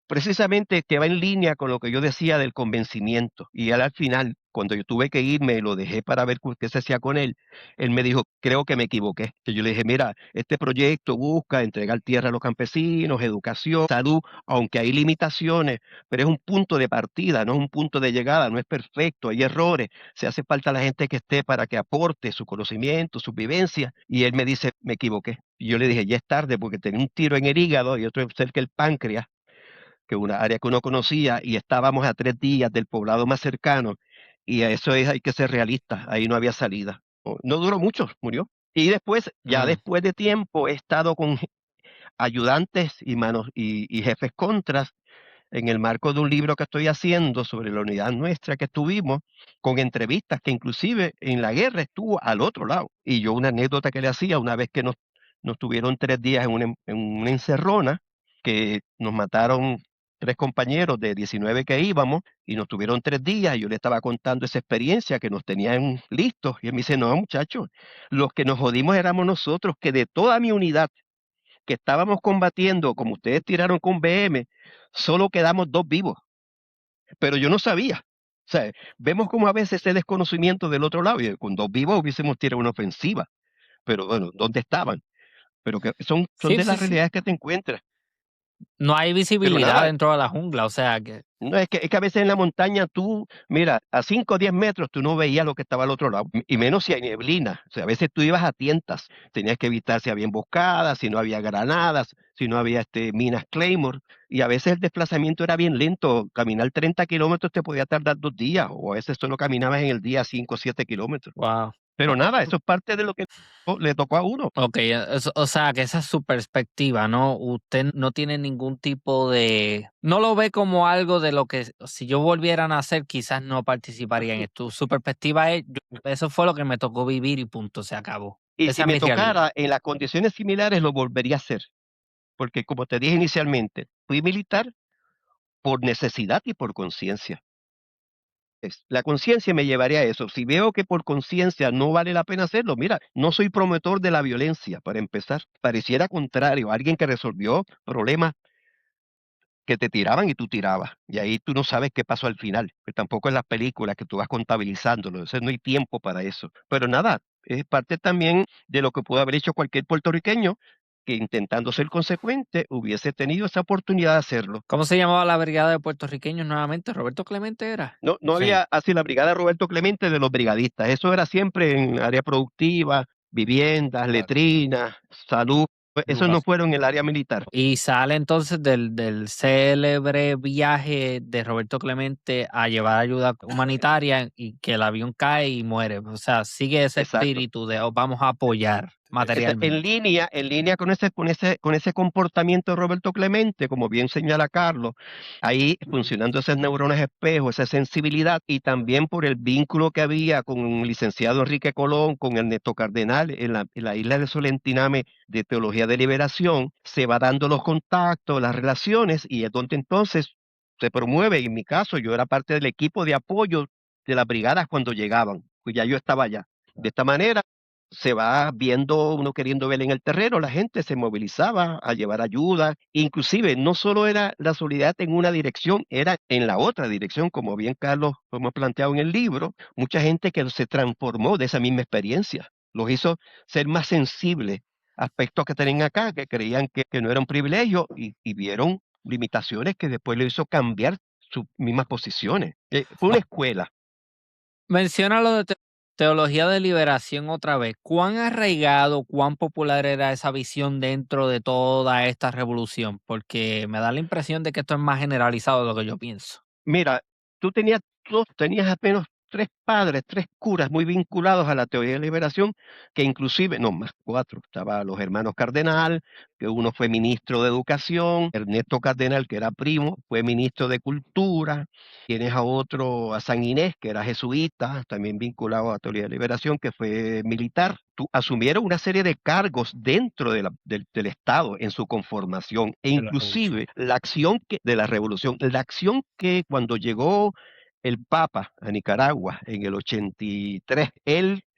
precisamente que va en línea con lo que yo decía del convencimiento. Y él al final, cuando yo tuve que irme, lo dejé para ver qué se hacía con él me dijo, creo que me equivoqué. Que yo le dije, mira, este proyecto busca entregar tierra a los campesinos, educación, salud, aunque hay limitaciones, pero es un punto de partida, no es un punto de llegada, no es perfecto, hay errores, se hace falta la gente que esté para que aporte su conocimiento, su vivencia. Y él me dice, me equivoqué. Y yo le dije, ya es tarde porque tenía un tiro en el hígado y otro cerca del páncreas que una área que uno conocía, y estábamos a 3 días del poblado más cercano, y a eso hay que ser realista, ahí no había salida. No duró mucho, murió. Y después, ya Mm, después de tiempo, he estado con ayudantes y manos y jefes contras en el marco de un libro que estoy haciendo sobre la unidad nuestra que estuvimos, con entrevistas que inclusive en la guerra estuvo al otro lado. Y yo una anécdota que le hacía una vez que nos tuvieron 3 días en una encerrona, que nos mataron 3 compañeros de 19 que íbamos y nos tuvieron 3 días y yo le estaba contando esa experiencia que nos tenían listos y él me dice, no muchachos, los que nos jodimos éramos nosotros, que de toda mi unidad que estábamos combatiendo, como ustedes tiraron con BM, solo quedamos 2 vivos, pero yo no sabía. O sea, vemos como a veces ese desconocimiento del otro lado, y con 2 vivos hubiésemos tirado una ofensiva, pero bueno, ¿dónde estaban? Pero que son sí, de sí, las sí. realidades que te encuentras. No hay Pero visibilidad nada, dentro de la jungla, o sea que no, es que a veces en la montaña tú, mira, a 5 o 10 metros tú no veías lo que estaba al otro lado, y menos si hay neblina. O sea, a veces tú ibas a tientas, tenías que evitar si había emboscadas, si no había granadas, si no había minas Claymore, y a veces el desplazamiento era bien lento. Caminar 30 kilómetros te podía tardar 2 días, o a veces solo caminabas en el día 5 o 7 kilómetros. wow. Pero nada, eso es parte de lo que le tocó a uno. Okey, o sea, que esa es su perspectiva, ¿no? Usted no tiene ningún tipo de no lo ve como algo de lo que si yo volviera a nacer, quizás no participaría en esto. Su perspectiva es, eso fue lo que me tocó vivir y punto, se acabó. Y Esa si es me mi realidad. tocara en las condiciones similares, lo volvería a hacer, porque como te dije inicialmente, fui militar por necesidad y por conciencia. La conciencia me llevaría a eso. Si veo que por conciencia no vale la pena hacerlo, mira, no soy promotor de la violencia, para empezar. Pareciera contrario, alguien que resolvió problemas que te tiraban y tú tirabas. Y ahí tú no sabes qué pasó al final. Pero tampoco en las películas que tú vas contabilizándolo. Entonces no hay tiempo para eso. Pero nada, Es parte también de lo que pudo haber hecho cualquier puertorriqueño que intentando ser consecuente hubiese tenido esa oportunidad de hacerlo. ¿Cómo se llamaba la brigada de puertorriqueños nuevamente? ¿Roberto Clemente era? No Sí, había así la brigada Roberto Clemente de los brigadistas. Eso era siempre en área productiva, viviendas, claro. letrinas, salud. Esos no Educación. fueron en el área militar. Y sale entonces del célebre viaje de Roberto Clemente a llevar ayuda humanitaria y que el avión cae y muere. O sea, sigue ese Exacto. espíritu de vamos a apoyar materialmente. En línea con ese comportamiento de Roberto Clemente, como bien señala Carlos, ahí funcionando esas neuronas espejo, esa sensibilidad, y también por el vínculo que había con un licenciado Enrique Colón, con Ernesto Cardenal, en la isla de Solentiname de Teología de Liberación, se va dando los contactos, las relaciones, y es donde entonces se promueve. En mi caso, yo era parte del equipo de apoyo de las brigadas cuando llegaban, pues ya yo estaba allá. De esta manera, se va viendo, uno queriendo ver en el terreno, la gente se movilizaba a llevar ayuda, inclusive no solo era la solidaridad en una dirección, era en la otra dirección, como bien Carlos lo hemos planteado en el libro, mucha gente que se transformó de esa misma experiencia, los hizo ser más sensibles, aspectos que tenían acá, que creían que no era un privilegio y vieron limitaciones que después le hizo cambiar sus mismas posiciones. Fue una escuela. Menciona lo de teología de liberación otra vez. ¿Cuán arraigado, cuán popular era esa visión dentro de toda esta revolución? Porque me da la impresión de que esto es más generalizado de lo que yo pienso. Mira, tenías apenas 3 padres, 3 curas muy vinculados a la teoría de liberación, que inclusive, no, más 4, estaba los hermanos Cardenal, que uno fue ministro de Educación, Ernesto Cardenal, que era primo, fue ministro de Cultura, tienes a otro, a San Inés, que era jesuita, también vinculado a la teoría de liberación, que fue militar. Asumieron una serie de cargos dentro del Estado en su conformación, e De la revolución. inclusive de la revolución, la acción que cuando llegó el Papa a Nicaragua en el 83,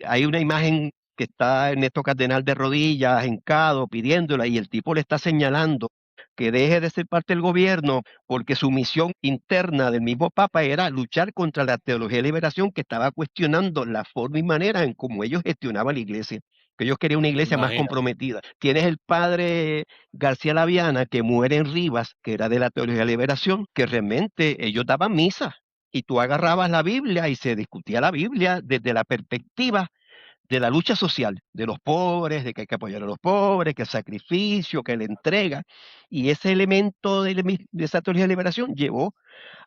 hay una imagen que está Ernesto Cardenal de rodillas, hincado, pidiéndola, y el tipo le está señalando que deje de ser parte del gobierno porque su misión interna del mismo Papa era luchar contra la teología de liberación, que estaba cuestionando la forma y manera en cómo ellos gestionaban la iglesia, que ellos querían una iglesia más Imagínate. comprometida. Tienes el padre García Laviana, que muere en Rivas, que era de la teología de liberación, que realmente ellos daban misa y tú agarrabas la Biblia y se discutía la Biblia desde la perspectiva de la lucha social, de los pobres, de que hay que apoyar a los pobres, que el sacrificio, que la entrega, y ese elemento de esa teología de liberación llevó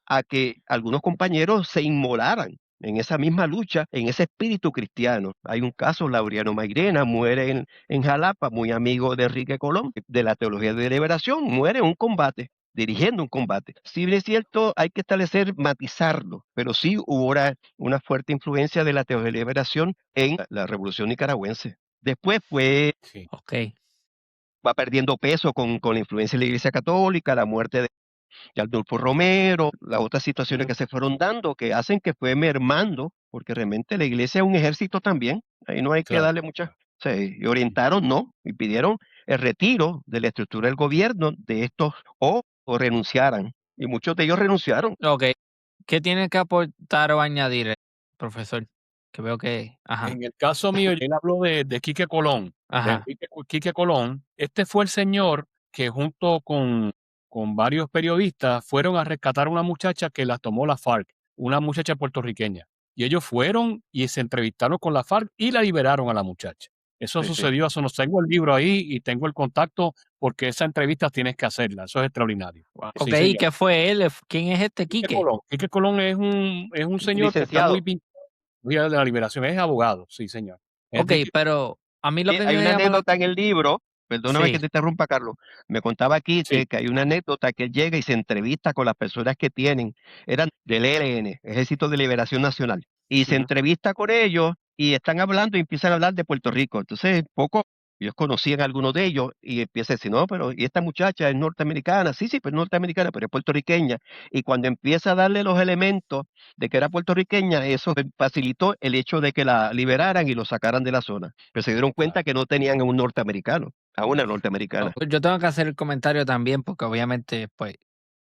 a que algunos compañeros se inmolaran en esa misma lucha, en ese espíritu cristiano. Hay un caso, Laureano Mairena muere en Jalapa, muy amigo de Enrique Colón, de la teología de liberación, muere en un combate, dirigiendo un combate. Si bien es cierto, hay que establecer, matizarlo, pero sí hubo una fuerte influencia de la teología de liberación en la revolución nicaragüense. Después Sí. Ok. va perdiendo peso con la influencia de la Iglesia Católica, la muerte de Arnulfo Romero, las otras situaciones que se fueron dando, que hacen que fue mermando, porque realmente la iglesia es un ejército también, ahí no hay que Claro. darle muchas, y orientaron, no, y pidieron el retiro de la estructura del gobierno de estos, o renunciaran, y muchos de ellos renunciaron. Ok. ¿Qué tiene que aportar o añadir, profesor? Que veo que... Ajá. En el caso mío, él habló de Quique Colón, de Ajá. Quique Colón. Este fue el señor que junto con varios periodistas fueron a rescatar a una muchacha que la tomó la FARC, una muchacha puertorriqueña. Y ellos fueron y se entrevistaron con la FARC y la liberaron a la muchacha. Eso Sí, sí. sucedió, eso no tengo el libro ahí y tengo el contacto porque esa entrevista tienes que hacerla, eso es extraordinario. Sí, Ok, ¿y señor. qué fue él? ¿Quién es este Quique Quique? Colón. Quique Colón es un señor que está Licenciado, muy vinculado de la liberación, es abogado, sí, señor. Es Ok, de- pero a mí lo que hay me una llama la... anécdota en el libro, perdóname que Sí, te interrumpa, Carlos, me contaba aquí sí, que hay una anécdota que él llega y se entrevista con las personas que eran del ELN, Ejército de Liberación Nacional, y se ujú, entrevista con ellos y están hablando y empiezan a hablar de Puerto Rico. Entonces, ellos conocían a algunos de ellos y empieza a decir, no, pero ¿y esta muchacha es norteamericana? Sí, sí, pero es norteamericana, pero es puertorriqueña. Y cuando empieza a darle los elementos de que era puertorriqueña, eso facilitó el hecho de que la liberaran y lo sacaran de la zona. Pero se dieron claro. cuenta que no tenían a un norteamericano, a una norteamericana. yo tengo que hacer el comentario también porque obviamente, pues,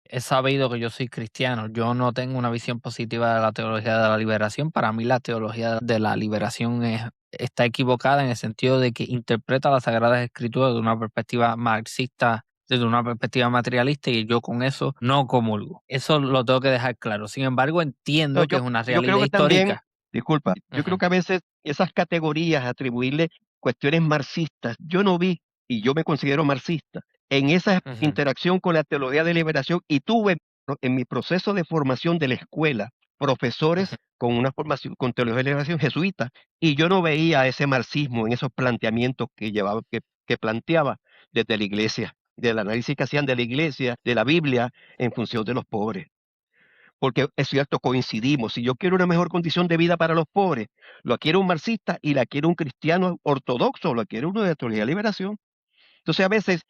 Es sabido que yo soy cristiano. Yo no tengo una visión positiva de la teología de la liberación. Para mí la teología de la liberación está equivocada en el sentido de que interpreta las Sagradas Escrituras de una perspectiva marxista, desde una perspectiva materialista, y yo con eso no comulgo. Eso lo tengo que dejar claro. Sin embargo, No, entiendo que es una yo creo realidad que también, histórica. disculpa, yo creo Ujú, que a veces esas categorías, atribuirle cuestiones marxistas, yo no vi, y yo me considero marxista, en esa ujú, interacción con la teología de liberación, y tuve en mi proceso de formación de la escuela ujú. profesores con una formación con teología de liberación jesuita, y yo no veía ese marxismo en esos planteamientos que llevaba, que planteaba desde la iglesia, del análisis que hacían de la iglesia, de la Biblia, en función de los pobres. Porque es cierto, coincidimos. Si yo quiero una mejor condición de vida para los pobres, lo quiere un marxista y la quiere un cristiano ortodoxo, lo quiere uno de teología de liberación. Entonces, a veces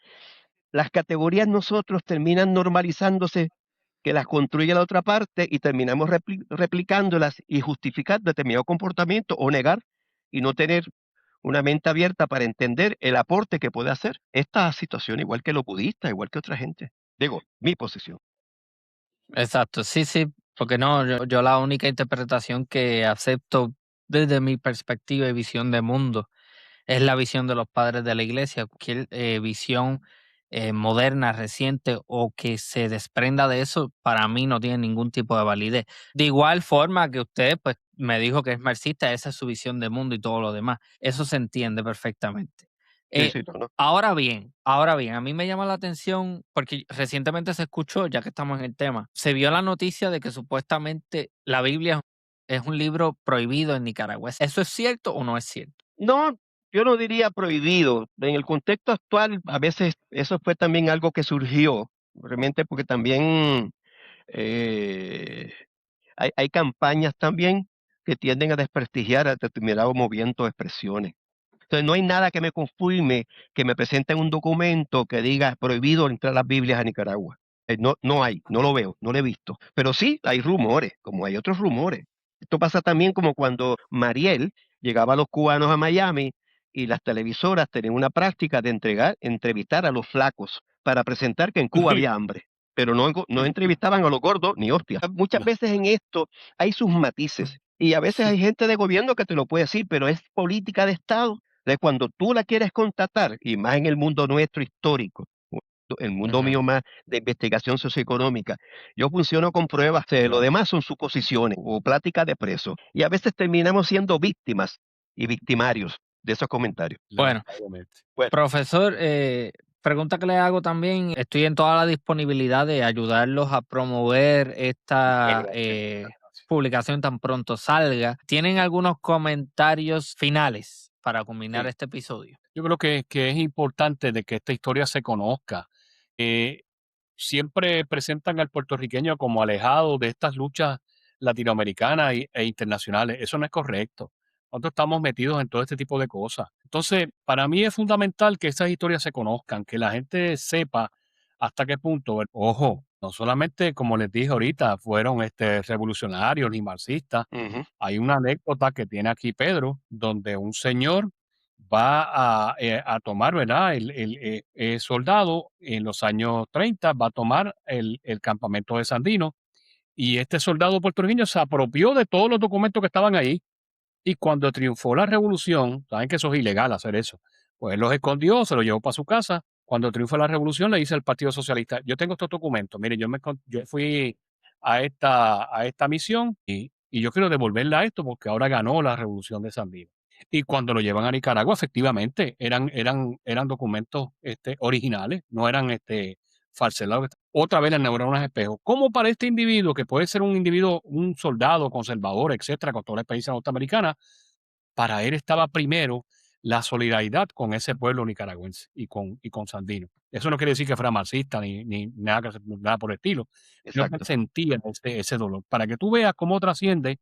las categorías nosotros terminan normalizándose, que las construye la otra parte y terminamos replicándolas y justificar determinado comportamiento o negar y no tener una mente abierta para entender el aporte que puede hacer esta situación, igual que los budistas, igual que otra gente. Digo, mi posición. Exacto, sí, sí, porque no, yo la única interpretación que acepto desde mi perspectiva y visión de mundo es la visión de los padres de la iglesia. Cualquier visión moderna, reciente o que se desprenda de eso, para mí no tiene ningún tipo de validez. De igual forma que usted pues, me dijo que es marxista, esa es su visión de mundo y todo lo demás. Eso se entiende perfectamente. Sí, Eh, sí, no, no. ahora bien, a mí me llama la atención porque recientemente se escuchó, ya que estamos en el tema, se vio la noticia de que supuestamente la Biblia es un libro prohibido en Nicaragua. ¿Eso es cierto o no es cierto? No, yo no diría prohibido. En el contexto actual, a veces eso fue también algo que surgió, realmente porque también eh, hay campañas también que tienden a desprestigiar a determinados movimientos o expresiones. Entonces, no hay nada que me confirme que me presenten un documento que diga prohibido entrar las Biblias a Nicaragua. No, no hay, no lo veo, no lo he visto. Pero sí hay rumores, como hay otros rumores. Esto pasa también como cuando Mariel llegaba a los cubanos a Miami y las televisoras tenían una práctica de entrevistar a los flacos para presentar que en Cuba había hambre. Pero no entrevistaban a los gordos ni hostias. Muchas veces en esto hay sus matices. Y a veces hay gente de gobierno que te lo puede decir, pero es política de Estado de cuando tú la quieres contratar, y más en el mundo nuestro histórico, el mundo Ujú. mío más de investigación socioeconómica, yo funciono con pruebas, lo demás son suposiciones o pláticas de preso, y a veces terminamos siendo víctimas y victimarios de esos comentarios. Bueno, Lamentablemente. Bueno, profesor, pregunta que le hago también, estoy en toda la disponibilidad de ayudarlos a promover Muchas esta gracias, muchas gracias. publicación tan pronto salga. ¿Tienen algunos comentarios finales para culminar Sí. este episodio? Yo creo que es importante de que esta historia se conozca. Eh, Siempre presentan al puertorriqueño como alejado de estas luchas latinoamericanas e internacionales. Eso no es correcto. Nosotros estamos metidos en todo este tipo de cosas. Entonces, para mí es fundamental que esas historias se conozcan, que la gente sepa hasta qué punto, ojo, no solamente, como les dije ahorita, fueron revolucionarios ni marxistas. ujú, Hay una anécdota que tiene aquí Pedro, donde un señor va a tomar, ¿verdad? El soldado en los años 30 va a tomar el campamento de Sandino y este soldado puertorriqueño se apropió de todos los documentos que estaban ahí y cuando triunfó la revolución, saben que eso es ilegal hacer eso, pues él los escondió, se los llevó para su casa. Cuando triunfa la revolución le dice al Partido Socialista, yo tengo estos documentos, mire, yo fui a esta misión y yo quiero devolverla a esto porque ahora ganó la revolución de Sandino. Y cuando lo llevan a Nicaragua, efectivamente, eran documentos originales, no eran falseados. Otra vez las neuronas espejo. ¿Cómo para este individuo, que puede ser un individuo, un soldado conservador, etcétera, con toda la experiencia norteamericana, para él estaba primero la solidaridad con ese pueblo nicaragüense y con Sandino? Eso no quiere decir que fuera marxista ni nada, nada por el estilo, sino que exacto. sentía ese dolor. Para que tú veas cómo trasciende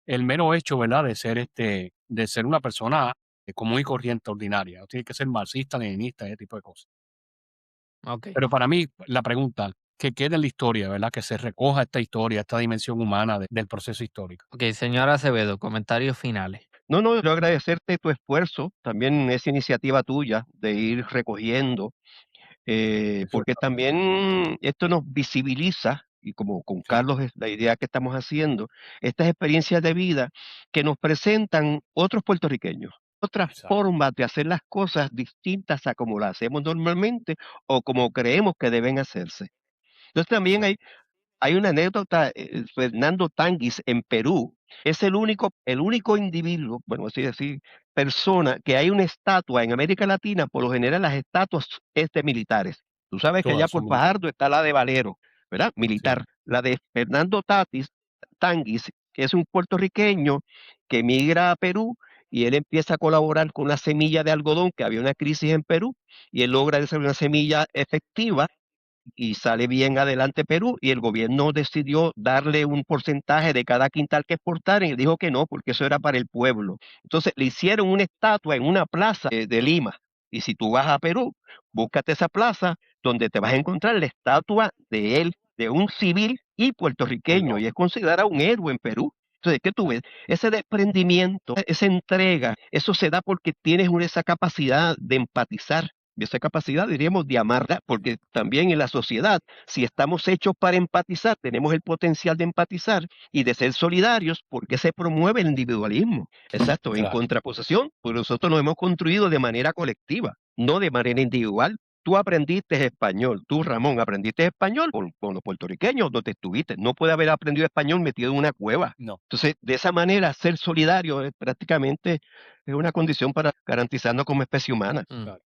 el mero hecho, ¿verdad?, de ser una persona común y corriente, ordinaria. No tiene que ser marxista, leninista, ese tipo de cosas. Ok, Pero para mí, la pregunta, que quede en la historia, ¿verdad? Que se recoja esta historia, esta dimensión humana del proceso histórico. ok, señora Acevedo, comentarios finales. No, no, yo agradecerte tu esfuerzo, también esa iniciativa tuya de ir recogiendo Eso porque está. también esto nos visibiliza, y como con Sí, Carlos es la idea que estamos haciendo, estas experiencias de vida que nos presentan otros puertorriqueños, otras exacto. formas de hacer las cosas distintas a como las hacemos normalmente o como creemos que deben hacerse. Entonces también Exacto. hay una anécdota, Fernando Tanguis en Perú es el único individuo, bueno, así decir, persona que hay una estatua en América Latina. Por lo general las estatuas es de militares. Tú sabes que allá Todas son por militares. Fajardo está la de Valero, ¿verdad? Sí, Militar. La de Fernando Tanguis, que es un puertorriqueño que migra a Perú y él empieza a colaborar con una semilla de algodón, que había una crisis en Perú, y él logra hacer una semilla efectiva y sale bien adelante Perú, y el gobierno decidió darle un porcentaje de cada quintal que exportar y él dijo que no, porque eso era para el pueblo. Entonces le hicieron una estatua en una plaza de Lima. Y si tú vas a Perú, búscate esa plaza donde te vas a encontrar la estatua de él, de un civil y puertorriqueño, y perdón. es considerado un héroe en Perú. Entonces, ¿qué tú ves? Ese desprendimiento, esa entrega, eso se da porque tienes esa capacidad de empatizar, y esa capacidad, diríamos, de amarla, porque también en la sociedad, si estamos hechos para empatizar, tenemos el potencial de empatizar y de ser solidarios, porque se promueve el individualismo. Exacto, en Claro. contraposición, pues nosotros nos hemos construido de manera colectiva, no de manera individual. Tú aprendiste español, tú Ramón, aprendiste español con los puertorriqueños donde estuviste. No puede haber aprendido español metido en una cueva. No. Entonces, de esa manera, ser solidario es prácticamente es una condición para garantizarnos como especie humana. Mm. Claro.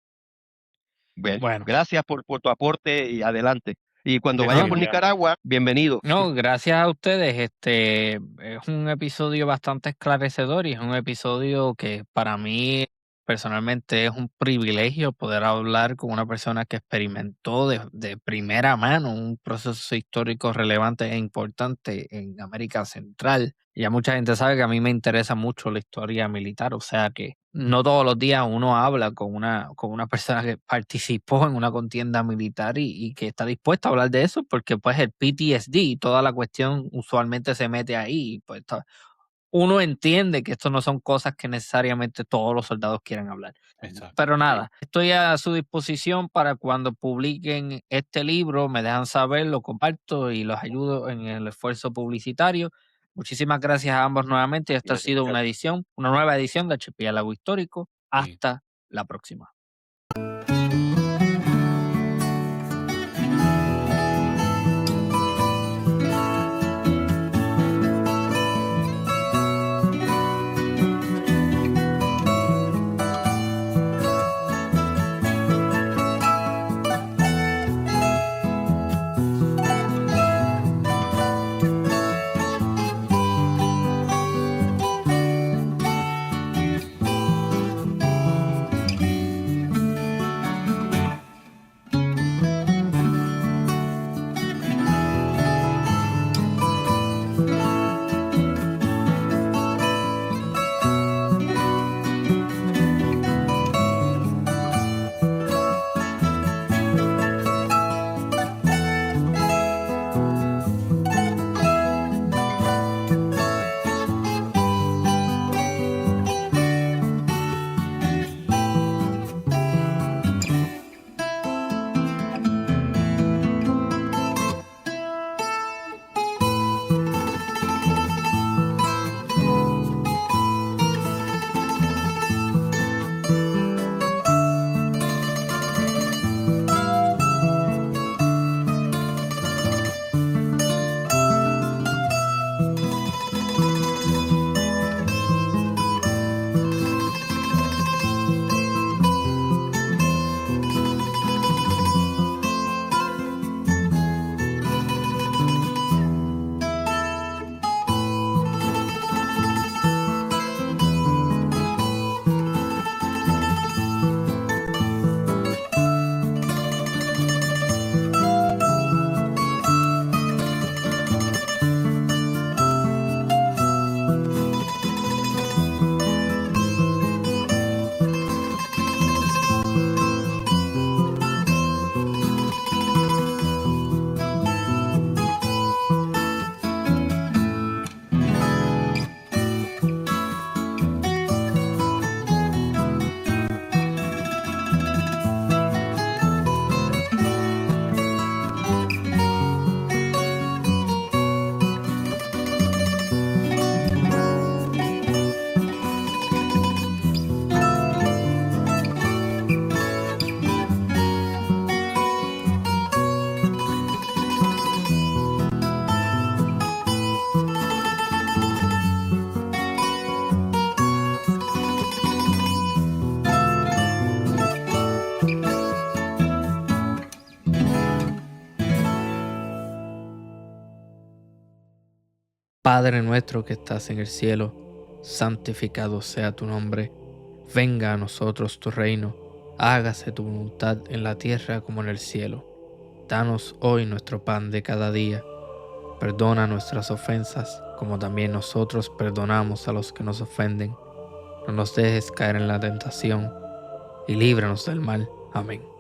Bueno, Bueno, gracias por tu aporte y adelante. Y cuando vayas por Definitivamente. Nicaragua, bienvenido. no, gracias a ustedes. Es un episodio bastante esclarecedor y es un episodio que para mí personalmente es un privilegio poder hablar con una persona que experimentó de primera mano un proceso histórico relevante e importante en América Central. Ya mucha gente sabe que a mí me interesa mucho la historia militar, o sea que no todos los días uno habla con una persona que participó en una contienda militar y que está dispuesta a hablar de eso, porque pues el PTSD y toda la cuestión usualmente se mete ahí. Y, pues uno entiende que esto no son cosas que necesariamente todos los soldados quieran hablar. Exacto. Pero Sí. nada, estoy a su disposición para cuando publiquen este libro, me dejan saber, lo comparto y los ayudo en el esfuerzo publicitario. Muchísimas gracias a ambos nuevamente. Esta ha sido una nueva edición de Archipiélago Histórico. Sí. Hasta la próxima. Padre nuestro que estás en el cielo, santificado sea tu nombre. Venga a nosotros tu reino. Hágase tu voluntad en la tierra como en el cielo. Danos hoy nuestro pan de cada día. Perdona nuestras ofensas, como también nosotros perdonamos a los que nos ofenden. No nos dejes caer en la tentación, y líbranos del mal. Amén.